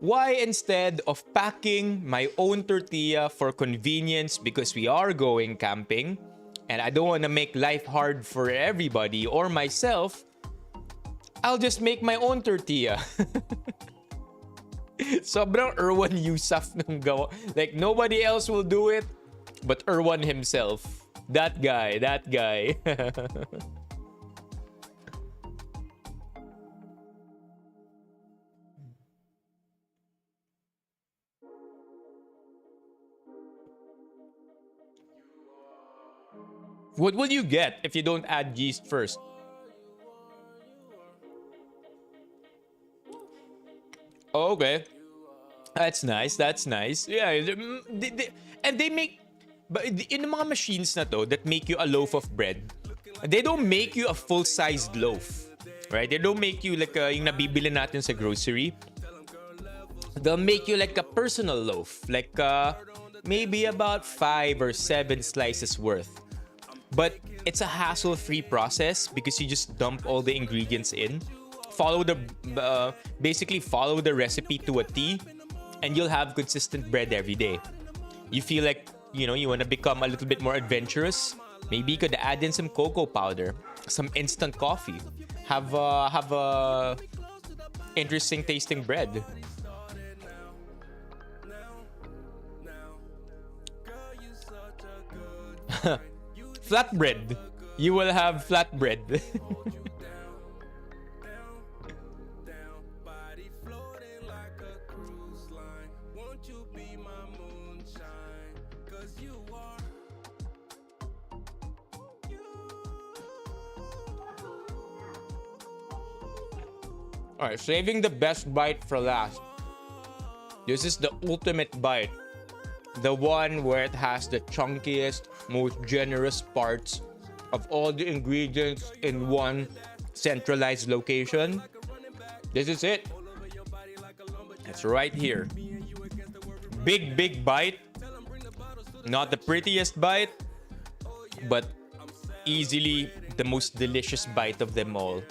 Why, instead of packing my own tortilla for convenience because we are going camping and I don't want to make life hard for everybody or myself, I'll just make my own tortilla. Sobrang Erwan Yusuf nung gawa. Like, nobody else will do it but Erwan himself. That guy. What will you get if you don't add yeast first? Okay. That's nice. Yeah. And they make... But in the mga machines na to that make you a loaf of bread, they don't make you a full-sized loaf. Right? They don't make you like yung nabibili natin sa grocery. They'll make you like a personal loaf. Like maybe about 5 or 7 slices worth. But it's a hassle-free process because you just dump all the ingredients in, basically follow the recipe to a T, and you'll have consistent bread every day. You feel like, you want to become a little bit more adventurous. Maybe you could add in some cocoa powder, some instant coffee, have a interesting tasting bread. Flatbread. You will have flatbread. Alright, saving the best bite for last. This is the ultimate bite. The one where it has the chunkiest, most generous parts of all the ingredients in one centralized location. This is it. It's right here. Big bite. Not the prettiest bite, but easily the most delicious bite of them all.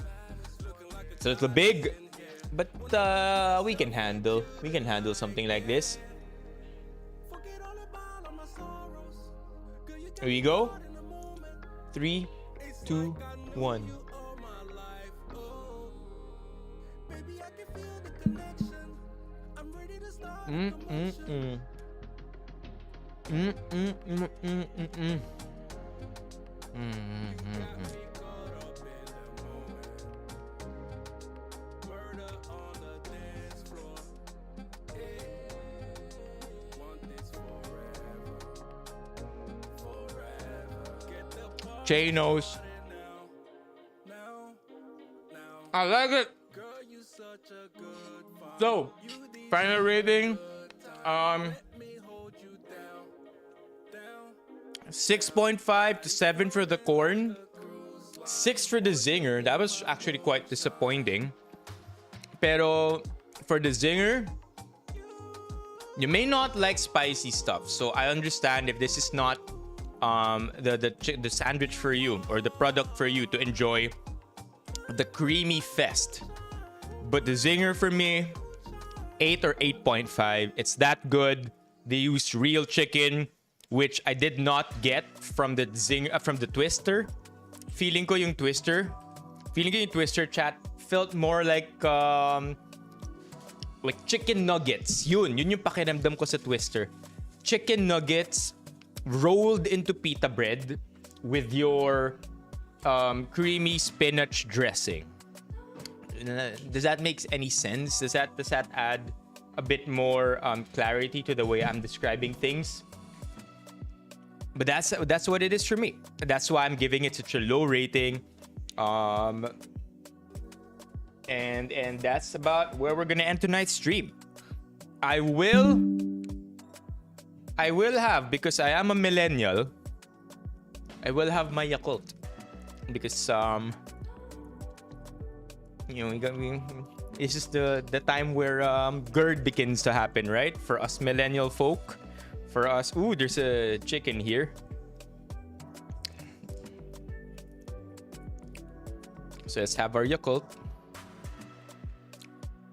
It's a little big, but we can handle something like this. Here we go. 3, 2, 1. Chanos. I like it. So, final rating. 6.5 to 7 for the corn. 6 for the zinger. That was actually quite disappointing. Pero for the zinger, you may not like spicy stuff. So I understand if this is not the sandwich for you or the product for you to enjoy the creamy fest. But the zinger for me, 8 or 8.5. It's that good. They used real chicken, which I did not get from the from the Twister. Feeling ko yung Twister chat felt more like chicken nuggets. Yun yung pakiramdam ko sa Twister. Chicken nuggets rolled into pita bread with your creamy spinach dressing. Does that make any sense? Does that add a bit more clarity to the way I'm describing things? But that's what it is for me. That's why I'm giving it such a low rating. And that's about where we're gonna end tonight's stream. I will have, because I am a millennial, I will have my Yakult. Because it's just the time where GERD begins to happen, right? For us millennial folk. For us, ooh, there's a chicken here. So let's have our Yakult.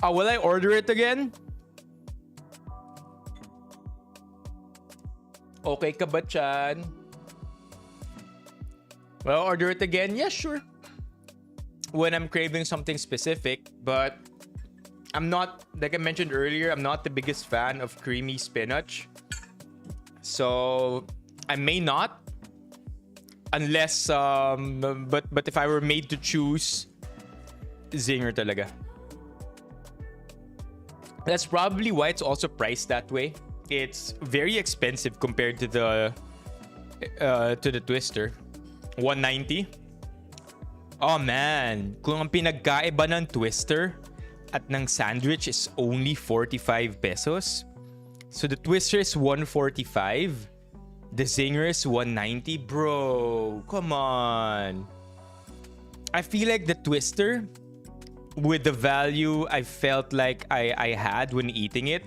Will I order it again? Okay ka ba, Chan? Well, order it again? Yeah, sure. When I'm craving something specific, but I'm not, like I mentioned earlier, I'm not the biggest fan of creamy spinach. So I may not, unless but if I were made to choose, zinger talaga. That's probably why it's also priced that way. It's very expensive compared to the Twister. 190. Oh man, kung ang pinagkaiba ng Twister at ng sandwich is only 45 pesos. So the Twister is 145. The Zinger is 190. Bro, come on. I feel like the Twister, with the value I felt like I had when eating it,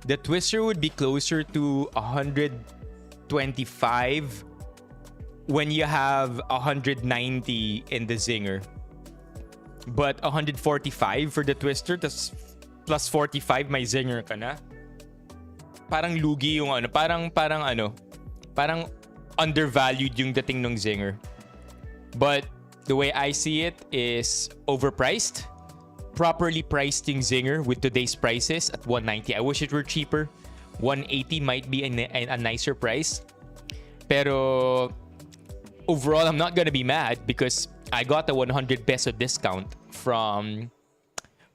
the Twister would be closer to 125 when you have 190 in the Zinger. But 145 for the Twister, tas plus 45 may Zinger ka na. Parang lugi yung ano, parang undervalued yung dating ng Zinger. But the way I see it is overpriced. Properly priced yung Zinger with today's prices at 190. I wish it were cheaper. 180 might be a nicer price. Pero overall, I'm not gonna be mad because I got a 100 peso discount from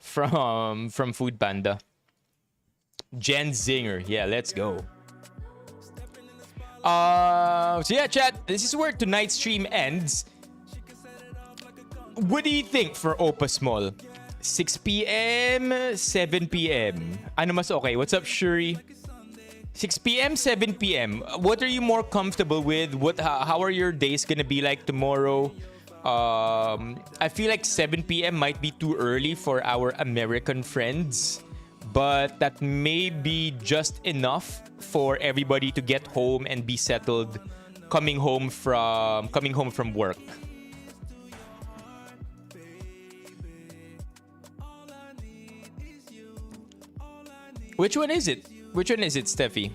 Food Panda. Gen Zinger. Yeah, let's go. So yeah, chat, this is where tonight's stream ends. What do you think for Opa Small? 6 p.m., 7 p.m. Ano mas okay? What's up, Shuri? 6 p.m., 7 p.m. What are you more comfortable with? How are your days gonna be like tomorrow? I feel like 7 p.m. might be too early for our American friends, but that may be just enough for everybody to get home and be settled coming home from work. Which one is it? Which one is it, Steffi?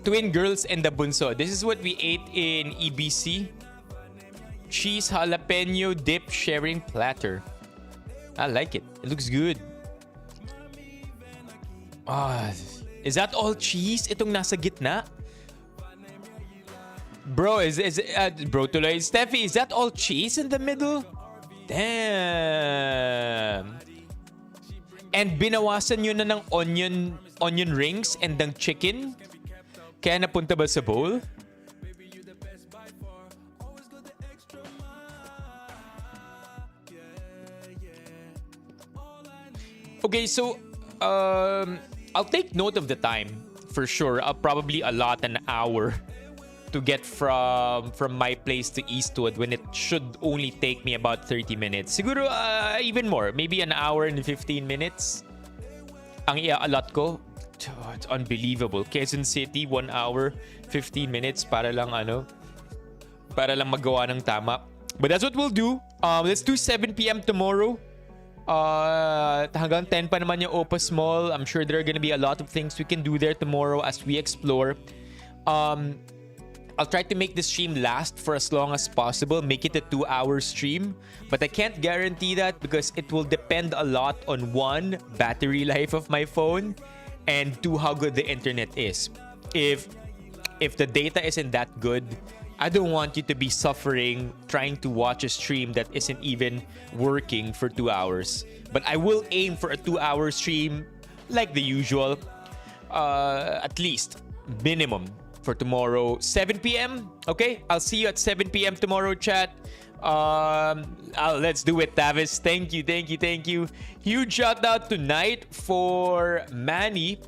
Twin girls and the bunso. This is what we ate in EBC. Cheese jalapeno dip sharing platter. I like it. It looks good. Is that all cheese? Itong nasa gitna? Bro, bro tuloy. Steffi, is that all cheese in the middle? Damn. And binawasan nyo na ng onion rings and ng chicken? Kaya napunta ba sa bowl? Okay, so I'll take note of the time for sure. I'll probably allot an hour to get from my place to Eastwood when it should only take me about 30 minutes. Siguro even more, maybe an hour and 15 minutes. Ang ia-allot ko, it's unbelievable. Quezon City, 1 hour, 15 minutes para lang magawa ng tama. But that's what we'll do. Let's do 7 p.m. tomorrow. Hanggang 10 pa naman yung Opa Small. I'm sure there are gonna be a lot of things we can do there tomorrow as we explore. I'll try to make this stream last for as long as possible. Make it a 2-hour stream. But I can't guarantee that because it will depend a lot on 1, battery life of my phone, and 2, how good the internet is. If the data isn't that good, I don't want you to be suffering trying to watch a stream that isn't even working for 2 hours. But I will aim for a 2-hour stream like the usual. At least, minimum. For tomorrow, 7 p.m. Okay, I'll see you at 7 p.m. tomorrow, chat. Let's do it, Tavis. Thank you. Huge shout out tonight for Manny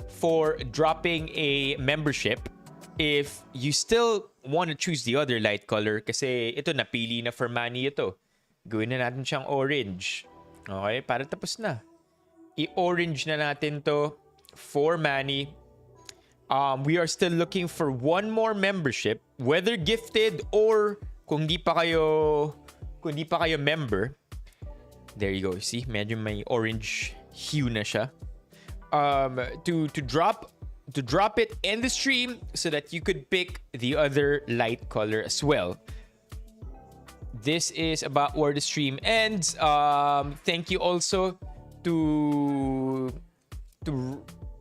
for dropping a membership. If you still want to choose the other light color, kasi ito napili na for Manny ito. Gawin na natin siyang orange. Okay, para tapos na. I-orange na natin to for Manny. We are still looking for 1 more membership, whether gifted or kung di pa kayo member. There you go. See, medyo may orange hue na siya. To drop it in the stream so that you could pick the other light color as well. This is about where the stream ends. Thank you also to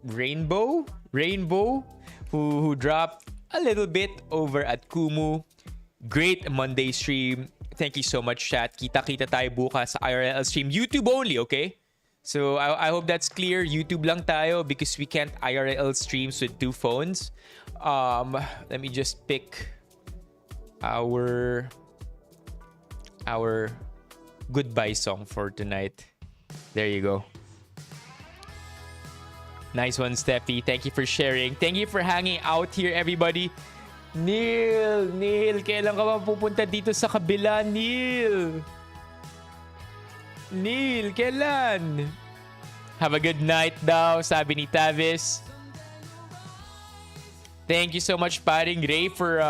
Rainbow who dropped a little bit over at Kumu. Great Monday stream. Thank you so much, chat. Kita-kita tayo bukas sa IRL stream. YouTube only, okay? So I hope that's clear. YouTube lang tayo because we can't IRL streams with 2 phones. Let me just pick our goodbye song for tonight. There you go. Nice one, Steffi. Thank you for sharing. Thank you for hanging out here, everybody. Neil, kailan ka ba pupunta dito sa kabila, Neil? Neil, kailan? Have a good night daw, sabi ni Tavis. Thank you so much, Paring Ray, for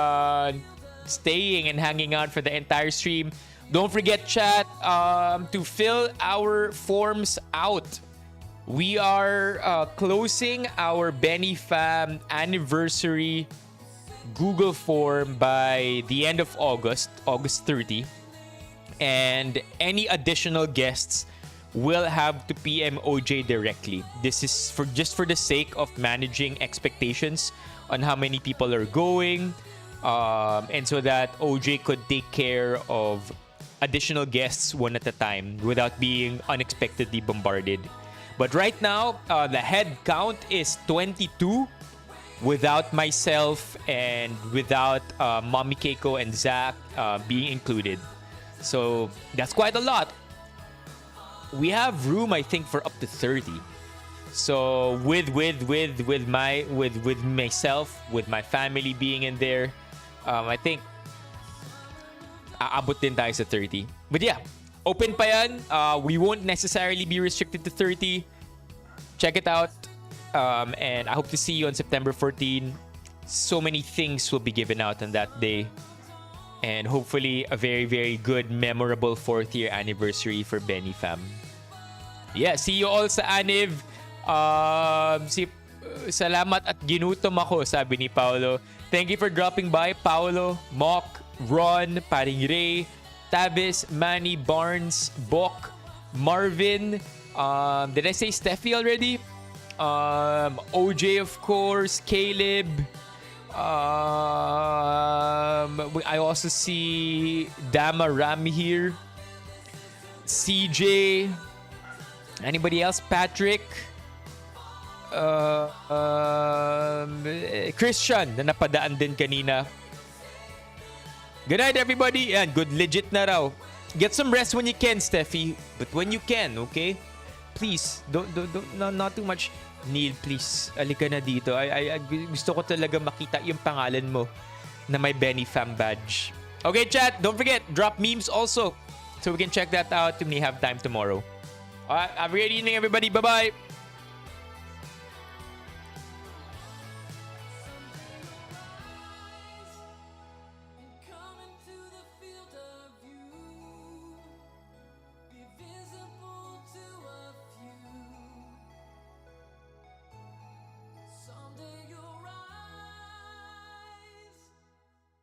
staying and hanging out for the entire stream. Don't forget, chat, to fill our forms out. We are closing our Benifam anniversary Google form by the end of August 30. And any additional guests will have to PM OJ directly. This is just for the sake of managing expectations on how many people are going, and so that OJ could take care of additional guests one at a time without being unexpectedly bombarded. But right now, the head count is 22 without myself and without Mommy Keiko and Zach being included. So that's quite a lot. We have room, I think, for up to 30. So with myself, with my family being in there, I think aabot din tayo sa 30. But yeah, open pa yan. We won't necessarily be restricted to 30. Check it out. And I hope to see you on September 14. So many things will be given out on that day. And hopefully a very, very good, memorable 4th year anniversary for Benifam. Yeah, see you all sa Aniv. Salamat at ginutom ako, sabi ni Paolo. Thank you for dropping by, Paolo, Mock, Ron, Paring Ray, Tabis, Manny, Barnes, Bok, Marvin. Did I say Steffi already? OJ, of course, Caleb. I also see Dama Ram here. CJ. Anybody else? Patrick. Christian na napadaan din kanina. Good night, everybody. And good legit na raw. Get some rest when you can, Steffi. But when you can, okay? Please, don't not too much. Neil, please, alika na dito. I gusto ko talaga makita yung pangalan mo na may Benifam badge. Okay, chat, don't forget, drop memes also so we can check that out when we have time tomorrow. Alright, have a great evening, everybody. Bye-bye.